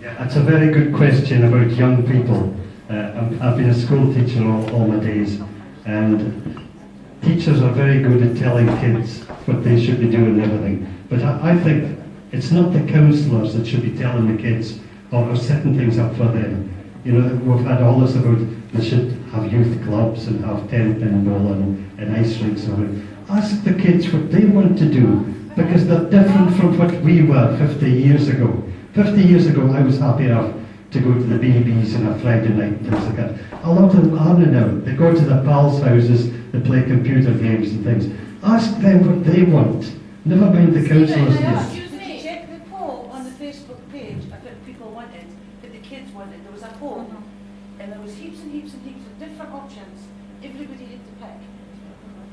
That's a very good question about young people. I've been a school teacher all my days, and teachers are very good at telling kids what they should be doing and everything. But I think it's not the councillors that should be telling the kids or setting things up for them. You know, we've had all this about they should have youth clubs and have 10-pin bowling and ice rinks and everything. Ask the kids what they want to do, because they're different from what we were 50 years ago. 50 years ago, I was happy enough to go to the BBs on a Friday night and things like that. A lot of them aren't now. They go to their pals' houses, they play computer games and things. Ask them what they want. Never mind the councillors. Excuse me, check the poll on the Facebook page of what people wanted, what the kids wanted. There was a poll, and there was heaps and heaps and heaps of different options. Everybody had to pick.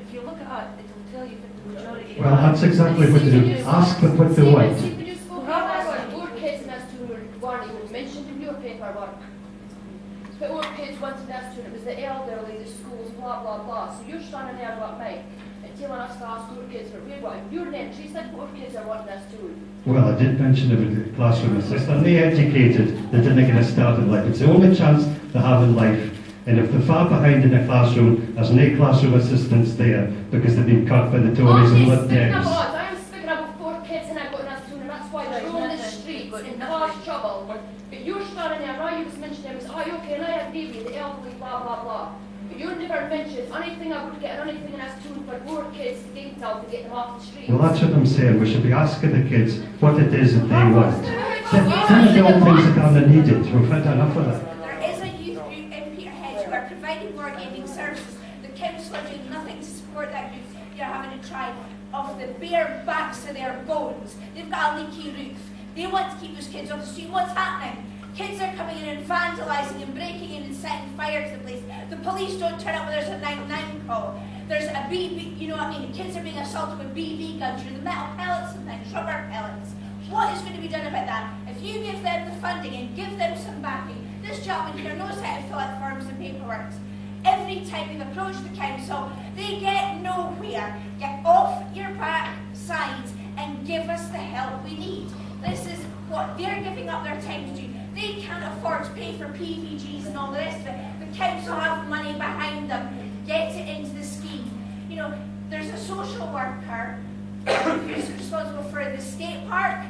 If you look at it, it'll tell you that the majority... Well, that's exactly what to do. Ask them what they want. Kids as to one you mentioned in your paperwork. the old kids wanted this to, and it was the elderly, the schools, blah, blah, blah. So you're standing there like Mike, and telling us to ask our kids what we want. You're then, she said our kids are wanting this too. Well, I did mention about the classroom assistant. They educated, they didn't get a start in life. It's the only chance they have in life. And if they're far behind in a classroom, there's no classroom assistants there because they've been cut by the Tories and Lib Dems. I am speaking about 4 kids and I've got this too, and that's why they're on the streets in cause trouble. But you're standing there, now you was mentioning, was, oh, okay, and I agree with you, the elderly, blah, blah, blah. But you never mentioned anything I would get, anything in this tune for more kids to get out to get them off the streets. Well, that's what I'm saying. We should be asking the kids what it is that they want. Some of the old things that are needed. We've had enough of that. There is a youth group in Peterhead who are providing wargaming services. The council are doing nothing to support that group. You're having to try off the bare backs of their bones. They've got a leaky roof. They want to keep those kids off the street. What's happening? Kids are coming in and vandalising and breaking in and setting fire to the place. The police don't turn up when there's a 999 call. There's a BB, you know what I mean? Kids are being assaulted with BB guns through the metal pellets and things, rubber pellets. What is going to be done about that? If you give them the funding and give them some backing, this gentleman here knows how to fill out forms and paperwork. Every time we've approached the council, they get nowhere. Get off your back sides and give us the help we need. This is what they're giving up their time to do. They can't afford to pay for PVGs and all the rest of it. The council have money behind them. Get it into the scheme. You know, there's a social worker who's responsible for the skate park.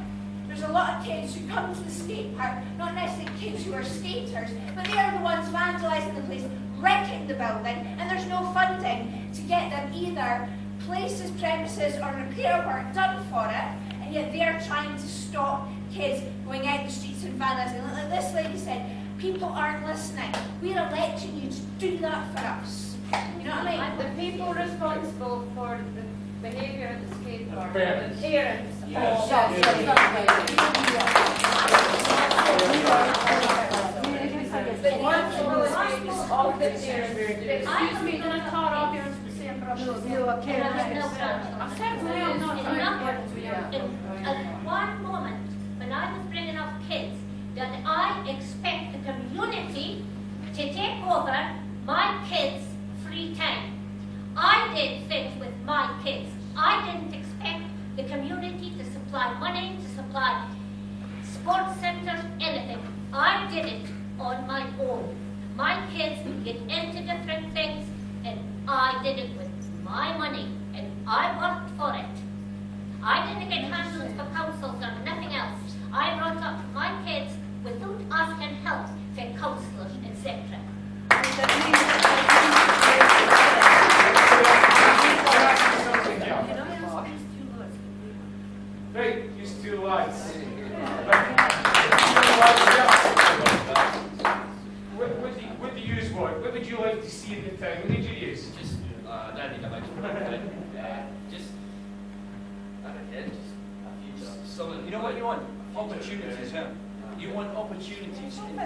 There's a lot of kids who come to the skate park, not necessarily kids who are skaters, but they are the ones vandalising the place, wrecking the building, and there's no funding to get them either places, premises, or repair work done for it, and yet they're trying to stop kids going out the streets and vandalising. Like this lady said, people aren't listening. We're electing you to do that for us. You know what I mean? The people responsible for the behaviour at the skate park are Parents. the parents. Yes. Excuse me, did I call all parents the same problem? No, I can't. At one moment, when I was bringing up kids, that I expect the community to take over my kids' free time. I did things with my kids. I didn't expect the community to supply money, to supply sports centres, anything. I did it on my own. My kids get into different things, and I did it with my money, and I worked for it. I didn't get handles for councils or nothing else. I brought up my kids without asking help from councillors, etc. Right, these two lads. What do you use want? What would you like to see in the town? What did you use? Just, I think about just, I don't know, just a few, some. You know what you want? Opportunities, huh? You want opportunities. I am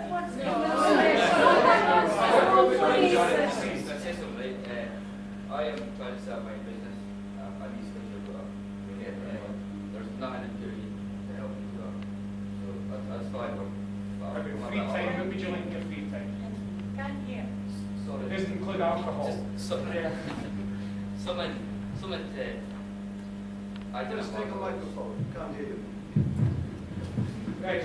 trying to start my business. I'm East Fisher, but there's nothing in doing to help me do that. So that's fine. Free time, what would you like in your free time? Can't hear. Sorry. Doesn't include alcohol. Something to, I don't Just take a microphone. Can't hear you. Right,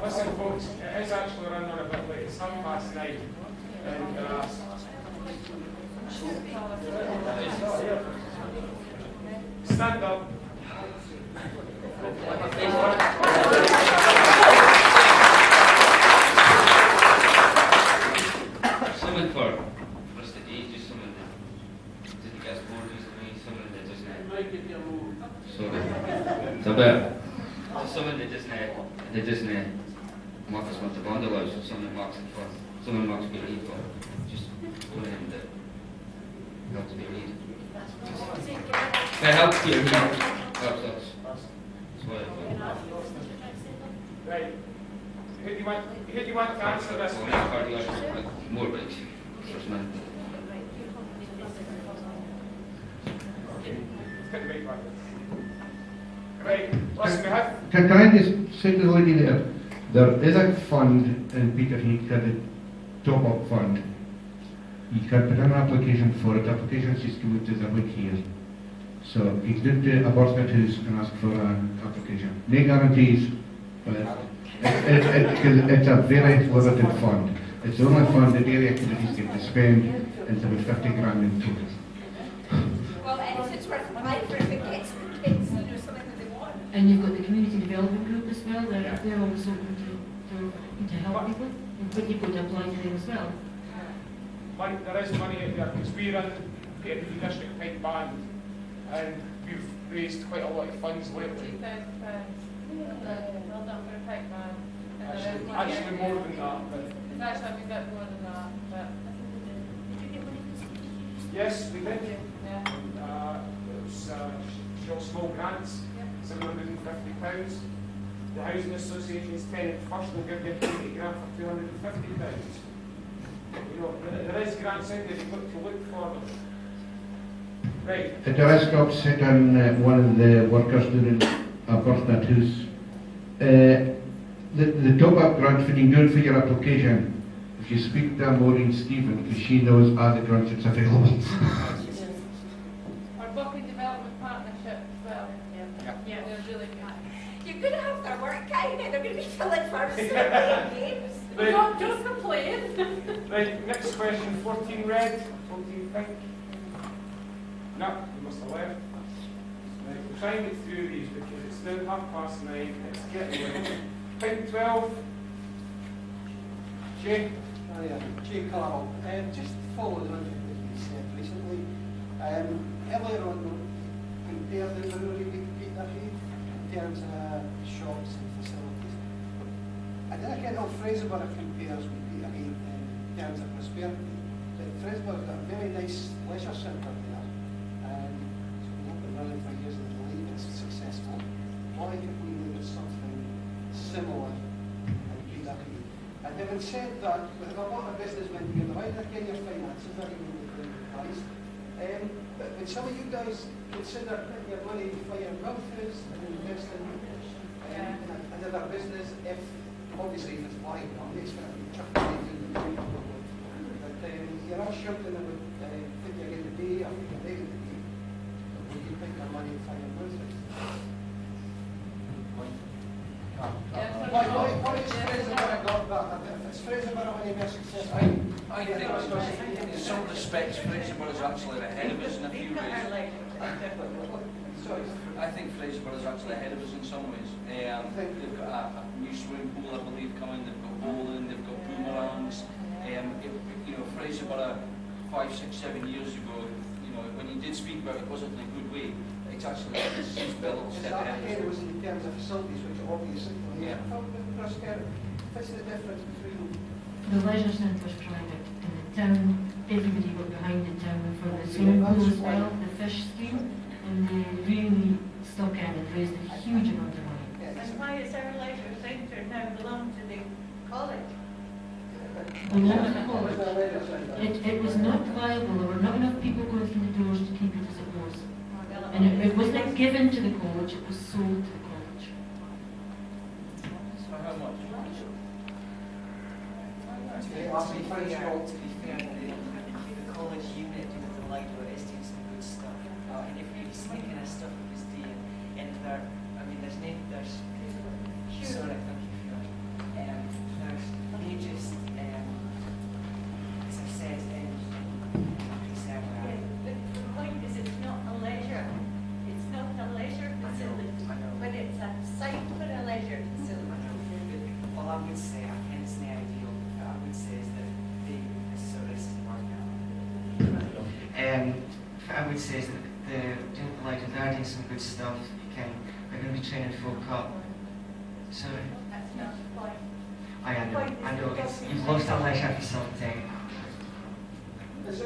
listen folks, it is actually running on a bit late. It's 9:30. And stand up. Someone for what's the age of someone that didn't get more recently, someone that doesn't someone that doesn't mark us what the vandalize, someone marks it for someone marks believe for just one of them that helps me read. It helps you helps us. That's why Right. Who do you want to answer this? More breaks. First man. Put the mic back. Right, listen, we have... Can I just say to the lady there, There is a fund in Peterhead called the top-up fund. You can put in an application for it. Application system is about here. So you can do a Abortion House and ask for an application. No guarantees, but it's a very limited fund. It's the only fund that area communities get to spend, and it's about 50 grand in total. Well, anything's worth applying for if it gets the kids, you know, something that they want. And you've got the community development group as well. They're always open to help people, but you've got to apply to them as well. There is money out there because we run the district pipe band, and we've raised quite a lot of funds lately. £2,000. Well done for a pipe band. Actually more than that. But It's actually a bit more than that. But yes, we did. Yeah. It was small grants, £750. The Housing Association's tenant first will give you a community grant for £250. You know, there is grants out there, you've got to look for them. Right. At the risk of setting one of the workers doing a birthday house, the top-up grant for you good for your application, if you speak to Maureen Stephen, because she knows all the grants that's available. our Buckley Development Partnership as well. Yeah, they're really good. You're going to have their work cut out, they're going to be filling first and playing games. Right. Don't complain. Right, next question, 14 red, 14 pink. No, you must have left. Right, we'll try and get through these because it's now 9:30, it's getting late. Pink 12. Jay? Oh yeah, Jay Carroll. Just following on what you said recently, earlier on you compared the brewery with Peterhead in terms of shops and facilities. I don't know how Fraserburgh compares with Peterhead in terms of prosperity, but Fraserburgh's got a very nice leisure centre there, and it's been up and running for years and I believe it's successful. Why could we look at something similar in Peterhead? And having said that, with a lot of businessmen here, they're either getting your finances or even the price. But would some of you guys consider putting your money for your welfares and investing in another business if, obviously, if it's viable? I'm not expecting to chuck money into the future, but you're not sure that it would fit you in the day or fit you late in the day. Would you put your money for your welfares? Why is Fraserburgh got that? If it's Fraserburgh when you're successful, I think in some respects Fraserburgh is actually ahead of us in a few ways. I think Fraserburgh is actually ahead of us in some ways. They've got a new swimming pool, I believe, coming. They've got bowling, they've got boomerangs. Fraserburgh 5, 6, 7 years ago, when you did speak about it, it wasn't in a good way. It's actually since built. Is that ahead of us in terms of facilities, which are obviously prosperity? What's the difference between The leisure centre's private, and the town, everybody got behind the town for the swimming pool as well, the fish scheme, and they really stuck in and raised a huge amount of money. And why is our leisure centre now belong to the college? It was not viable. There were not enough people going through the doors to keep it as it was. And it wasn't given to the college, it was sold to the college. So how much? To be fair, the college unit with the Lido is doing some good stuff. And if you see the kind of stuff it was doing, and there's sorry, thank you for that. They just, as I said, The point is, it's not a leisure. It's not a leisure facility, but it's a site for a leisure facility. well, I would say, I think it's the ideal. I would say is that I would say is that they're doing some good stuff. They're going to be training folk up. Sorry. That's not the point. I know. You've lost our leisure for some time.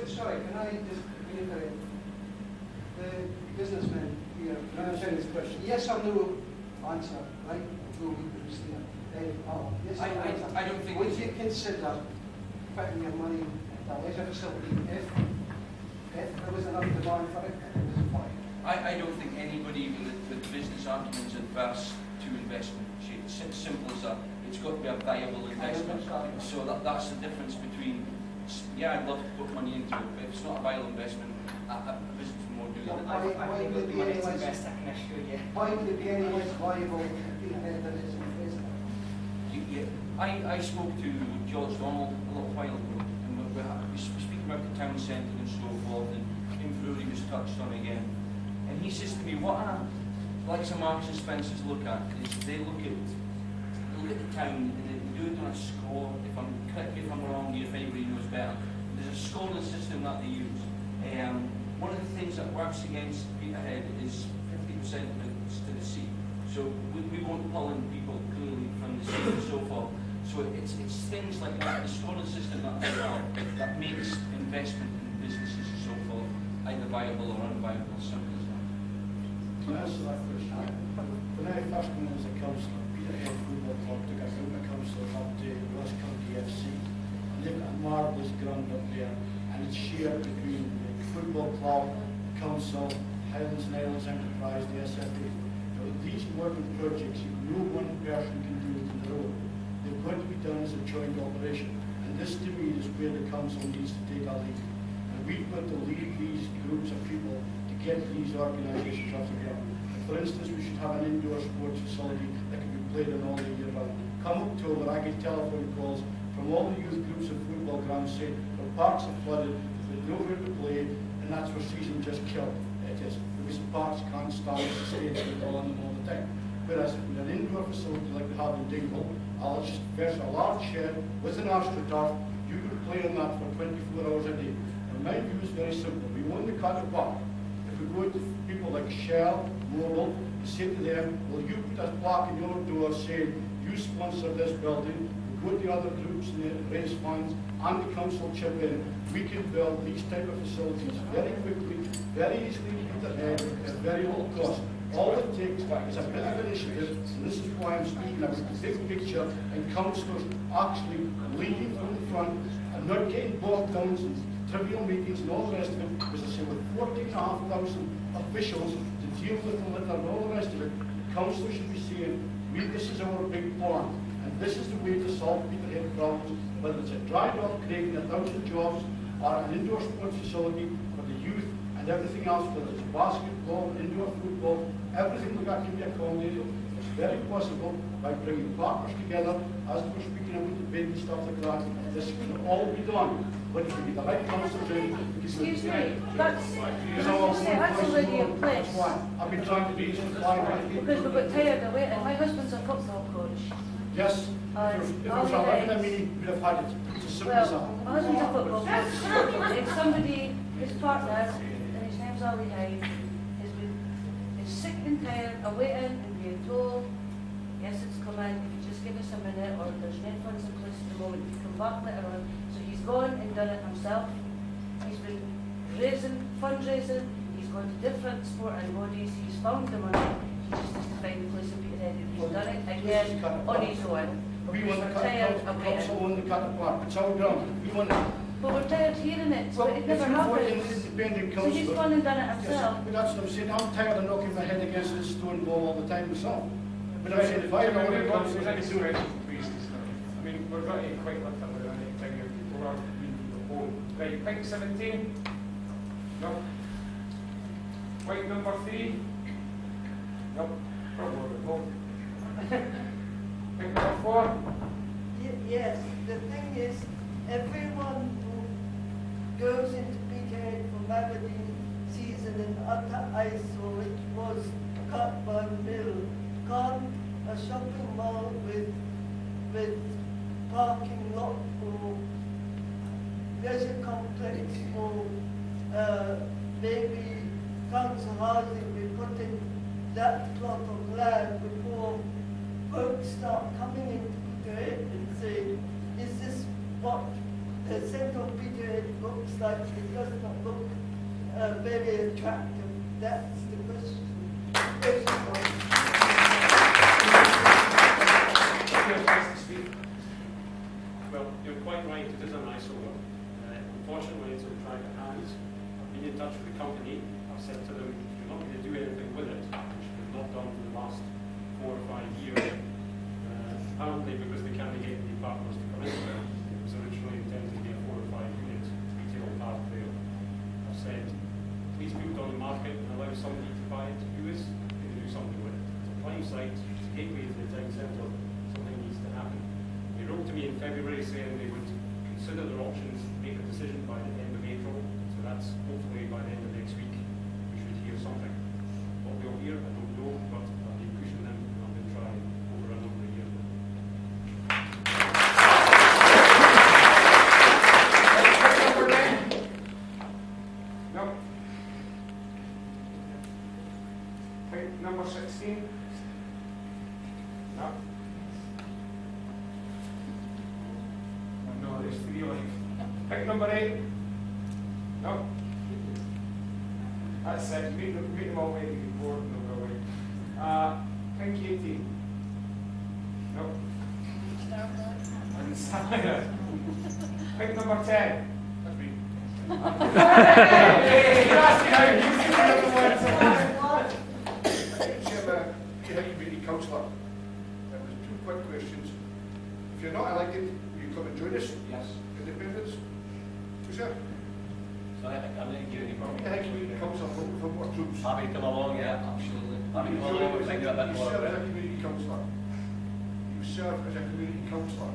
Sorry, can I just reiterate? The businessman here, can I answer this question? Yes or no answer, right? No, we could just yes or no answer. I don't think. Would you consider putting your money at a leisure facility if there was enough demand for it and it was fine? I don't think anybody with business acumen is adverse to investment. It's simple as that. it's got to be a viable investment. So that's the difference between, yeah, I'd love to put money into it, but if it's not a viable investment, a business will more do that. Why would it be any less? Why would it be any less viable than it is in Fraser? I spoke to George Donald a little while ago, and we were speaking about the town centre and so forth, and Kim Frury was touched on again. And he says to me, what like some Marks and Spencers look at is they look at the town and they do it on a score. Correct me if I'm wrong here, if anybody knows better. There's a scoring system that they use. One of the things that works against Peterhead is 50% of it's to the sea. So we won't pull in people clearly from the sea and so forth. So it's things like that, the scoring system that makes investment in businesses and so forth either viable or unviable, simple as that. Can I answer that question? When I first came in as a councillor, Peterhead Football Club took a group of councillors up to West County FC. And they've got a marvellous ground up there, and it's shared between the football club, council, Highlands and Islands Enterprise, the SFA. These working projects, no one person can do it on their own. They've got to be done as a joint operation. And this, to me, is where the council needs to take a lead. And we've got to lead these groups of people to get these organisations off the ground. For instance, we should have an indoor sports facility that can be played on all the year round. Come October, I get telephone calls from all the youth groups of football grounds saying the parks are flooded, there's nowhere to play, and that's where season just killed. It is. Because the parks can't stand the stage with all on them all the time. Whereas with an indoor facility like they have in Dingle, I'll just there's a large shed with an astroturf, you could play on that for 24 hours a day. And my view is very simple. We want the cut apart. If we go to people like Shell, Mobil, and say to them, well, you put a plaque in your door saying you sponsor this building, we go to the other groups and they raise funds, and the council chip in, we can build these type of facilities very quickly, very easily, at very low cost. All it takes is a bit of initiative, and this is why I'm speaking about the big picture, and councillors actually leading from the front and not getting bogged down in trivial meetings and all the rest of it, because I say with 14,500 officials to deal with the litter and all the rest of it, councillors should be saying, this is our big plan, and this is the way to solve Peterhead problems, whether it's a dry dock creating 1,000 jobs, or an indoor sports facility for the youth, and everything else, whether it's basketball, indoor football, everything like that can be accommodated. It's very possible by bringing partners together, as we're speaking about the bid and stuff like that. This can all be done, but it can be the right council doing it. Excuse me, that's already in place. That's why I've been trying to do this for 5 years. Because we got tired of waiting. My husband's a football coach. Yes, if it was 11 meeting, we'd have had it. It's as simple as that. Well, my husband's a football coach. If somebody, his partner, and his name's Ollie Hyde, is sick and tired of waiting and being told, yes, it's coming, if you just give us a minute, or there's no funds in place at the moment, you come back later on. So he's gone and done it himself. He's been fundraising, he's gone to different sporting bodies, he's found the money, he just has to find a place in Peterhead, and he's done it again on his own. We want the council want the cut apart. It's our ground. We want it. But we're tired of hearing it, so it never happens. So he's gone and done it himself. Yes, but that's what I'm saying. I'm tired of knocking my head against this stone wall all the time myself. But I'm saying if I know what council I can do it. I mean, we're going to quite let them with anything here. People are the whole. Right, pink 17. No. White number 3. Nope. Probably no. Pink number 4. Yes, the thing is, everyone who goes into Peterhead from Aberdeen sees it in utter eyesore, which was cut by mill. Can't a shopping mall with parking lot or leisure complex or maybe council housing be put in that plot of land before folks start coming into Peterhead and say, is this what the centre of Peterhead looks like? It does not look very attractive. That's the question. Well, you're quite right, it is an eyesore. Unfortunately, it's in private hands. I've been in touch with the company. I've said to them, you're not going to do anything with it, which we've not done for the last 4 or 5 everybody saying they would consider their options, make a decision by the end of April. So that's hopefully by the end of next week. We should hear something. What we'll hear, I don't know, but I've been pushing them and I've been trying over a number of years now. No. Okay, number 16. No. No, there's 3 left. Pick number 8. No. That's it. Meet them all maybe before. No, go away. Pink 18. No. And Sarah. Pick number 10. That's me. Chairman, Community Councillor, there was 2 quick questions. If you're not elected, will you come and join us? Yes. Independence? Who's that? Sorry, I didn't hear you properly. Community Councillor from what troops? Happy to come along, yeah, absolutely. Happy to come along and find out a bit more You serve about as a it. community councillor. You serve as a community councillor.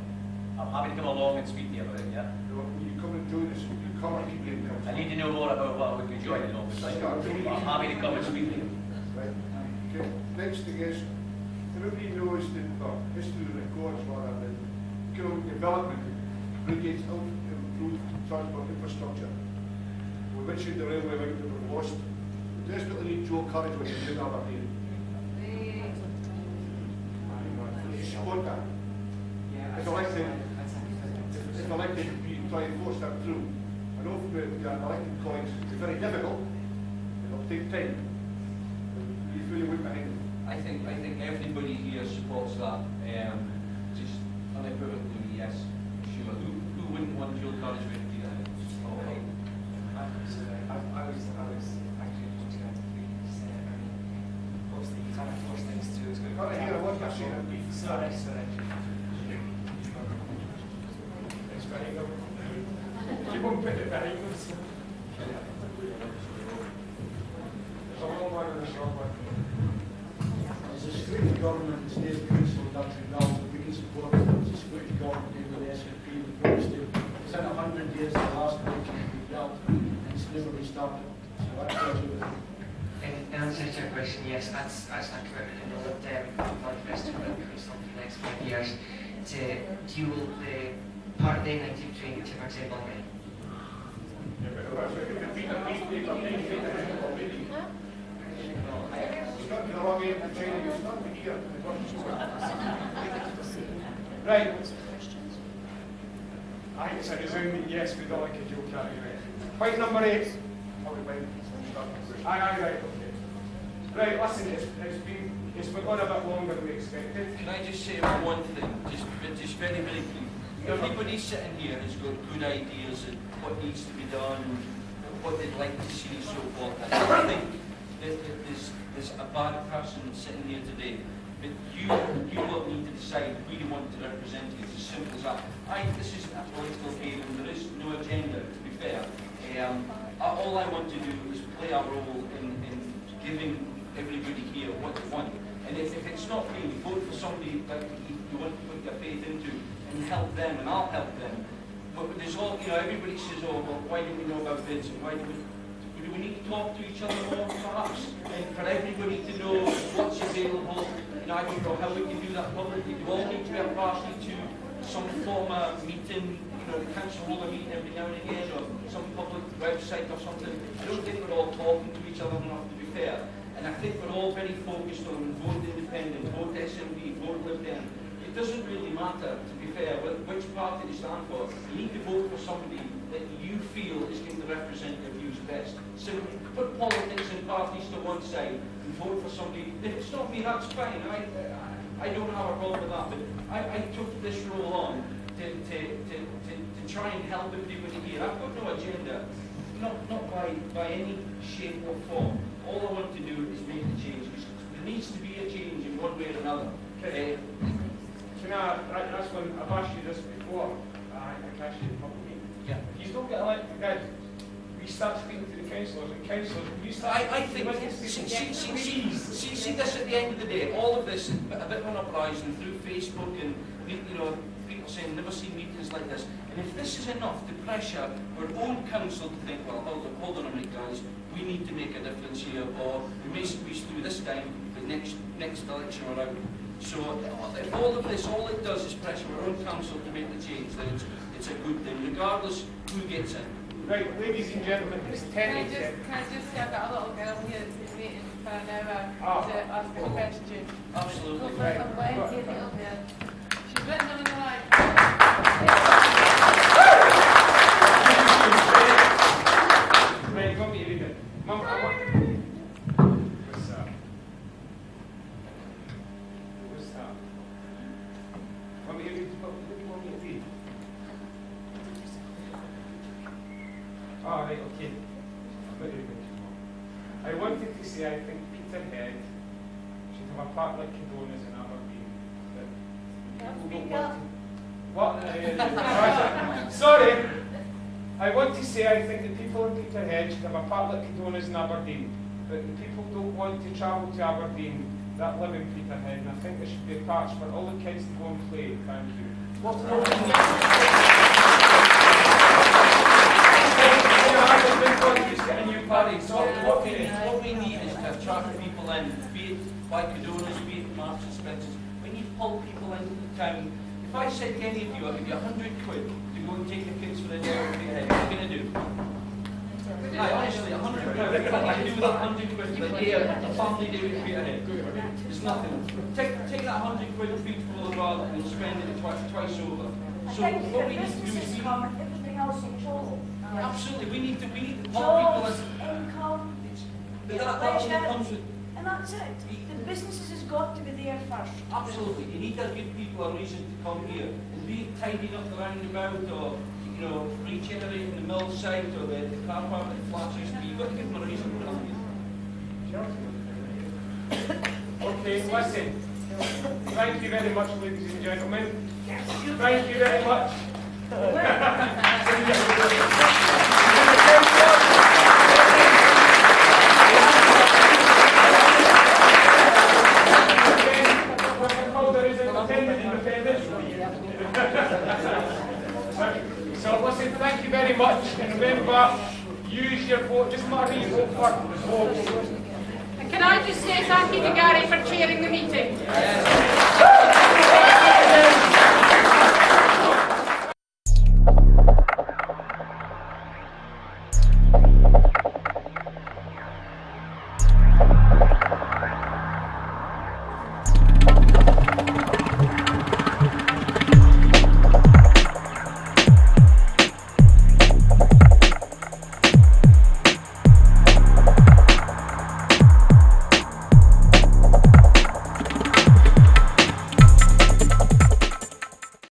I'm happy to come along and speak to you about it, yeah. Will you come and join us? Will you come and keep being councillor? I need to know more about what I would be joining, obviously. But I'm happy to come and speak to you. Right. Okay. Next thing is, everybody knows the history records rather than economic development brigades out to improve transport infrastructure. We mentioned the railway link that we've lost. We desperately need Joe Courage when he's in Aberdeen. You support that? If elected, we try and force that through. I know from the elected colleagues it's very difficult. It'll take time. You feel you went behind it? I think everybody here supports that. Just unequivocally, yes, sure. Who wouldn't want Joe Courage with Peterhead? I was actually just going to say, obviously you kind of force things through. It's going to Can't hear what you're saying. Sorry. It's behind them. You won't put it behind them. There's a long one and a short one. As a Scottish government, the state council country now, we can support the Scottish government in the SNP with British. It's in 100 years, the last election we dealt, and it's never restarted. So that's what you In answer to your question, yes, that's not correct. I know that like Western will be something for the next 5 years to dual the part lane line between Timberton and Balmain. Right. I think it's a resume that yes, we don't like a dual category. Point number 8. Aye, right, okay. Right, listen, it's been on a bit longer than we expected. Can I just say one thing, just very, very quickly? Everybody sitting here has got good ideas of what needs to be done, what they'd like to see, so forth. I don't think that there's a bad person sitting here today. But you will need to decide who you want to represent you. It's as simple as that. This isn't a political game, and there is no agenda, to be fair. All I want to do is play a role in giving everybody here what they want. And if it's not me, vote for somebody that you want to put your faith into and help them, and I'll help them. But there's all, everybody says, oh, well, why don't we know about this, and why do we need to talk to each other more, perhaps? And for everybody to know what's available, I don't know how we can do that publicly. Do we all need to be a party to some form of meeting, the council hold a meeting every now and again, or some public website or something? I don't think we're all talking to each other enough, to be fair. And I think we're all very focused on vote independent, vote SNP, vote Lib Dem. It doesn't really matter, to be fair, which party they stand for. You need to vote for somebody that you feel is going to represent your views best. So put politics and parties to one side and vote for somebody. If it's not me, that's fine. I don't have a problem with that. But I took this role on to try and help everybody here. I've got no agenda, not by any shape or form. All I want to do is make a change. There needs to be a change in one way or another. Okay. That's when I've asked you this before. I think I should probably. Yeah. If you don't get elected, guys, we we start speaking to the councillors, and councillors, we start I think, see this at the end of the day, all of this is a bit of an uprising through Facebook and, people saying, never seen meetings like this. And if this is enough to pressure our own council to think, well, hold on a minute, guys, we need to make a difference here, or we may squeeze through this time, but next election we're out. So if all of this, all it does is pressure our own council to make the change, then it's a good thing, regardless who gets in. Right, ladies and gentlemen, it's 10 Can I just say I've got a little girl here that's been waiting for an hour to ask a question. Absolutely. Go Right. for Wendy little there. She's written them in the line. Right, you want me to read it? Mum, I want... What's that? What's that? Want me to read? What do you want me to read? Oh, right, okay. I wanted to say I think Peterhead should have a park like Cadonas in Aberdeen. What? Sorry. I want to say I think the people in Peterhead should have a park like Cadonas in Aberdeen, but the people don't want to travel to Aberdeen that live in Peterhead, and I think there should be parks for all the kids to go and play. Thank you. What we need is to attract people in, be it by Cadonas, be it Marks and Spencers. We need to pull people into the town. If I said to any of you, I'll give you 100 quid to go and take the kids for a day over Peterhead, what are you going to do? Honestly, 100 quid. What can you do with 100 quid for a day, a family day with Peterhead? There's nothing. Take that 100 quid to feed people as well and spend it twice over. So what we need to do is everything else in total. Absolutely, we need to pull people in. Income, and that's it. The businesses has got to be there first. Absolutely, you need to give people a reason to come here. And be it tidying up the roundabout, or regenerating the mill site, or the car park that the flats used to be. You've got to give them a reason to come here. Okay, listen. Thank you very much, ladies and gentlemen. Thank you very much. So listen, thank you very much, and remember, use your vote, just matter who you vote for. And can I just say thank you to Gary for chairing the meeting?